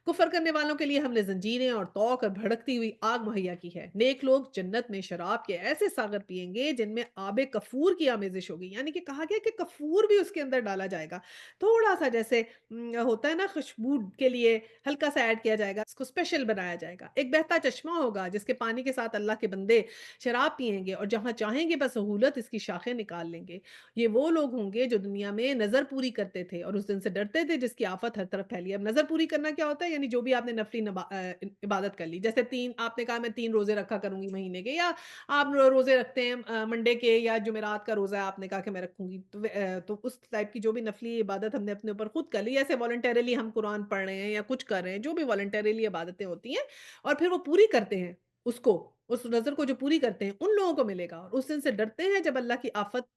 کفر کرنے والوں کے لیے ہم نے زنجیریں اور توق اور بھڑکتی ہوئی آگ مہیا کی ہے، نیک لوگ جنت میں شراب کے ایسے ساغر پیئیں گے جن میں آب کفور کی آمیزش ہوگی، یعنی کہ کہا گیا کہ کفور بھی اس کے اندر ڈالا جائے گا، تھوڑا سا جیسے ہوتا ہے نا خوشبو کے لیے ہلکا سا ایڈ کیا جائے گا، اس کو اسپیشل بنایا جائے گا، ایک بہتا چشمہ ہوگا جس کے پانی کے ساتھ اللہ کے بندے شراب پیئیں گے اور جہاں چاہیں گے بس سہولت اس کی شاخیں نکال لیں گے، یہ وہ لوگ ہوں گے جو دنیا میں نظر پوری کرتے تھے اور اس دن سے ڈرتے تھے جس کی آفت ہر طرف پھیلی ہے۔ اب نظر پوری کرنا کیا ہوتا ہے؟ یعنی جو بھی آپ نے نفلی عبادت کر لی، جیسے 3 آپ نے کہا میں 3 روزے رکھا کروں گی مہینے کے، یا آپ روزے رکھتے ہیں منڈے کے یا جمعرات کا روزہ آپ نے کہا کہ میں رکھوں گی، تو اس ٹائپ کی جو بھی نفلی عبادت ہم نے اپنے اوپر خود کر لی، ایسے والنٹیرلی ہم قرآن پڑھ رہے ہیں یا کچھ کر رہے ہیں، جو بھی والنٹیرلی عبادتیں ہوتی ہیں اور پھر وہ پوری کرتے ہیں اس کو، اس نظر کو جو پوری کرتے ہیں ان لوگوں کو ملے گا، اور اس دن سے ڈرتے ہیں جب اللہ کی آفت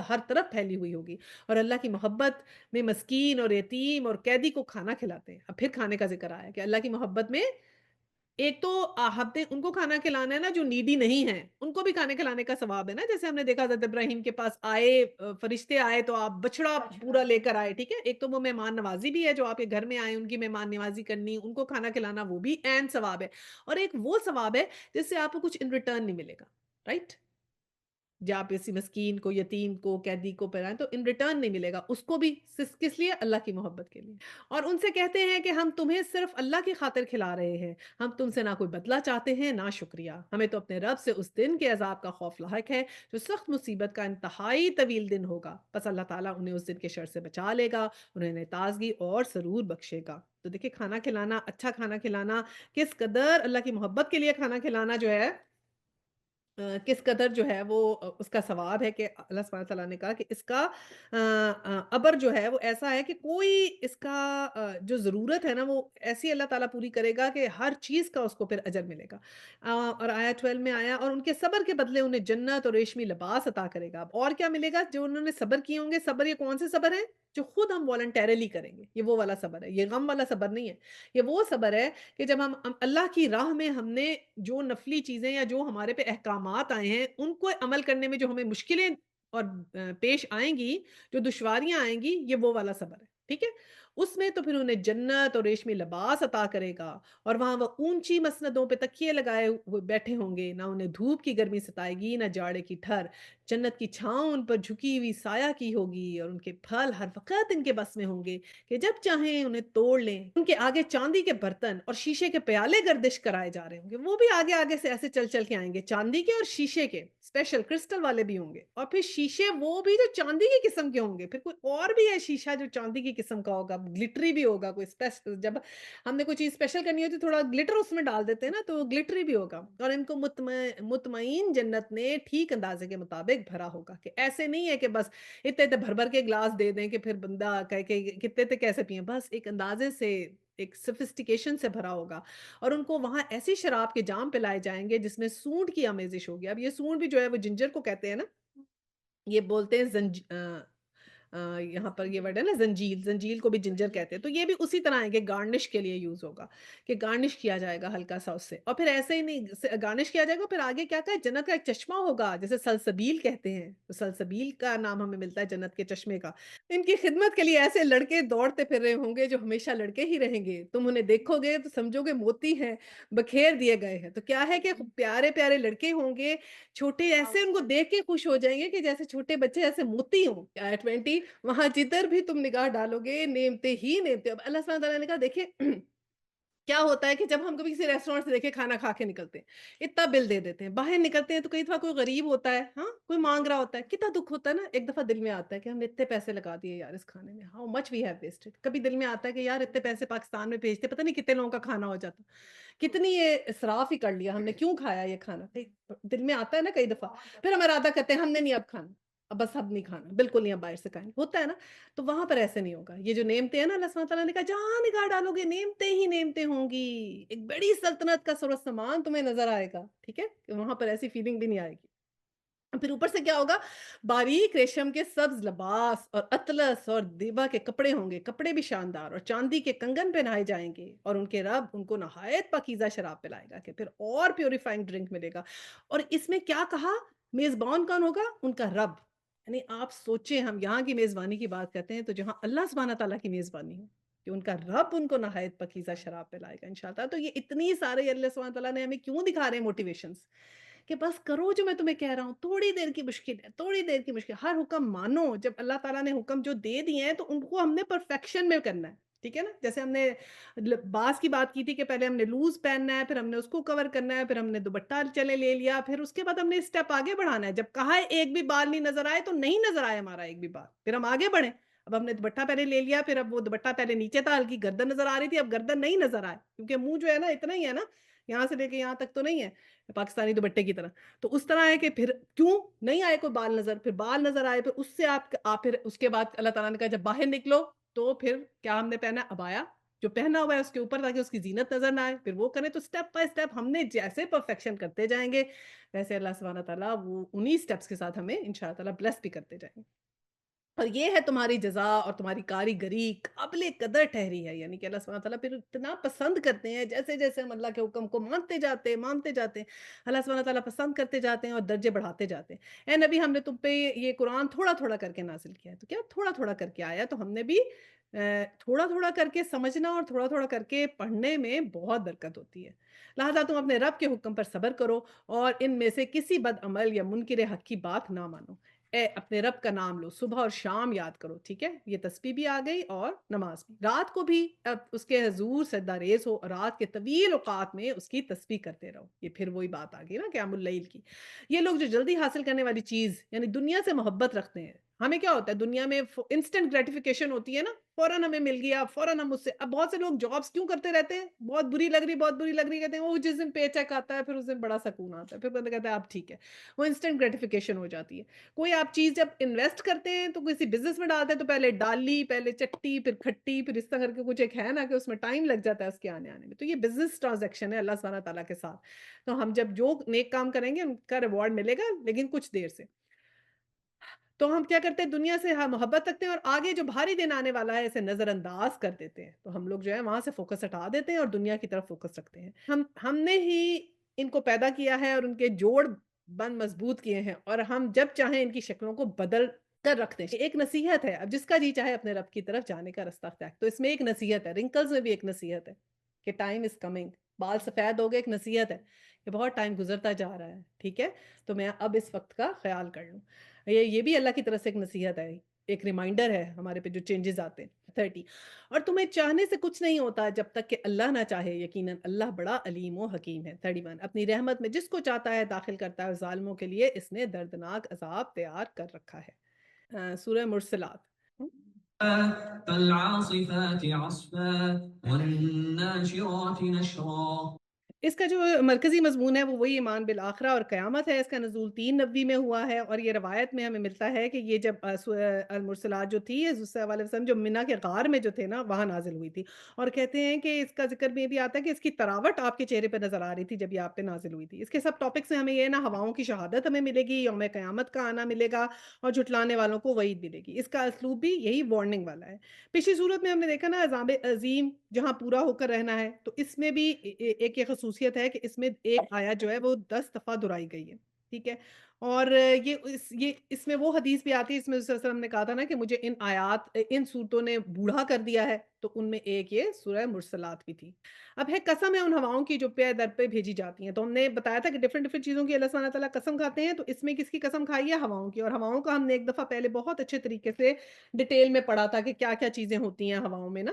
ہر طرف پھیلی ہوئی ہوگی، اور اللہ کی محبت میں مسکین اور یتیم اور قیدی کو کھانا کھلاتے ہیں۔ اب پھر کھانے کا ذکر آیا کہ اللہ کی محبت میں ایک تو ہم نے ان کو کھانا کھلانا ہے نا جو نیڈی نہیں ہیں، ان کو بھی کھانے کھلانے کا ثواب ہے نا، جیسے ہم نے دیکھا حضرت ابراہیم کے پاس آئے فرشتے آئے تو آپ بچڑا پورا لے کر آئے، ٹھیک ہے؟ ایک تو وہ مہمان نوازی بھی ہے، جو آپ کے گھر میں آئے ان کی مہمان نوازی کرنی، ان کو کھانا کھلانا، وہ بھی عین ثواب ہے، اور ایک وہ ثواب ہے جس سے آپ کو کچھ ان ریٹرن نہیں ملے گا، رائٹ؟ جب آپ کسی مسکین کو، یتیم کو، قیدی کو پڑھائیں تو ان ریٹرن نہیں ملے گا، اس کو بھی کس لیے؟ اللہ کی محبت کے لیے۔ اور ان سے کہتے ہیں کہ ہم تمہیں صرف اللہ کی خاطر کھلا رہے ہیں، ہم تم سے نہ کوئی بدلہ چاہتے ہیں نہ شکریہ، ہمیں تو اپنے رب سے اس دن کے عذاب کا خوف لاحق ہے جو سخت مصیبت کا انتہائی طویل دن ہوگا، بس اللہ تعالیٰ انہیں اس دن کے شر سے بچا لے گا، انہیں تازگی اور سرور بخشے گا۔ تو دیکھیں کھانا کھلانا، اچھا کھانا کھلانا، کس قدر اللہ کی محبت کے لیے کھانا کھلانا جو ہے کس قدر جو ہے وہ اس کا ثواب ہے کہ اللہ سبحانہ تعالیٰ نے کہا کہ اس کا ابر جو ہے وہ ایسا ہے کہ کوئی اس کا جو ضرورت ہے نا وہ ایسی اللہ تعالیٰ پوری کرے گا کہ ہر چیز کا اس کو پھر اجر ملے گا۔ اور آیا 12 میں آیا اور ان کے صبر کے بدلے انہیں جنت اور ریشمی لباس عطا کرے گا۔ اب اور کیا ملے گا؟ جو انہوں نے صبر کیے ہوں گے، صبر یہ کون سے صبر ہیں؟ جو خود ہم والنٹیرلی کریں گے، یہ وہ والا صبر ہے، یہ غم والا صبر نہیں ہے، یہ وہ صبر ہے کہ جب ہم اللہ کی راہ میں ہم نے جو نفلی چیزیں یا جو ہمارے پہ احکامات آئے ہیں ان کو عمل کرنے میں جو ہمیں مشکلیں اور پیش آئیں گی، جو دشواریاں آئیں گی، یہ وہ والا صبر ہے، ٹھیک ہے؟ اس میں تو پھر انہیں جنت اور ریشمی لباس عطا کرے گا، اور وہاں وہ اونچی مسندوں پہ تکیے لگائے ہوئے بیٹھے ہوں گے، نہ انہیں دھوپ کی گرمی ستائے گی نہ جاڑے کی ٹھر، جنت کی چھاؤں ان پر جھکی ہوئی سایہ کی ہوگی، اور ان کے پھل ہر وقت ان کے بس میں ہوں گے کہ جب چاہیں انہیں توڑ لیں۔ ان کے آگے چاندی کے برتن اور شیشے کے پیالے گردش کرائے جا رہے ہوں گے، وہ بھی آگے آگے سے ایسے چل چل کے آئیں گے، چاندی کے اور شیشے کے، اسپیشل کرسٹل والے بھی ہوں گے، اور پھر شیشے وہ بھی جو چاندی کی قسم کے ہوں گے، پھر کوئی اور بھی ہے شیشہ جو چاندی کی قسم کا ہوگا، گلٹری بھی ہوگا، کوئی جب ہم نے کوئی چیز اسپیشل کرنی ہوتی ہے تھوڑا گلٹر اس میں ڈال دیتے ہیں نا، تو گلٹری بھی ہوگا، اور ان کو مطمئن جنت نے ٹھیک اندازے کے مطابق بھرا ہوگا، کہ ایسے نہیں ہے کہ بس اتنے اتنے بھر بھر کے گلاس دے دیں کہ پھر بندہ کہے کہ کتنے تے کیسے پیئیں، بس ایک اندازے سے، ایک سفسٹیکیشن سے بھرا ہوگا، اور ان کو وہاں ایسی شراب کے جام پلائے جائیں گے جس میں سونڈ کی آمیزش ہوگی۔ اب یہ سونڈ بھی جو ہے وہ جنجر کو کہتے ہیں نا، یہ بولتے ہیں یہاں پر یہ ورڈ ہے نا زنجیل، زنجیل کو بھی جنجر کہتے ہیں، تو یہ بھی اسی طرح ہے کہ گارنش کے لیے یوز ہوگا، کہ گارنش کیا جائے گا ہلکا سا اس سے، اور پھر ایسے ہی نہیں گارنش کیا جائے گا، پھر آگے کیا کہا ہے؟ جنت کا ایک چشمہ ہوگا جیسے سلسبیل کہتے ہیں، تو سلسبیل کا نام ہمیں ملتا ہے جنت کے چشمے کا۔ ان کی خدمت کے لیے ایسے لڑکے دوڑتے پھر رہے ہوں گے جو ہمیشہ لڑکے ہی رہیں گے، تم انہیں دیکھو گے تو سمجھو گے موتی ہیں، بکھیر دیے گئے ہیں، تو کیا ہے کہ پیارے پیارے لڑکے ہوں گے، چھوٹے، ایسے ان کو دیکھ کے خوش ہو جائیں گے کہ جیسے چھوٹے بچے ایسے موتی ہوں۔ آیت 20 وہاں جدھر بھی تم نگاہ ڈالو گے نعمتیں ہی نعمتیں۔ اب اللہ سبحانہ تعالیٰ نے کہا دیکھیں کیا ہوتا ہے کہ جب ہم کبھی کسی ریسٹورینٹ سے دیکھیں کھانا کھا کے نکلتے ہیں، اتنا بل دے دیتے ہیں، باہر نکلتے ہیں تو کئی دفعہ کوئی غریب ہوتا ہے، ہاں کوئی مانگ رہا ہوتا ہے، کتنا دکھ ہوتا ہے نا، ایک دفعہ دل میں آتا ہے کہ ہم نے اتنے پیسے لگا دیے یار اس کھانے میں، how much we have wasted, کبھی دل میں آتا ہے کہ یار اتنے پیسے پاکستان میں بھیجتے پتہ نہیں کتنے لوگوں کا کھانا ہو جاتا، کتنی یہ اسراف ہی کر لیا ہم نے، کیوں کھایا یہ کھانا، دل میں آتا ہے نا کئی دفعہ، پھر ہم ارادہ کرتے ہیں ہم نے نہیں اب کھانا، اب بس اب نہیں کھانا، بالکل نہیں اب باہر سے کھائیں گے، ہوتا ہے نا، تو وہاں پر ایسے نہیں ہوگا، یہ جو نعمتیں ہیں نا اللہ سبحانہ تعالیٰ نے کہا جہاں نگاہ ڈالو گے نعمتیں ہی نعمتیں ہوں گی، ایک بڑی سلطنت کا سر و سامان تمہیں نظر آئے گا، ٹھیک ہے، کہ وہاں پر ایسی فیلنگ بھی نہیں آئے گی۔ پھر اوپر سے کیا ہوگا؟ باریک ریشم کے سبز لباس اور اطلس اور دیبا کے کپڑے ہوں گے، کپڑے بھی شاندار، اور چاندی کے کنگن پہنائے جائیں گے، اور ان کے رب ان کو نہایت پاکیزہ شراب پلائے گا، کہ پھر اور پیوریفائنگ ڈرنک ملے گا۔ اور اس میں کیا کہا؟ میزبان کون ہوگا؟ ان کا رب۔ یعنی آپ سوچیں ہم یہاں کی میزبانی کی بات کرتے ہیں تو جہاں اللہ سبحانہ تعالیٰ کی میزبانی ہو کہ ان کا رب ان کو نہایت پاکیزہ شراب پلائے گا انشاءاللہ۔ تو یہ اتنی سارے اللہ سبحانہ تعالیٰ نے ہمیں کیوں دکھا رہے ہیں موٹیویشنز، کہ بس کرو جو میں تمہیں کہہ رہا ہوں، تھوڑی دیر کی مشکل ہے، تھوڑی دیر کی مشکل، ہر حکم مانو، جب اللہ تعالیٰ نے حکم جو دے دیے ہیں تو ان کو ہم نے پرفیکشن میں کرنا ہے، ٹھیک ہے نا، جیسے ہم نے لباس کی بات کی تھی کہ پہلے ہم نے لوز پہننا ہے، پھر ہم نے اس کو کور کرنا ہے، پھر ہم نے دوپٹہ چلے لے لیا، پھر اس کے بعد ہم نے اسٹیپ آگے بڑھانا ہے، جب کہا ہے ایک بھی بال نہیں نظر آئے تو نہیں نظر آئے ہمارا ایک بھی بال، پھر ہم آگے بڑھیں، اب ہم نے دوپٹہ پہلے لے لیا، پھر اب وہ دوپٹہ پہلے نیچے تھا، ہلکی گردن نظر آ رہی تھی، اب گردن نہیں نظر آئے، کیونکہ منہ جو ہے نا اتنا ہی ہے نا، یہاں سے لے کے یہاں تک تو نہیں ہے پاکستانی دوپٹے کی طرح۔ تو اس طرح ہے کہ پھر کیوں نہیں آئے کوئی بال نظر، پھر بال نظر آئے، پھر اس سے آپ پھر اس کے بعد اللہ تعالیٰ نے کہا جب باہر نکلو تو پھر کیا ہم نے پہنا عبایا، جو پہنا ہوا ہے اس کے اوپر تاکہ اس کی زینت نظر نہ آئے، پھر وہ کریں۔ تو اسٹیپ بائی اسٹیپ ہم نے جیسے پرفیکشن کرتے جائیں گے، ویسے اللہ سبحانہ تعالیٰ وہ انہی اسٹیپس کے ساتھ ہمیں ان شاء اللہ تعالیٰ بلیس بھی کرتے جائیں گے۔ اور یہ ہے تمہاری جزا اور تمہاری کاریگری قابل قدر ٹھہری ہے، یعنی کہ اللہ سبحانہ تعالیٰ پھر اتنا پسند کرتے ہیں، جیسے جیسے ہم اللہ کے حکم کو مانتے جاتے ہیں، اللہ سبحانہ تعالیٰ پسند کرتے جاتے ہیں اور درجے بڑھاتے جاتے ہیں۔ اے نبی، ہم نے تم پہ یہ قرآن تھوڑا تھوڑا کر کے نازل کیا ہے، تو کیا تھوڑا تھوڑا کر کے آیا، تو ہم نے بھی تھوڑا تھوڑا کر کے سمجھنا اور تھوڑا تھوڑا کر کے پڑھنے میں بہت برکت ہوتی ہے۔ لہذا تم اپنے رب کے حکم پر صبر کرو اور ان میں سے کسی بد عمل یا منکر حق کی بات نہ مانو۔ اے اپنے رب کا نام لو، صبح اور شام یاد کرو، ٹھیک ہے؟ یہ تسبیح بھی آ گئی اور نماز بھی۔ رات کو بھی اب اس کے حضور سجدہ ریز ہو اور رات کے طویل اوقات میں اس کی تسبیح کرتے رہو۔ یہ پھر وہی بات آ گئی نا قیام اللیل کی۔ یہ لوگ جو جلدی حاصل کرنے والی چیز یعنی دنیا سے محبت رکھتے ہیں۔ ہمیں کیا ہوتا ہے دنیا میں انسٹنٹ گریٹیفیکیشن ہوتی ہے نا، فوراً ہمیں مل گیا، فوراً ہم اس سے، اب بہت سے لوگ جابس کیوں کرتے رہتے ہیں، بہت بری لگ رہی، بہت بری لگ رہی، کہتے ہیں وہ جس دن پے چیک آتا ہے پھر اس دن بڑا سکون آتا ہے، پھر بندہ کہتا ہے اب ٹھیک ہے، وہ انسٹنٹ گریٹیفیکیشن ہو جاتی ہے۔ کوئی آپ چیز جب انویسٹ کرتے ہیں تو کسی بزنس میں ڈالتے ہیں تو پہلے ڈالی، پہلے چٹی، پھر کھٹی، پھر اس طرح کر کے کچھ ایک ہے نا کہ اس میں ٹائم لگ جاتا ہے اس کے آنے میں، تو یہ بزنس ٹرانزیکشن ہے اللہ سبحانہ تعالیٰ کے ساتھ۔ تو ہم جب جو نیک کام کریں گے ان کا ریوارڈ ملے گا، لیکن کچھ دیر سے۔ تو ہم کیا کرتے ہیں دنیا سے محبت رکھتے ہیں اور آگے جو بھاری دن آنے والا ہے اسے نظر انداز کر دیتے ہیں، تو ہم لوگ جو ہے وہاں سے فوکس ہٹا دیتے ہیں اور دنیا کی طرف فوکس رکھتے ہیں۔ ہم نے ہی ان کو پیدا کیا ہے اور ان کے جوڑ بند مضبوط کیے ہیں، اور ہم جب چاہیں ان کی شکلوں کو بدل کر رکھ دیں۔ ایک نصیحت ہے، اب جس کا جی چاہے اپنے رب کی طرف جانے کا رستہ اختیار، تو اس میں ایک نصیحت ہے، رنکلز میں بھی ایک نصیحت ہے کہ ٹائم از کمنگ، بال سفید ہو گئے، ایک نصیحت ہے کہ بہت ٹائم گزرتا جا رہا ہے، ٹھیک ہے؟ تو میں اب اس وقت کا خیال کر لوں۔ یہ بھی اللہ کی طرف سے ایک نصیحت ہے، ایک ریمائنڈر ہے ہمارے پہ جو چینجز آتے ہیں۔ 30 اور تمہیں چاہنے سے کچھ نہیں ہوتا جب تک کہ اللہ نہ چاہے، یقیناً اللہ بڑا علیم و حکیم ہے۔ 31 اپنی رحمت میں جس کو چاہتا ہے داخل کرتا ہے اور ظالموں کے لیے اس نے دردناک عذاب تیار کر رکھا ہے۔ سورہ مرسلات۔ فالعاصفات عصفا والناشرات نشرا۔ اس کا جو مرکزی مضمون ہے وہ وہی ایمان بالآخرہ اور قیامت ہے۔ اس کا نزول 3 نبوی میں ہوا ہے اور یہ روایت میں ہمیں ملتا ہے کہ یہ جب المرسلات جو تھی حضور صلی اللہ علیہ وسلم جو منہ کے غار میں جو تھے نا وہاں نازل ہوئی تھی، اور کہتے ہیں کہ اس کا ذکر میں بھی آتا ہے کہ اس کی تراوٹ آپ کے چہرے پہ نظر آ رہی تھی جب یہ آپ پہ نازل ہوئی تھی۔ اس کے سب ٹاپکس میں ہمیں یہ نا ہواؤں کی شہادت ہمیں ملے گی، یوم قیامت کا آنا ملے گا اور جھٹلانے والوں کو وعید ملے گی۔ اس کا اسلوب بھی یہی وارننگ والا ہے۔ پچھلی صورت میں ہم نے دیکھا نا عذاب عظیم جہاں پورا ہو کر رہنا ہے، تو اس میں بھی ایک یہ خصوصیت ہے کہ اس میں ایک آیت جو ہے وہ 10 دفعہ دہرائی گئی ہے، ٹھیک ہے؟ اور یہ اس میں وہ حدیث بھی آتی ہے، اس میں صلی اللہ علیہ وسلم نے کہا تھا نا کہ مجھے ان صورتوں نے بوڑھا کر دیا ہے، تو ان میں ایک یہ سورہ مرسلات بھی تھی۔ اب ہے قسم ہے ان ہواؤں کی جو پے در پہ بھیجی جاتی ہیں، تو ہم نے بتایا تھا کہ ڈفرینٹ چیزوں کی اللہ سبحانہ تعالیٰ قسم کھاتے ہیں، تو اس میں کس کی قسم کھائی ہے؟ ہواؤں کی۔ اور ہواؤں کا ہم نے ایک دفعہ پہلے بہت اچھے طریقے سے ڈیٹیل میں پڑھا تھا کہ کیا کیا چیزیں ہوتی ہیں ہواؤں میں نا۔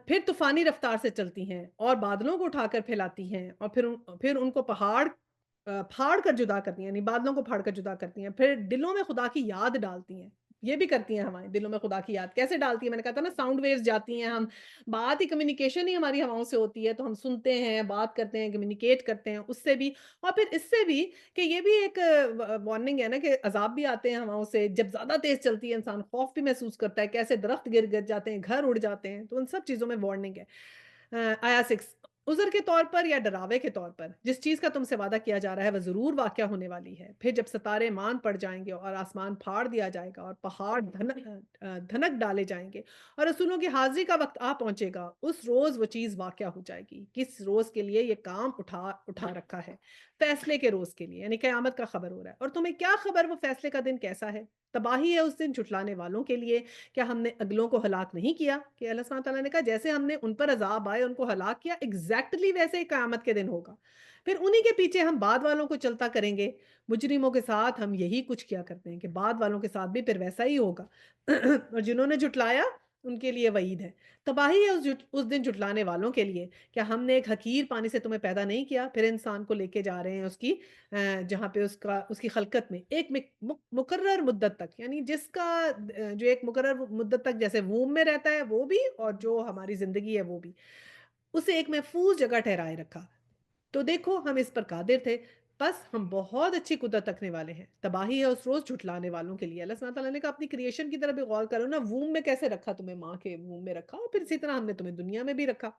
پھر طوفانی رفتار سے چلتی ہیں اور بادلوں کو اٹھا کر پھیلاتی ہیں، اور پھر ان کو پھاڑ کر جدا کرتی ہیں، یعنی بادلوں کو پھاڑ کر جدا کرتی ہیں، پھر دلوں میں خدا کی یاد ڈالتی ہیں۔ یہ بھی کرتی ہیں ہوائیں، دلوں میں خدا کی یاد کیسے ڈالتی ہیں؟ میں نے کہا تھا نا ساؤنڈ ویوز جاتی ہیں، ہم بات ہی کمیونیکیشن ہی ہماری ہواؤں سے ہوتی ہے، تو ہم سنتے ہیں، بات کرتے ہیں، کمیونیکیٹ کرتے ہیں اس سے بھی، اور پھر اس سے بھی کہ یہ بھی ایک وارننگ ہے نا کہ عذاب بھی آتے ہیں ہواؤں سے، جب زیادہ تیز چلتی ہے انسان خوف بھی محسوس کرتا ہے، کیسے درخت گر گر جاتے ہیں، گھر اڑ جاتے ہیں، تو ان سب چیزوں میں وارننگ ہے۔ آیا 6 عذر کے طور پر یا ڈراوے کے طور پر جس چیز کا تم سے وعدہ کیا جا رہا ہے وہ ضرور واقعہ ہونے والی ہے، پھر جب ستارے مان پڑ جائیں گے اور آسمان پھاڑ دیا جائے گا اور پہاڑ دھنک ڈالے جائیں گے اور رسولوں کی حاضری کا وقت آ پہنچے گا، اس روز وہ چیز واقعہ ہو جائے گی۔ کس روز کے لیے یہ کام اٹھا رکھا ہے؟ فیصلے کے روز کے لیے، یعنی قیامت کا خبر ہو رہا ہے۔ اور تمہیں کیا خبر وہ فیصلے کا دن کیسا ہے؟ تباہی ہے اس دن جھٹلانے والوں کے لیے۔ کیا ہم نے اگلوں کو ہلاک نہیں کیا؟ کہ اللہ سبحانہ تعالیٰ نے کہا جیسے ہم نے ان پر عذاب آئے ان کو ہلاک کیا، ایگزیکٹلی ویسے ہی قیامت کے دن ہوگا۔ پھر انہی کے پیچھے ہم بعد والوں کو چلتا کریں گے۔ مجرموں کے ساتھ ہم یہی کچھ کیا کرتے ہیں کہ بعد والوں کے ساتھ بھی پھر ویسا ہی ہوگا۔ اور جنہوں نے جھٹلایا ان کے لیے وعید ہے۔ تباہی ہے اس دن جھٹلانے والوں کے لیے۔ کیا ہم نے ایک حقیر پانی سے تمہیں پیدا نہیں کیا؟ پھر انسان کو لے کے جا رہے ہیں اس کی جہاں پہ اس کی خلقت میں ایک مقرر مدت تک، یعنی جس کا جو ایک مقرر مدت تک جیسے وomb میں رہتا ہے وہ بھی، اور جو ہماری زندگی ہے وہ بھی، اسے ایک محفوظ جگہ ٹھہرائے رکھا۔ تو دیکھو ہم اس پر قادر تھے، بس ہم بہت اچھی قدرت رکھنے والے ہیں۔ تباہی ہے اس روز جھٹلانے والوں کے لیے۔ اللہ سبحانہ تعالیٰ نے کہا اپنی کریشن کی طرف بھی غور کرو نا، وomb میں کیسے رکھا تمہیں، ماں کے وomb میں رکھا، اور پھر اسی طرح ہم نے تمہیں دنیا میں بھی رکھا۔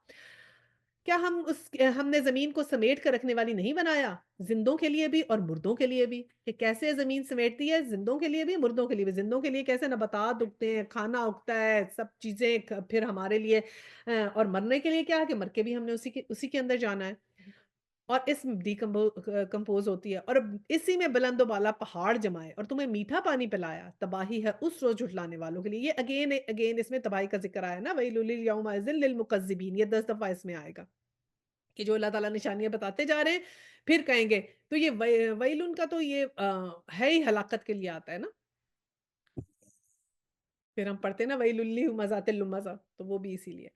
کیا ہم نے زمین کو سمیٹ کر رکھنے والی نہیں بنایا، زندوں کے لیے بھی اور مردوں کے لیے بھی؟ کہ کیسے زمین سمیٹتی ہے، زندوں کے لیے بھی مردوں کے لیے بھی۔ زندوں کے لیے کیسے نباتات اگتے ہیں، کھانا اگتا ہے، سب چیزیں پھر ہمارے لیے اور مرنے کے لیے کیا ہے کہ مر کے بھی ہم نے اسی کے اندر جانا ہے، اور اس کمپوز ہوتی ہے، اور اب اسی میں بلند و بالا پہاڑ جمائے اور تمہیں میٹھا پانی پلایا۔ تباہی ہے اس روز جھٹلانے والوں کے لیے۔ یہ اگین اگین اس میں تباہی کا ذکر آیا نا، وَيْلٌ يَوْمَئِذٍ لِّلْمُكَذِّبِينَ، یہ 10 دفعہ اس میں آئے گا کہ جو اللہ تعالیٰ نشانیاں بتاتے جا رہے ہیں پھر کہیں گے، تو یہ ویلن کا تو یہ ہے ہی ہلاکت کے لیے آتا ہے نا، پھر ہم پڑھتے ہیں نا ویل للمزات اللمزہ، تو وہ بھی اسی لیے۔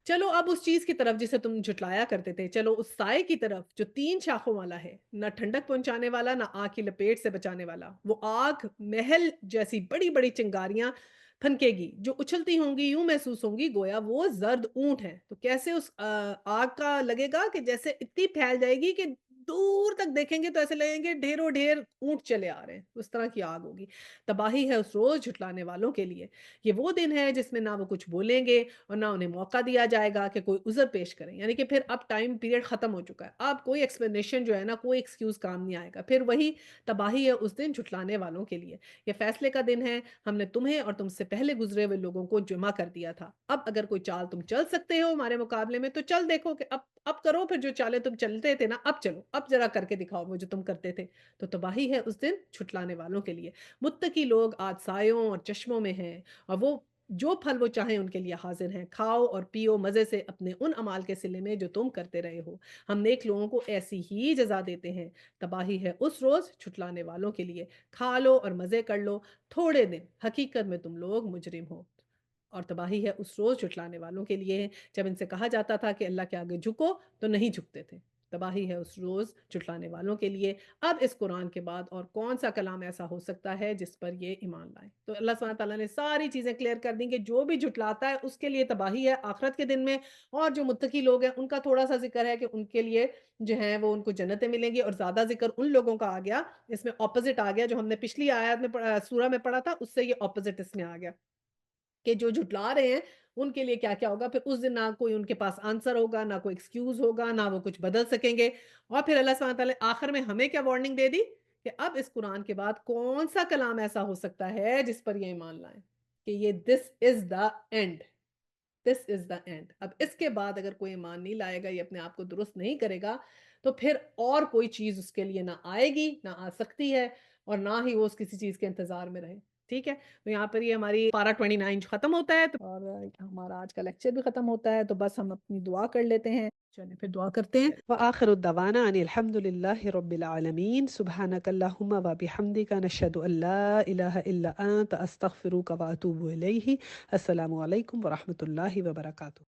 چلو اب اس چیز کی طرف جسے تم جھٹلایا کرتے تھے، چلو اس سائے کی طرف جو 3 شاخوں والا ہے، نہ ٹھنڈک پہنچانے والا، نہ آگ کی لپیٹ سے بچانے والا۔ وہ آگ محل جیسی بڑی بڑی چنگاریاں پھنکے گی جو اچھلتی ہوں گی، یوں محسوس ہوں گی گویا وہ زرد اونٹ ہے۔ تو کیسے اس آگ کا لگے گا کہ جیسے اتنی پھیل جائے گی کہ دور تک دیکھیں گے تو ایسے لگیں گے ڈھیروں ڈھیر اونٹ چلے آ رہے ہیں، اس طرح کی آگ ہوگی۔ تباہی ہے اس روز جھٹلانے والوں کے لیے۔ یہ وہ دن ہے جس میں نہ وہ کچھ بولیں گے اور نہ انہیں موقع دیا جائے گا کہ کوئی عذر پیش کریں، یعنی کہ پھر اب ٹائم پیریڈ ختم ہو چکا ہے، اب کوئی ایکسپلینیشن جو ہے نا، کوئی ایکسکیوز کام نہیں آئے گا۔ پھر وہی تباہی ہے اس دن جھٹلانے والوں کے لیے۔ یہ فیصلے کا دن ہے، ہم نے تمہیں اور تم سے پہلے گزرے ہوئے لوگوں کو جمع کر دیا تھا۔ اب اگر کوئی چال تم چل سکتے ہو ہمارے مقابلے میں تو چل دیکھو، کہ اب کرو پھر جو چالیں تم چلتے تھے نا، اب چلو، اب ذرا کر کے دکھاؤ وہ جو تم کرتے تھے۔ تو تباہی ہے اس دن جھٹلانے والوں کے لیے۔ متقی لوگ آج سایوں اور چشموں میں ہیں، اور وہ جو پھل وہ چاہیں ان کے لیے حاضر ہیں۔ کھاؤ اور پیو مزے سے اپنے ان اعمال کے صلے میں جو تم کرتے رہے ہو، ہم نیک لوگوں کو ایسی ہی جزا دیتے ہیں۔ تباہی ہے اس روز جھٹلانے والوں کے لیے۔ کھا لو اور مزے کر لو تھوڑے دن، حقیقت میں تم لوگ مجرم ہو۔ اور تباہی ہے اس روز جھٹلانے والوں کے لیے جب ان سے کہا جاتا تھا کہ اللہ کے آگے جھکو تو نہیں جھکتے تھے۔ تباہی ہے اس روز جھٹلانے والوں کے لیے۔ اب اس قرآن کے بعد اور کون سا کلام ایسا ہو سکتا ہے جس پر یہ ایمان لائے؟ تو اللہ سبحانہ تعالیٰ نے ساری چیزیں کلیئر کر دیں کہ جو بھی جھٹلاتا ہے اس کے لیے تباہی ہے آخرت کے دن میں، اور جو متقی لوگ ہیں ان کا تھوڑا سا ذکر ہے کہ ان کے لیے جو ہیں وہ ان کو جنتیں ملیں گی، اور زیادہ ذکر ان لوگوں کا آ گیا، اس میں اپوزٹ آ گیا، جو ہم نے پچھلی آیت میں سورہ میں پڑھا تھا اس سے یہ اپوزٹ اس میں آ گیا کہ جو جھٹلا رہے ہیں ان کے لیے کیا کیا ہوگا۔ پھر اس دن نہ کوئی ان کے پاس آنسر ہوگا، نہ کوئی ایکسکیوز ہوگا، نہ وہ کچھ بدل سکیں گے۔ اور پھر اللہ سبحانہ تعالیٰ آخر میں ہمیں کیا وارننگ دے دی کہ اب اس قرآن کے بعد کون سا کلام ایسا ہو سکتا ہے جس پر یہ ایمان لائیں، کہ یہ دس از دا and, this is the and. اب اس کے بعد اگر کوئی ایمان نہیں لائے گا، یہ اپنے آپ کو درست نہیں کرے گا، تو پھر اور کوئی چیز اس کے لیے نہ آئے گی نہ آ سکتی ہے، اور نہ ہی وہ اس کسی چیز کے انتظار میں رہے۔ ٹھیک ہے، تو یہاں پر یہ ہماری پارہ 29 ختم ہوتا ہے، اور ہمارا آج کا لیکچر بھی ختم ہوتا ہے، تو بس ہم اپنی دعا کر لیتے ہیں۔ چلیں پھر دعا کرتے ہیں۔ وآخر الدعوانا ان الحمد للہ رب العالمین، سبحانک اللہم و بحمدک، نشہد ان لا الہ الا انت، استغفرک و اتوب الیہ۔ السلام علیکم ورحمۃ اللہ وبرکاتہ۔